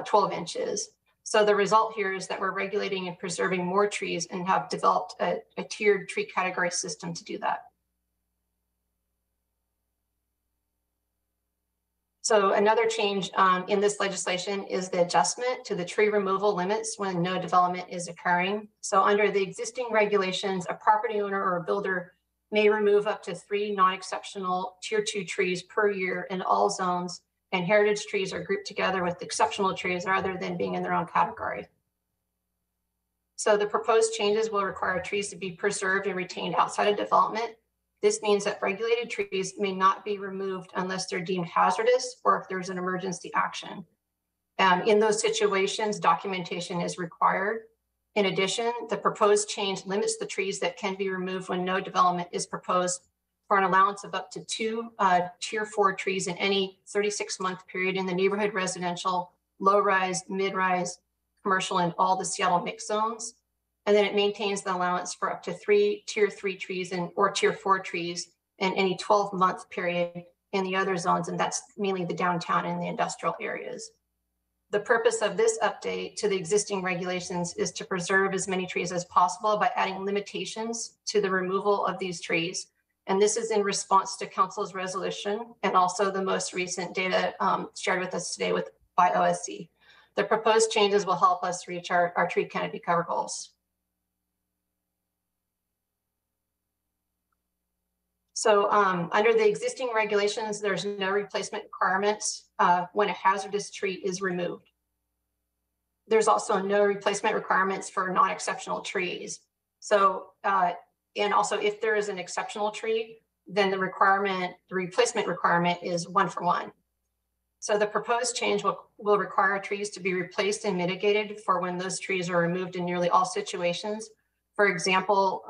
12 inches. So the result here is that we're regulating and preserving more trees and have developed a tiered tree category system to do that. So another change in this legislation is the adjustment to the tree removal limits when no development is occurring. So under the existing regulations, a property owner or a builder may remove up to 3 non-exceptional Tier 2 trees per year in all zones, and heritage trees are grouped together with exceptional trees rather than being in their own category. So the proposed changes will require trees to be preserved and retained outside of development. This means that regulated trees may not be removed unless they're deemed hazardous or if there's an emergency action. In those situations, documentation is required. In addition, the proposed change limits the trees that can be removed when no development is proposed for an allowance of up to 2 Tier 4 trees in any 36-month period in the neighborhood residential, low-rise, mid-rise, commercial, and all the Seattle mix zones. And then it maintains the allowance for up to 3 Tier 3 trees or Tier 4 trees in any 12-month period in the other zones, and that's mainly the downtown and the industrial areas. The purpose of this update to the existing regulations is to preserve as many trees as possible by adding limitations to the removal of these trees. And this is in response to Council's resolution and also the most recent data shared with us today by OSC. The proposed changes will help us reach our tree canopy cover goals. So under the existing regulations, there's no replacement requirements when a hazardous tree is removed. There's also no replacement requirements for non-exceptional trees. So, and also if there is an exceptional tree, then the replacement requirement is 1-for-1. So the proposed change will require trees to be replaced and mitigated for when those trees are removed in nearly all situations. For example,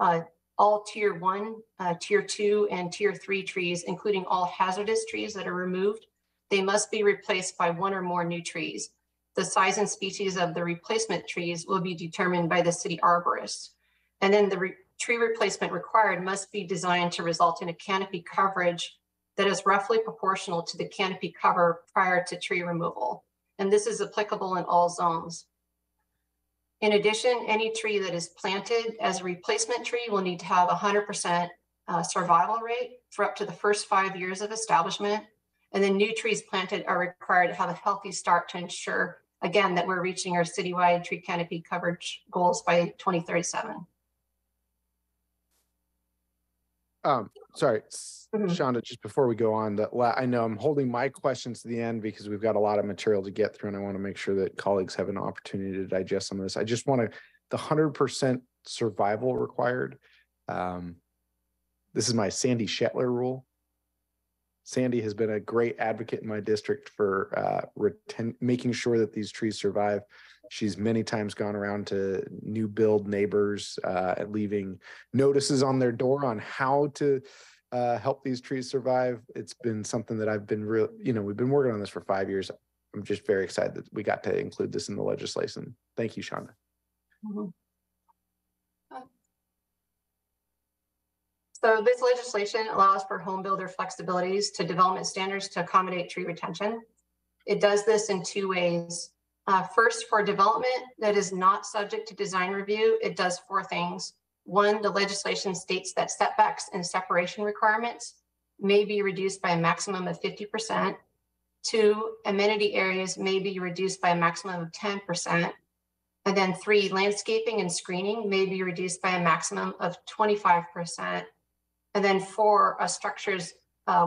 all tier 1, tier 2, and tier 3 trees, including all hazardous trees that are removed, they must be replaced by 1 or more new trees. The size and species of the replacement trees will be determined by the city arborist. And then the tree replacement required must be designed to result in a canopy coverage that is roughly proportional to the canopy cover prior to tree removal. And this is applicable in all zones. In addition, any tree that is planted as a replacement tree will need to have 100% survival rate for up to the first 5 years of establishment. And then new trees planted are required to have a healthy start to ensure, again, that we're reaching our citywide tree canopy coverage goals by 2037. Sorry, Shonda, just before we go on, I know I'm holding my questions to the end because we've got a lot of material to get through and I want to make sure that colleagues have an opportunity to digest some of this. I just want to, the 100% survival required. This is my Sandy Shetler rule. Sandy has been a great advocate in my district for making sure that these trees survive. She's many times gone around to new build neighbors and leaving notices on their door on how to help these trees survive. It's been something that I've been we've been working on this for 5 years. I'm just very excited that we got to include this in the legislation. Thank you, Shonda. Mm-hmm. So this legislation allows for home builder flexibilities to development standards to accommodate tree retention. It does this in 2 ways. First, for development that is not subject to design review, it does 4 things. 1, the legislation states that setbacks and separation requirements may be reduced by a maximum of 50%. 2, amenity areas may be reduced by a maximum of 10%. And then 3, landscaping and screening may be reduced by a maximum of 25%. And then 4, structures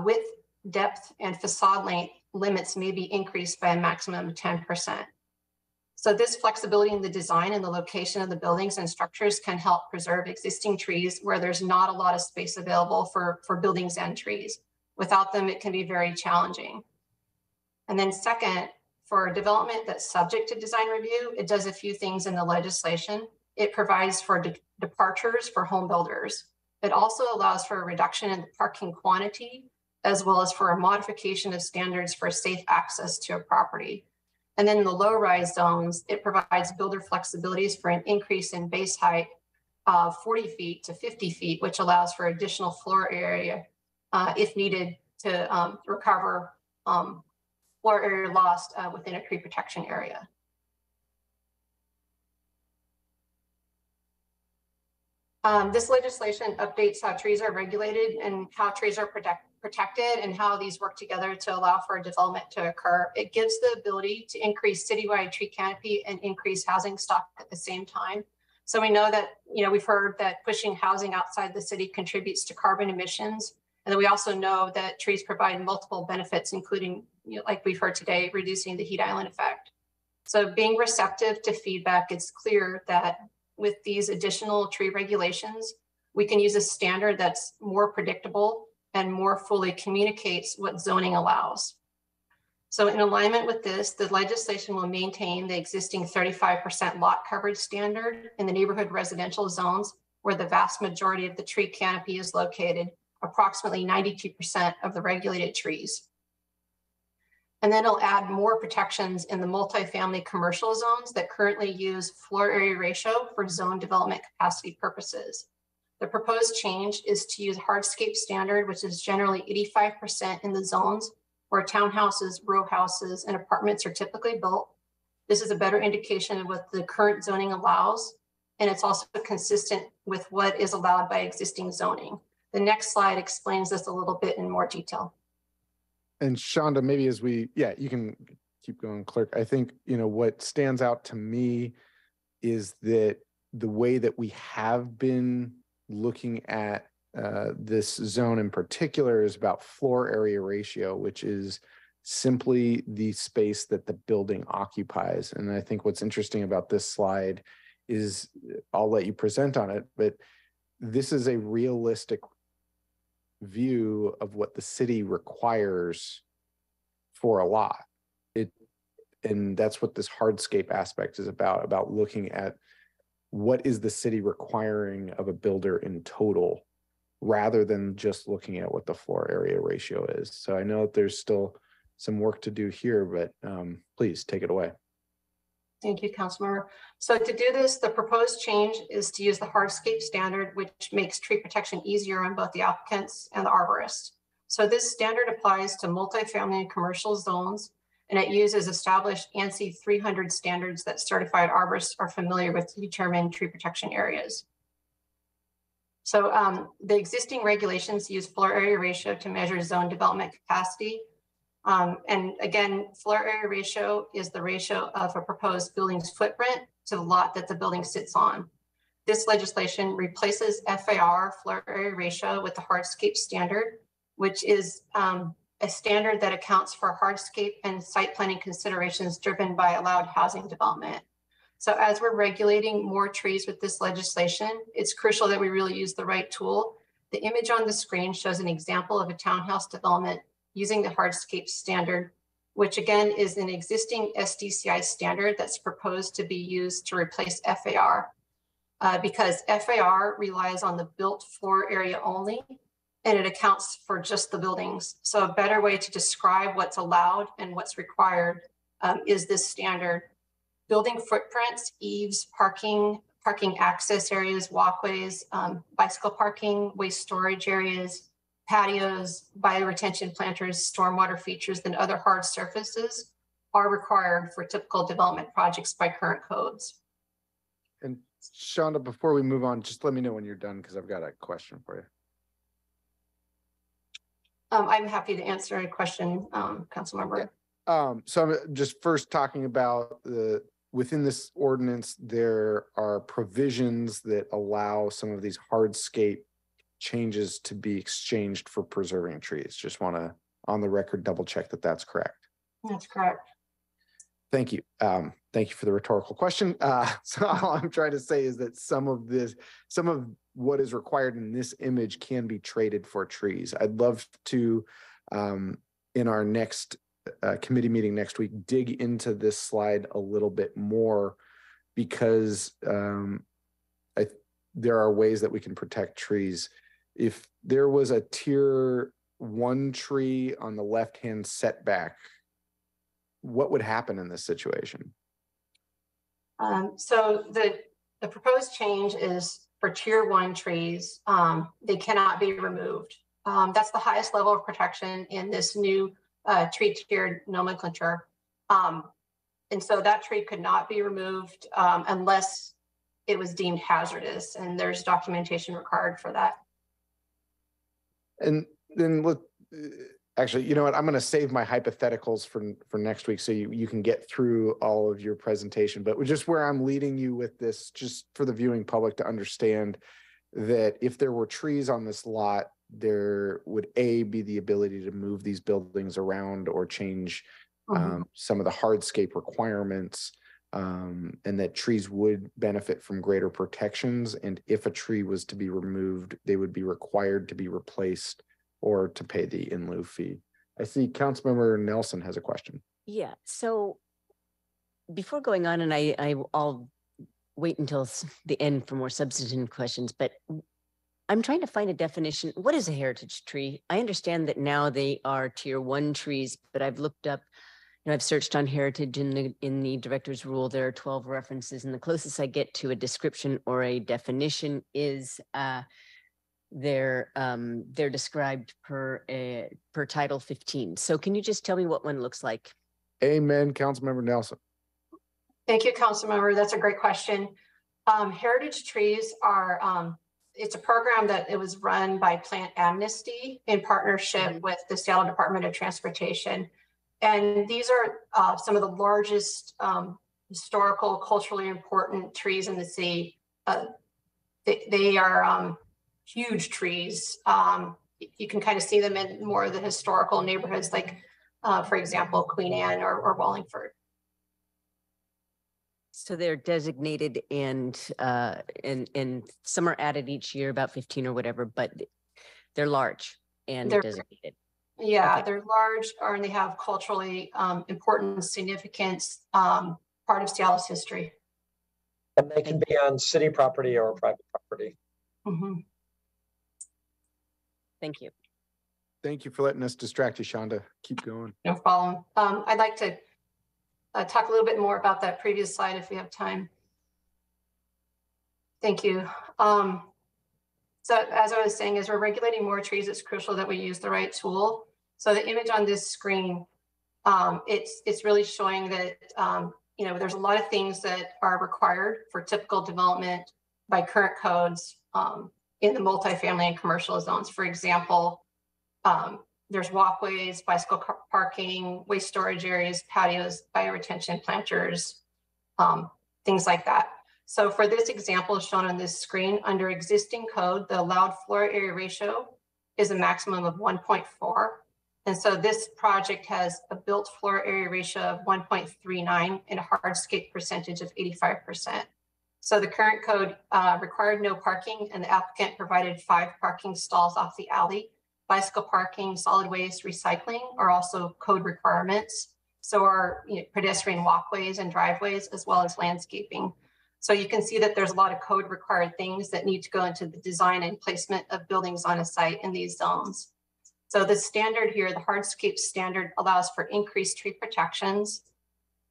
width, depth, and facade length limits may be increased by a maximum of 10%. So this flexibility in the design and the location of the buildings and structures can help preserve existing trees where there's not a lot of space available for buildings and trees. Without them, it can be very challenging. And then second, for development that's subject to design review, it does a few things in the legislation. It provides for departures for home builders. It also allows for a reduction in the parking quantity, as well as for a modification of standards for safe access to a property. And then in the low-rise zones, it provides builder flexibilities for an increase in base height of 40 feet to 50 feet, which allows for additional floor area if needed to recover floor area lost within a tree protection area. This legislation updates how trees are regulated and how trees are protected and how these work together to allow for development to occur. It gives the ability to increase citywide tree canopy and increase housing stock at the same time. So we know that, we've heard that pushing housing outside the city contributes to carbon emissions. And then we also know that trees provide multiple benefits, including, like we've heard today, reducing the heat island effect. So being receptive to feedback, it's clear that with these additional tree regulations, we can use a standard that's more predictable and more fully communicates what zoning allows. So in alignment with this, the legislation will maintain the existing 35% lot coverage standard in the neighborhood residential zones where the vast majority of the tree canopy is located, approximately 92% of the regulated trees. And then it'll add more protections in the multifamily commercial zones that currently use floor area ratio for zone development capacity purposes. The proposed change is to use hardscape standard, which is generally 85% in the zones where townhouses, row houses, and apartments are typically built. This is a better indication of what the current zoning allows, and it's also consistent with what is allowed by existing zoning. The next slide explains this a little bit in more detail. And Shonda, maybe you can keep going, clerk. I think, what stands out to me is that the way that we have been looking at this zone in particular is about floor area ratio, which is simply the space that the building occupies. And I think what's interesting about this slide is, I'll let you present on it, but this is a realistic view of what the city requires for a lot. And that's what this hardscape aspect is about looking at what is the city requiring of a builder in total, rather than just looking at what the floor area ratio is. So I know that there's still some work to do here, but please take it away. Thank you, Councilmember. So to do this, the proposed change is to use the hardscape standard, which makes tree protection easier on both the applicants and the arborist. So this standard applies to multifamily and commercial zones, and it uses established ANSI 300 standards that certified arborists are familiar with to determine tree protection areas. So the existing regulations use floor area ratio to measure zone development capacity. And again, floor area ratio is the ratio of a proposed building's footprint to the lot that the building sits on. This legislation replaces FAR, floor area ratio, with the hardscape standard, which is a standard that accounts for hardscape and site planning considerations driven by allowed housing development. So as we're regulating more trees with this legislation, it's crucial that we really use the right tool. The image on the screen shows an example of a townhouse development using the hardscape standard, which again is an existing SDCI standard that's proposed to be used to replace FAR, because FAR relies on the built floor area only, and it accounts for just the buildings. So a better way to describe what's allowed and what's required is this standard. Building footprints, eaves, parking access areas, walkways, bicycle parking, waste storage areas, patios, bioretention planters, stormwater features, and other hard surfaces are required for typical development projects by current codes. And Shonda, before we move on, just let me know when you're done, because I've got a question for you. I'm happy to answer any question, Councilmember. So I'm just first talking about within this ordinance, there are provisions that allow some of these hardscape changes to be exchanged for preserving trees. Just want to, on the record, double check that that's correct. That's correct. Thank you. Thank you for the rhetorical question. So all I'm trying to say is that some of what is required in this image can be traded for trees. I'd love to, in our next committee meeting next week, dig into this slide a little bit more, because there are ways that we can protect trees. If there was a tier 1 tree on the left-hand setback, what would happen in this situation? So the proposed change is for tier 1 trees, they cannot be removed. That's the highest level of protection in this new tree tiered nomenclature. And so that tree could not be removed unless it was deemed hazardous, and there's documentation required for that. And then look, actually, you know what? I'm going to save my hypotheticals for next week, so you can get through all of your presentation. But just where I'm leading you with this, just for the viewing public to understand that if there were trees on this lot, there would be the ability to move these buildings around or change some of the hardscape requirements, and that trees would benefit from greater protections. And if a tree was to be removed, they would be required to be replaced or to pay the in lieu fee. I see Councilmember Nelson has a question. Yeah, so before going on, and I'll wait until the end for more substantive questions, but I'm trying to find a definition. What is a heritage tree? I understand that now they are tier 1 trees, but I've looked up, I've searched on heritage in the director's rule. There are 12 references, and the closest I get to a description or a definition is they're described per Title 15. So can you just tell me what one looks like? Amen, Councilmember Nelson. Thank you, Councilmember. That's a great question. Heritage trees are, it's a program that it was run by Plant Amnesty in partnership with the Seattle Department of Transportation. And these are some of the largest historical, culturally important trees in the city. They are huge trees. You can kind of see them in more of the historical neighborhoods, like, for example, Queen Anne or Wallingford. So they're designated and some are added each year, about 15 or whatever, but they're large and They're designated. Yeah, Okay. they're large and they have culturally important significance, part of Seattle's history. And they can be on city property or private property. Mm-hmm. Thank you. Thank you for letting us distract you, Shonda. Keep going. No problem. I'd like to talk a little bit more about that previous slide if we have time. Thank you. So as I was saying, as we're regulating more trees, it's crucial that we use the right tool. So the image on this screen, it's really showing that there's a lot of things that are required for typical development by current codes in the multifamily and commercial zones. For example, there's walkways, bicycle parking, waste storage areas, patios, bioretention planters, things like that. So for this example shown on this screen, under existing code, the allowed floor area ratio is a maximum of 1.4. And so this project has a built floor area ratio of 1.39 and a hardscape percentage of 85%. So the current code required no parking, and the applicant provided 5 parking stalls off the alley. Bicycle parking, solid waste, recycling are also code requirements. So are pedestrian walkways and driveways, as well as landscaping. So you can see that there's a lot of code required things that need to go into the design and placement of buildings on a site in these zones. So the standard here, the hardscape standard, allows for increased tree protections.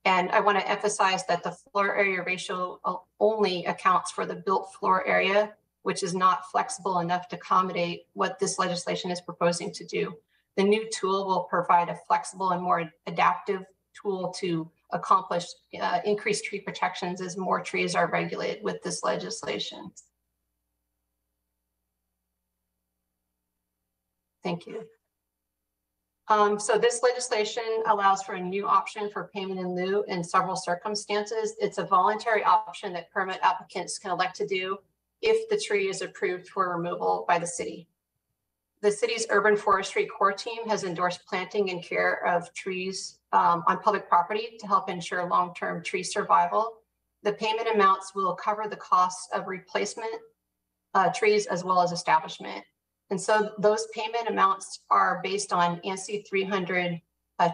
And I want to emphasize that the floor area ratio only accounts for the built floor area, which is not flexible enough to accommodate what this legislation is proposing to do. The new tool will provide a flexible and more adaptive tool to accomplish increased tree protections as more trees are regulated with this legislation. Thank you. So this legislation allows for a new option for payment in lieu in several circumstances. It's a voluntary option that permit applicants can elect to do if the tree is approved for removal by the city. The city's urban forestry core team has endorsed planting and care of trees on public property to help ensure long-term tree survival. The payment amounts will cover the costs of replacement trees as well as establishment. And so those payment amounts are based on ANSI 300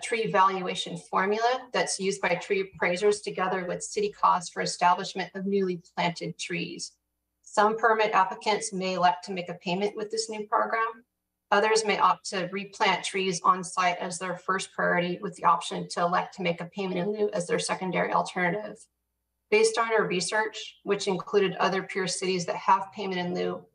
tree valuation formula that's used by tree appraisers together with city costs for establishment of newly planted trees. Some permit applicants may elect to make a payment with this new program. Others may opt to replant trees on site as their first priority, with the option to elect to make a payment in lieu as their secondary alternative. Based on our research, which included other peer cities that have payment in lieu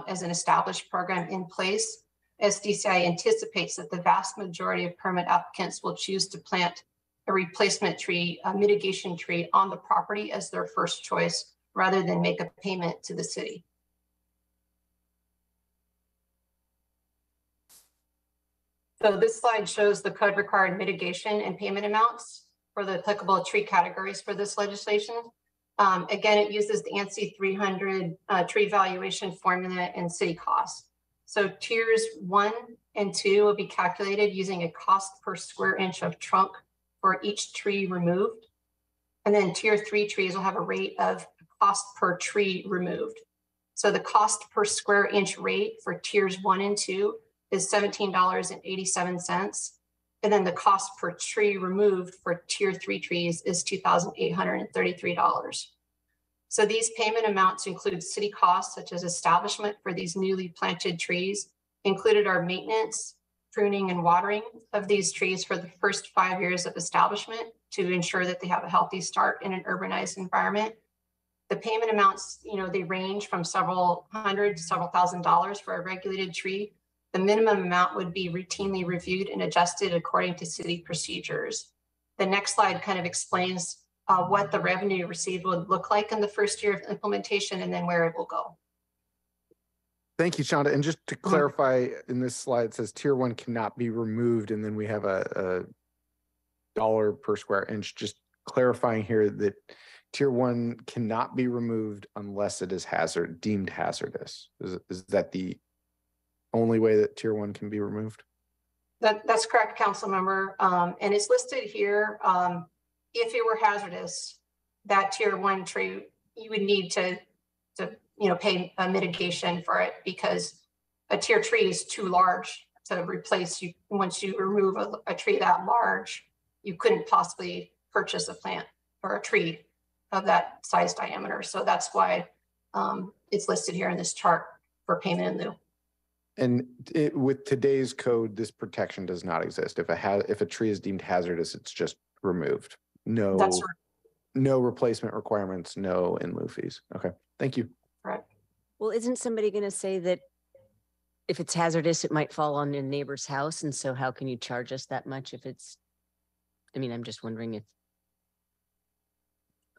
as an established program in place, SDCI anticipates that the vast majority of permit applicants will choose to plant a replacement tree, a mitigation tree on the property as their first choice, rather than make a payment to the city. So this slide shows the code required mitigation and payment amounts for the applicable tree categories for this legislation. Again, it uses the ANSI 300 tree valuation formula and city costs. So tiers 1 and 2 will be calculated using a cost per square inch of trunk for each tree removed. And then tier 3 trees will have a rate of cost per tree removed. So the cost per square inch rate for tiers 1 and 2 is $17.87. And then the cost per tree removed for tier 3 trees is $2,833. So these payment amounts include city costs such as establishment for these newly planted trees. Included are maintenance, pruning, and watering of these trees for the first 5 years of establishment to ensure that they have a healthy start in an urbanized environment. The payment amounts, they range from several hundred to several $1,000s for a regulated tree. The minimum amount would be routinely reviewed and adjusted according to city procedures. The next slide kind of explains what the revenue received would look like in the first year of implementation and then where it will go. Thank you, Shonda. And just to clarify, in this slide, it says tier 1 cannot be removed, and then we have a dollar per square inch. Just clarifying here that tier 1 cannot be removed unless it is deemed hazardous. Is that the only way that tier 1 can be removed? That's correct, council member. And it's listed here. If it were hazardous, that tier 1 tree, you would need to pay a mitigation for it, because a tier tree is too large to replace. You once you remove a tree that large, you couldn't possibly purchase a plant or a tree of that size diameter. So that's why it's listed here in this chart for payment in lieu. And with today's code, this protection does not exist. If a tree is deemed hazardous, it's just removed. No, that's right. No replacement requirements, no in lieu fees. Okay, thank you. Right. Well, isn't somebody going to say that if it's hazardous, it might fall on your neighbor's house? And so how can you charge us that much if it's, I mean, I'm just wondering if,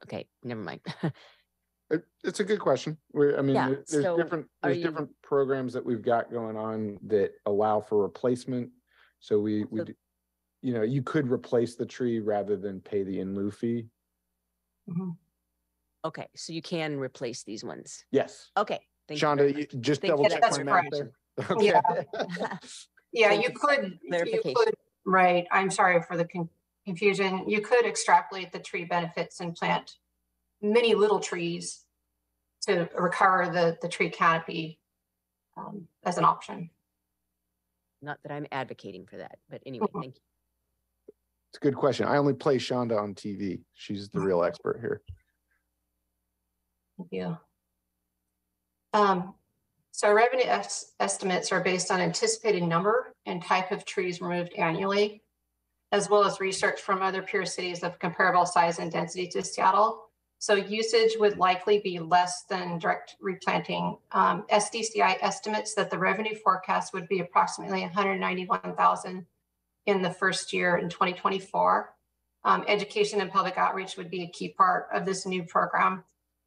okay, never mind. It's a good question. There's so different programs that we've got going on that allow for replacement. So you could replace the tree rather than pay the in lieu fee. Mm-hmm. Okay, so you can replace these ones. Yes. Okay. Shonda, you just double check my math there. Okay. Yeah, you could, right. I'm sorry for the confusion. You could extrapolate the tree benefits and plant many little trees to recover the tree canopy as an option. Not that I'm advocating for that, but anyway, thank you. It's a good question. I only play Shonda on TV. She's the real expert here. Thank you. So revenue estimates are based on anticipated number and type of trees removed annually, as well as research from other peer cities of comparable size and density to Seattle. So usage would likely be less than direct replanting. SDCI estimates that the revenue forecast would be approximately $191,000 in the first year in 2024. Education and public outreach would be a key part of this new program.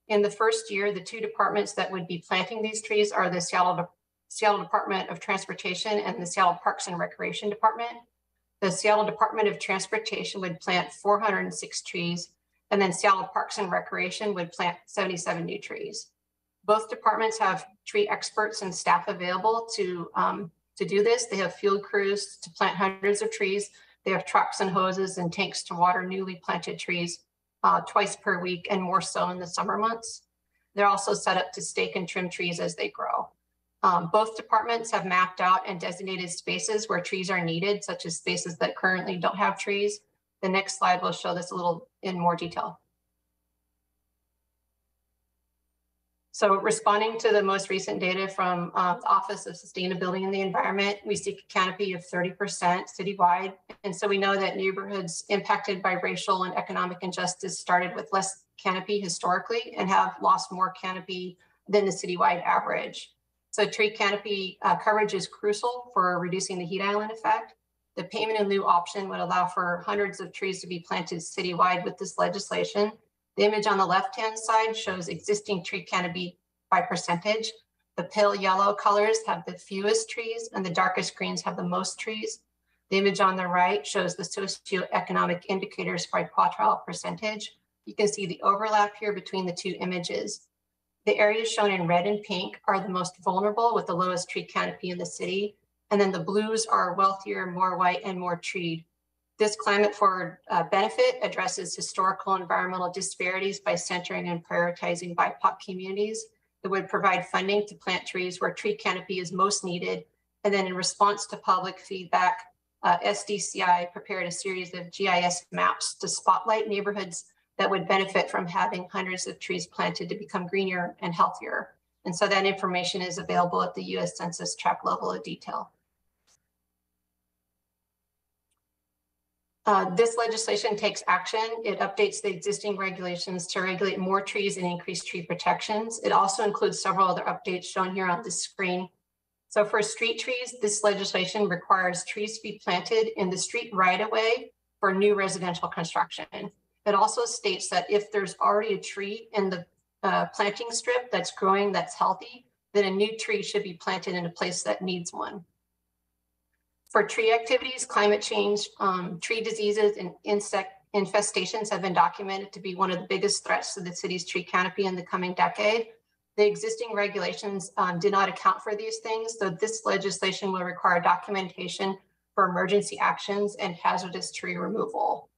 In the first year, the two departments that would be planting these trees are the Seattle Department of Transportation and the Seattle Parks and Recreation Department. The Seattle Department of Transportation would plant 406 trees, and then Seattle Parks and Recreation would plant 77 new trees. Both departments have tree experts and staff available to do this. They have field crews to plant hundreds of trees. They have trucks and hoses and tanks to water newly planted trees twice per week, and more so in the summer months. They're also set up to stake and trim trees as they grow. Both departments have mapped out and designated spaces where trees are needed, such as spaces that currently don't have trees. The next slide will show this a little in more detail. So responding to the most recent data from the Office of Sustainability and the Environment, we see a canopy of 30% citywide. And so we know that neighborhoods impacted by racial and economic injustice started with less canopy historically and have lost more canopy than the citywide average. So tree canopy coverage is crucial for reducing the heat island effect. The payment in lieu option would allow for hundreds of trees to be planted citywide with this legislation. The image on the left-hand side shows existing tree canopy by percentage. The pale yellow colors have the fewest trees and the darkest greens have the most trees. The image on the right shows the socioeconomic indicators by quartile percentage. You can see the overlap here between the two images. The areas shown in red and pink are the most vulnerable with the lowest tree canopy in the city. And then the blues are wealthier, more white, and more treed. This climate forward benefit addresses historical environmental disparities by centering and prioritizing BIPOC communities. It would provide funding to plant trees where tree canopy is most needed. And then in response to public feedback, SDCI prepared a series of GIS maps to spotlight neighborhoods that would benefit from having hundreds of trees planted to become greener and healthier. And so that information is available at the US Census tract level of detail. This legislation takes action. It updates the existing regulations to regulate more trees and increase tree protections. It also includes several other updates shown here on the screen. So for street trees, this legislation requires trees to be planted in the street right-of-way for new residential construction. It also states that if there's already a tree in the planting strip that's growing, that's healthy, then a new tree should be planted in a place that needs one. For tree activities, climate change, tree diseases, and insect infestations have been documented to be one of the biggest threats to the city's tree canopy in the coming decade. The existing regulations did not account for these things, so this legislation will require documentation for emergency actions and hazardous tree removal.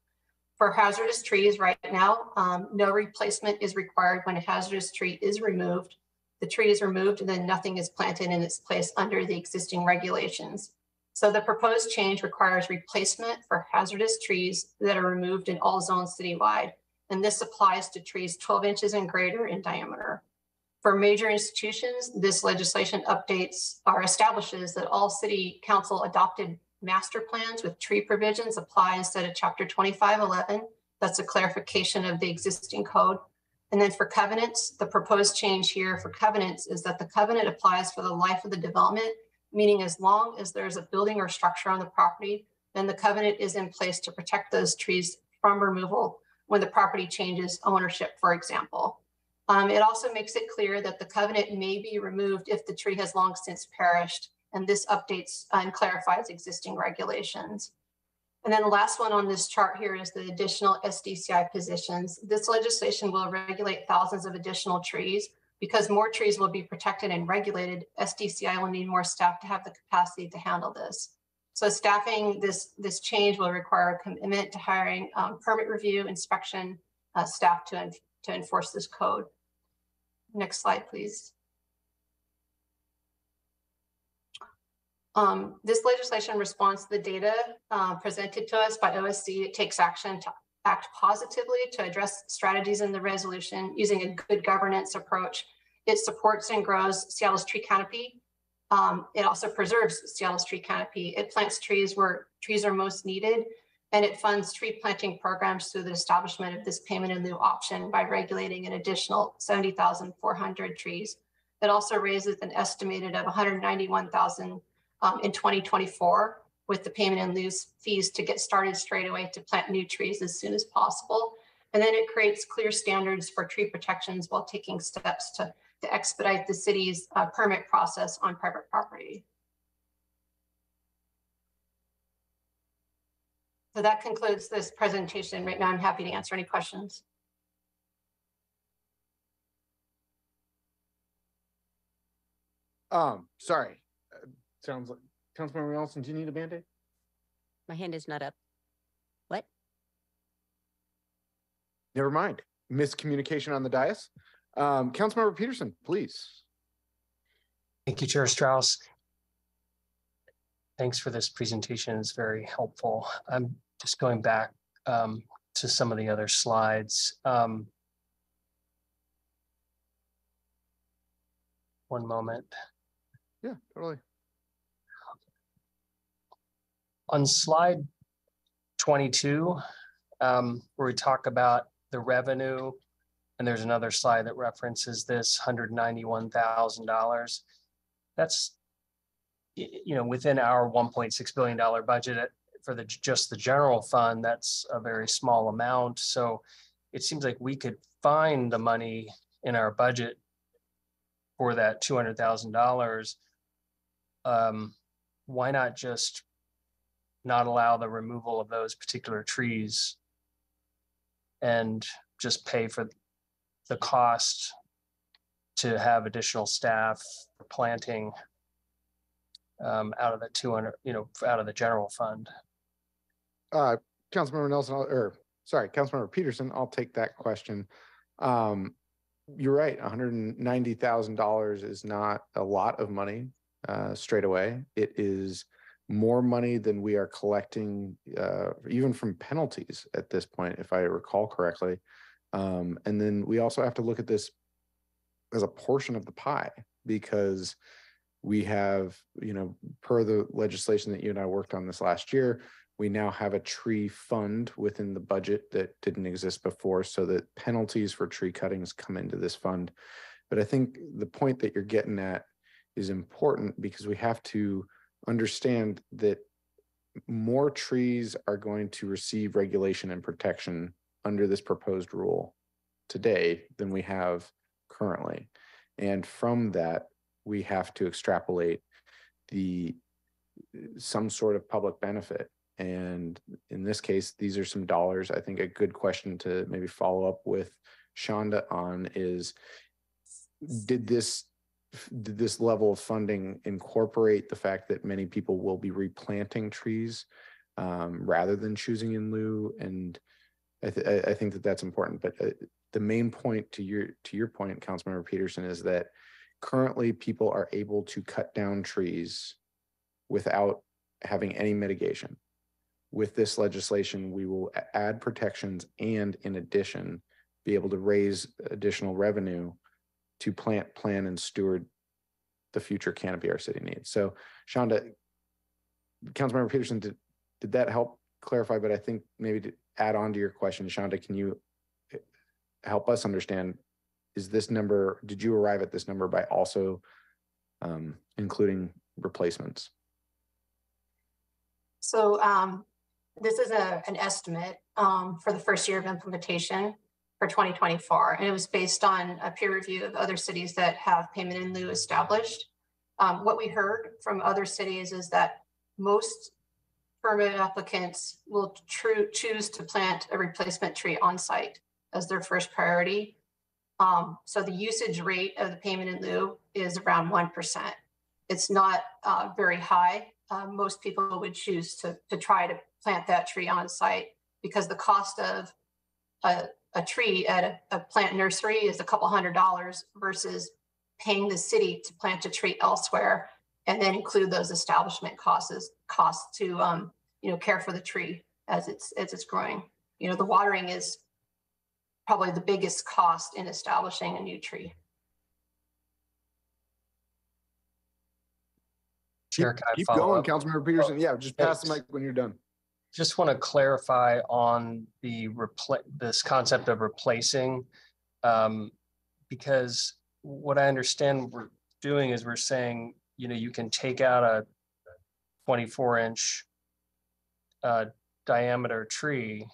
For hazardous trees right now, no replacement is required when a hazardous tree is removed. The tree is removed and then nothing is planted in its place under the existing regulations. So the proposed change requires replacement for hazardous trees that are removed in all zones citywide. And this applies to trees 12 inches and greater in diameter. For major institutions, this legislation updates or establishes that all city council adopted master plans with tree provisions apply instead of chapter 2511. That's a clarification of the existing code. And then for covenants, the proposed change here for covenants is that the covenant applies for the life of the development, meaning as long as there's a building or structure on the property, then the covenant is in place to protect those trees from removal when the property changes ownership, for example. It also makes it clear that the covenant may be removed if the tree has long since perished, and this updates and clarifies existing regulations. And then the last one on this chart here is the additional SDCI positions. This legislation will regulate thousands of additional trees. Because more trees will be protected and regulated, SDCI will need more staff to have the capacity to handle this. So staffing this change will require a commitment to hiring permit review, inspection staff to enforce this code. Next slide, please. This legislation responds to the data presented to us by OSC. It takes action to act positively to address strategies in the resolution using a good governance approach. It supports and grows Seattle's tree canopy. It also preserves Seattle's tree canopy. It plants trees where trees are most needed, and it funds tree planting programs through the establishment of this payment in lieu option by regulating an additional 70,400 trees. It also raises an estimated of 191,000 in 2024 with the payment in lieu fees to get started straight away to plant new trees as soon as possible. And then it creates clear standards for tree protections while taking steps to expedite the city's permit process on private property. So that concludes this presentation. Right now, I'm happy to answer any questions. Sorry. Sounds like Councilmember Nelson, do you need a Band-Aid? My hand is not up. What? Never mind. Miscommunication on the dais. Councilmember Peterson, please. Thank you, Chair Strauss. Thanks for this presentation. It's very helpful. I'm just going back to some of the other slides. One moment. Yeah, totally. On slide 22, where we talk about the revenue, and there's another slide that references this $191,000. That's, you know, within our $1.6 billion budget for just the general fund. That's a very small amount. So it seems like we could find the money in our budget for that $200,000. Why not just not allow the removal of those particular trees and just pay for the cost to have additional staff for planting out of the 200, you know, out of the general fund? Councilmember Nelson, Councilmember Peterson, I'll take that question. You're right, $190,000 is not a lot of money straight away. It is more money than we are collecting even from penalties at this point, if I recall correctly. And then we also have to look at this as a portion of the pie, because we have, you know, per the legislation that you and I worked on this last year, we now have a tree fund within the budget that didn't exist before, so that penalties for tree cuttings come into this fund. But I think the point that you're getting at is important, because we have to understand that more trees are going to receive regulation and protection under this proposed rule today than we have currently. And from that, we have to extrapolate some sort of public benefit. And in this case, these are some dollars. I think a good question to maybe follow up with Shonda on is, did this level of funding incorporate the fact that many people will be replanting trees rather than choosing in lieu? And I think that that's important. But the main point to your point, Councilmember Peterson, is that currently people are able to cut down trees without having any mitigation. With this legislation, we will add protections and, in addition, be able to raise additional revenue to plant, plan, and steward the future canopy our city needs. So, Shonda, Councilmember Peterson, did that help clarify? But I think maybe to add on to your question, Shonda, can you help us understand, is this number, did you arrive at this number by also including replacements? So this is an estimate for the first year of implementation for 2024, and it was based on a peer review of other cities that have payment in lieu established. What we heard from other cities is that most permit applicants will choose to plant a replacement tree on site as their first priority. So the usage rate of the payment in lieu is around 1%. It's not very high. Most people would choose to try to plant that tree on site because the cost of a tree at a plant nursery is a couple $100 versus paying the city to plant a tree elsewhere and then include those establishment costs to care for the tree as it's growing. The watering is probably the biggest cost in establishing a new tree. Chair, can I keep follow going, up? Councilmember Peterson. Yeah, just pass the mic when you're done. Just want to clarify on this concept of replacing, because what I understand we're doing is we're saying, you can take out a 24-inch diameter tree,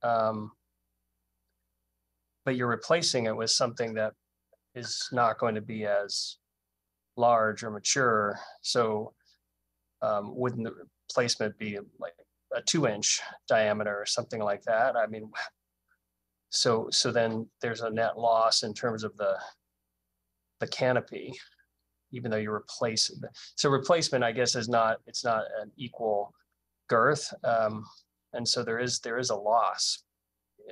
but you're replacing it with something that is not going to be as large or mature. So wouldn't the replacement be like a 2-inch diameter or something like that? I mean, so then there's a net loss in terms of the canopy, even though you're replacing. So replacement, I guess, it's not an equal girth, and so there is a loss,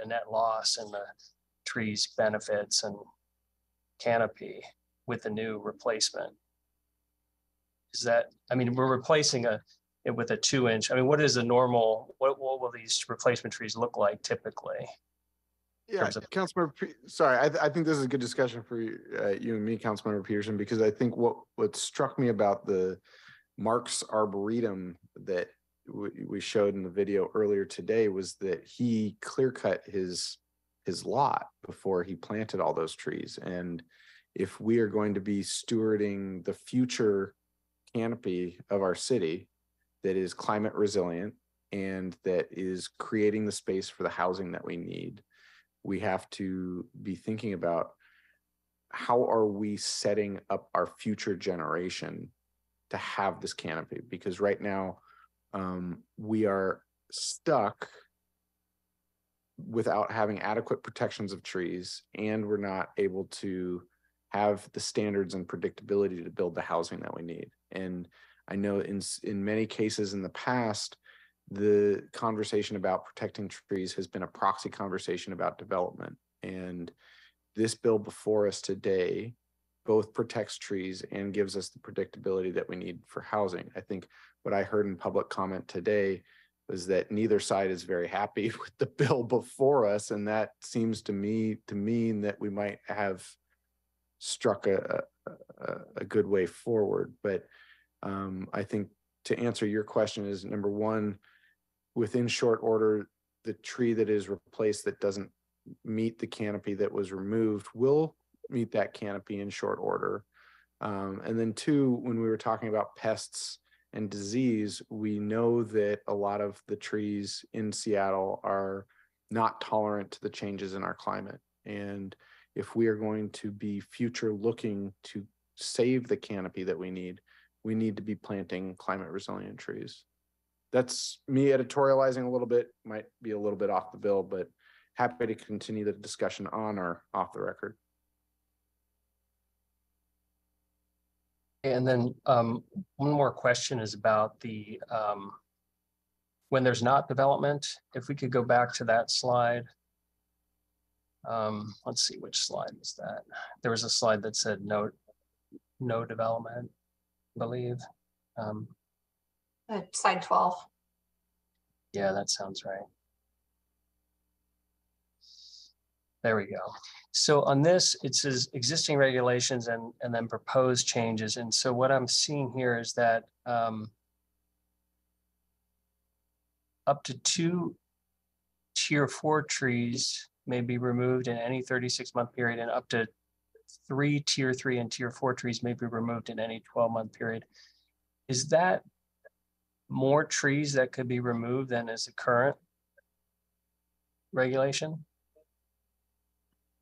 a net loss in the tree's benefits and canopy with the new replacement. Is that, I mean, we're replacing it with a 2-inch. I mean, what is a normal, what will these replacement trees look like typically? Yeah, Councilmember, sorry, I think this is a good discussion for you and me, Councilmember Peterson, because I think what struck me about the Mark's Arboretum that we showed in the video earlier today was that he clear cut his lot before he planted all those trees. And if we are going to be stewarding the future canopy of our city that is climate resilient and that is creating the space for the housing that we need, we have to be thinking about how are we setting up our future generation to have this canopy? Because right now we are stuck without having adequate protections of trees, and we're not able to have the standards and predictability to build the housing that we need. And I know in many cases in the past, the conversation about protecting trees has been a proxy conversation about development. And this bill before us today both protects trees and gives us the predictability that we need for housing. I think what I heard in public comment today was that neither side is very happy with the bill before us. And that seems to me to mean that we might have struck a good way forward. But I think to answer your question is, number one, within short order, the tree that is replaced that doesn't meet the canopy that was removed will meet that canopy in short order. And then two, when we were talking about pests and disease, we know that a lot of the trees in Seattle are not tolerant to the changes in our climate. And if we are going to be future looking to save the canopy that we need to be planting climate resilient trees. That's me editorializing a little bit, might be a little bit off the bill, but happy to continue the discussion on or off the record. And then one more question is about the when there's not development, if we could go back to that slide. Let's see, which slide is that? There was a slide that said no development, I believe. Slide 12. Yeah, that sounds right. There we go. So on this, it says existing regulations and then proposed changes. And so what I'm seeing here is that up to 2 tier 4 trees may be removed in any 36-month period, and up to 3 tier 3 and tier 4 trees may be removed in any 12-month period. Is that more trees that could be removed than is the current regulation?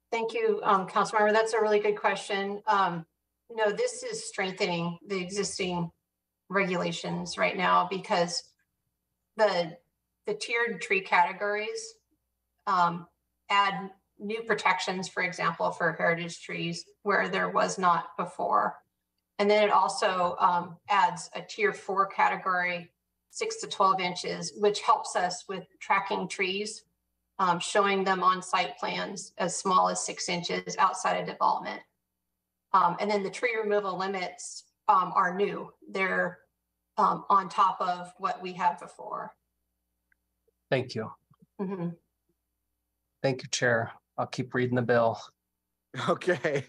Thank you, Councilmember. That's a really good question. No, this is strengthening the existing regulations right now because the tiered tree categories add new protections, for example, for heritage trees where there was not before. And then it also adds a tier 4 category, 6 to 12 inches, which helps us with tracking trees, showing them on site plans as small as 6 inches outside of development. And then the tree removal limits are new. They're on top of what we had before. Thank you. Mm-hmm. Thank you, Chair. I'll keep reading the bill. Okay.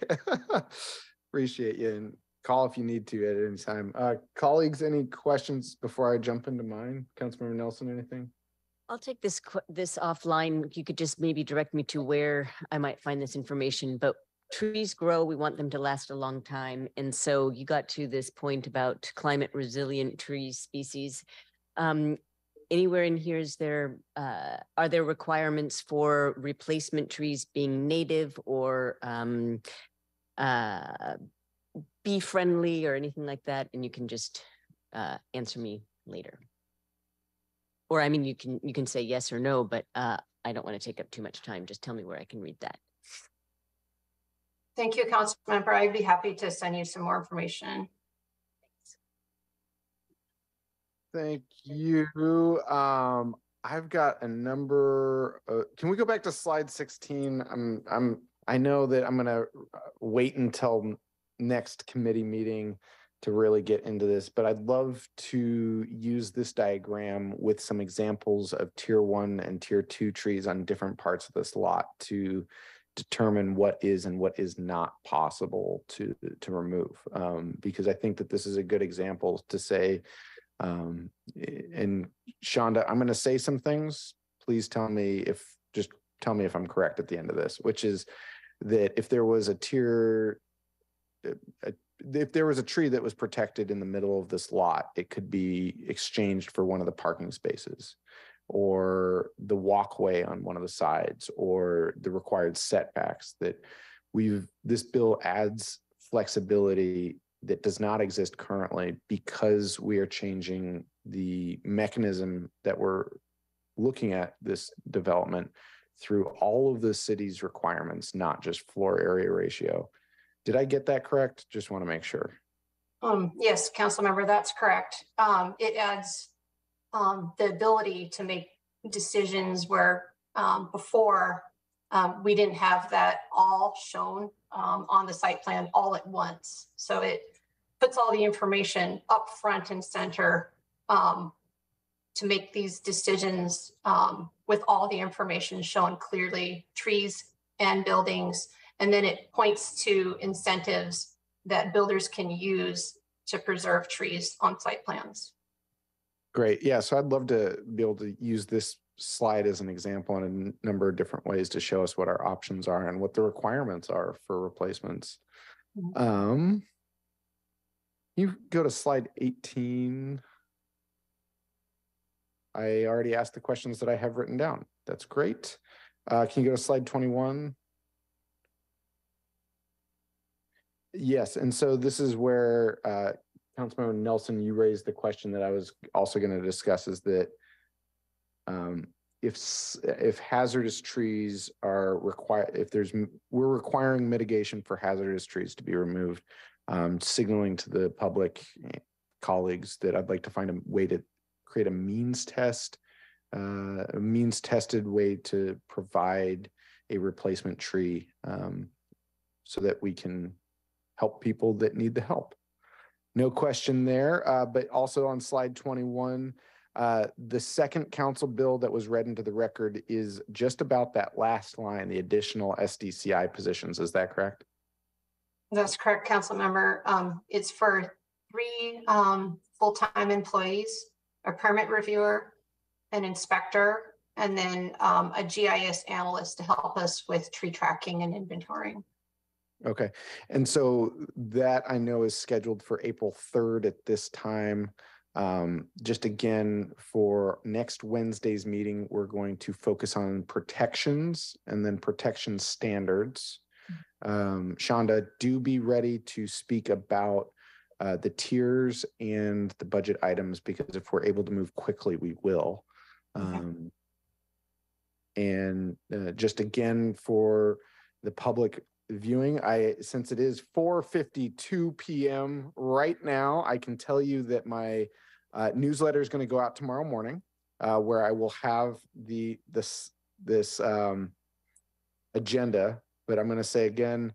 Appreciate you, and call if you need to at any time. Colleagues, any questions before I jump into mine? Councilmember Nelson, anything? I'll take this offline. You could just maybe direct me to where I might find this information, but trees grow, we want them to last a long time. And so you got to this point about climate resilient tree species. Anywhere in here are there requirements for replacement trees being native or bee friendly or anything like that? And you can just answer me later. Or I mean, you can say yes or no, but I don't want to take up too much time. Just tell me where I can read that. Thank you, Councilmember. I'd be happy to send you some more information. Thank you. I've got a number. Can we go back to slide 16? I know that I'm gonna wait until next committee meeting to really get into this, but I'd love to use this diagram with some examples of tier 1 and tier 2 trees on different parts of this lot to determine what is and what is not possible to remove. Because I think that this is a good example to say, and Shonda, I'm going to say some things. Please tell me if I'm correct at the end of this, which is that if there was a tree that was protected in the middle of this lot, it could be exchanged for one of the parking spaces or the walkway on one of the sides or the required setbacks. That this bill adds flexibility that does not exist currently because we are changing the mechanism that we're looking at this development through all of the city's requirements, not just floor area ratio. Did I get that correct? Just want to make sure. Yes, Councilmember, that's correct. It adds the ability to make decisions where before we didn't have that all shown on the site plan all at once. So it puts all the information up front and center to make these decisions with all the information shown clearly, trees and buildings. And then it points to incentives that builders can use to preserve trees on site plans. Great. Yeah, so I'd love to be able to use this slide as an example in a number of different ways to show us what our options are and what the requirements are for replacements. You go to slide 18. I already asked the questions that I have written down. That's great. Can you go to slide 21? Yes, and so this is where Councilmember Nelson, you raised the question that I was also going to discuss, is that if hazardous trees are required, we're requiring mitigation for hazardous trees to be removed, signaling to the public colleagues that I'd like to find a way to create a means tested way to provide a replacement tree, so that we can help people that need the help. No question there, but also on slide 21, the second council bill that was read into the record is just about that last line, the additional SDCI positions. Is that correct? That's correct, council member. It's for 3 full-time employees, a permit reviewer, an inspector, and then a GIS analyst to help us with tree tracking and inventorying. Okay. And so that I know is scheduled for April 3rd at this time. Just again, for next Wednesday's meeting, we're going to focus on protections and then protection standards. Shonda, do be ready to speak about the tiers and the budget items, because if we're able to move quickly, we will. And just again, for the public viewing, since it is 4:52 p.m. right now, I can tell you that my newsletter is going to go out tomorrow morning, where I will have this agenda. But I'm going to say again,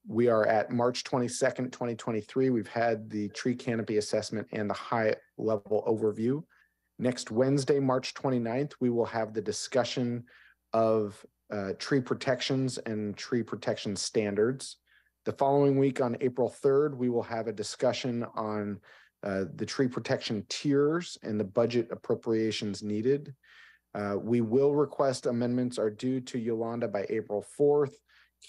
we are at March 22nd, 2023. We've had the tree canopy assessment and the high level overview. Next Wednesday, March 29th, we will have the discussion of tree protections and tree protection standards. The following week on April 3rd, we will have a discussion on the tree protection tiers and the budget appropriations needed. We will request amendments are due to Yolanda by April 4th.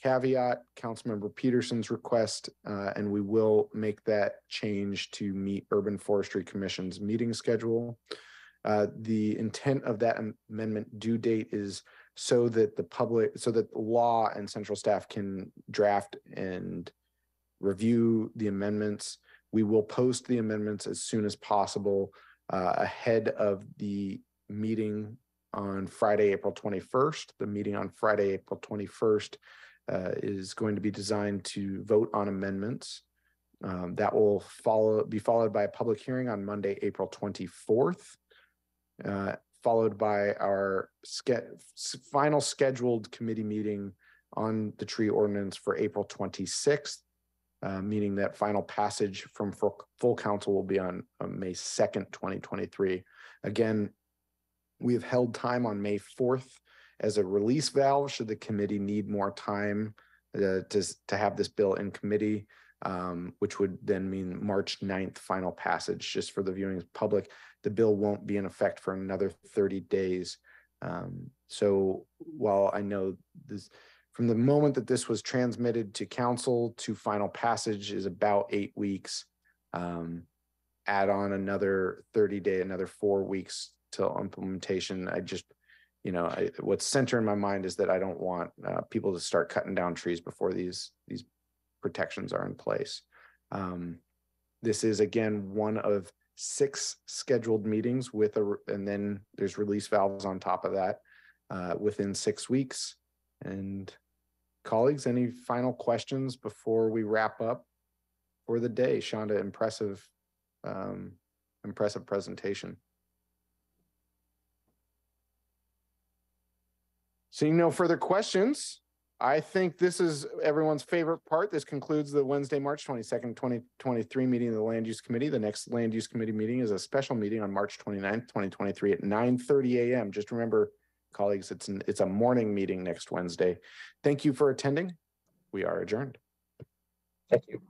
Caveat Councilmember Peterson's request, and we will make that change to meet Urban Forestry Commission's meeting schedule. The intent of that amendment due date is so that the law and central staff can draft and review the amendments. We will post the amendments as soon as possible ahead of the meeting on Friday, April 21st. The meeting on Friday, April 21st is going to be designed to vote on amendments. That will be followed by a public hearing on Monday, April 24th. Followed by our final scheduled committee meeting on the tree ordinance for April 26th, meaning that final passage from full council will be on May 2nd, 2023. Again, we have held time on May 4th as a release valve should the committee need more time to have this bill in committee, which would then mean March 9th final passage. Just for the viewing public, the bill won't be in effect for another 30 days. So while I know this, from the moment that this was transmitted to council to final passage is about 8 weeks, add on another 30-day, another 4 weeks till implementation. I just, what's center in my mind is that I don't want people to start cutting down trees before these protections are in place. This is again one of 6 scheduled meetings and then there's release valves on top of that within 6 weeks. And colleagues, any final questions before we wrap up for the day? Shonda, impressive presentation. Seeing no further questions, I think this is everyone's favorite part. This concludes the Wednesday, March 22nd, 2023 meeting of the Land Use Committee. The next Land Use Committee meeting is a special meeting on March 29th, 2023 at 9:30 a.m. Just remember, colleagues, it's a morning meeting next Wednesday. Thank you for attending. We are adjourned. Thank you.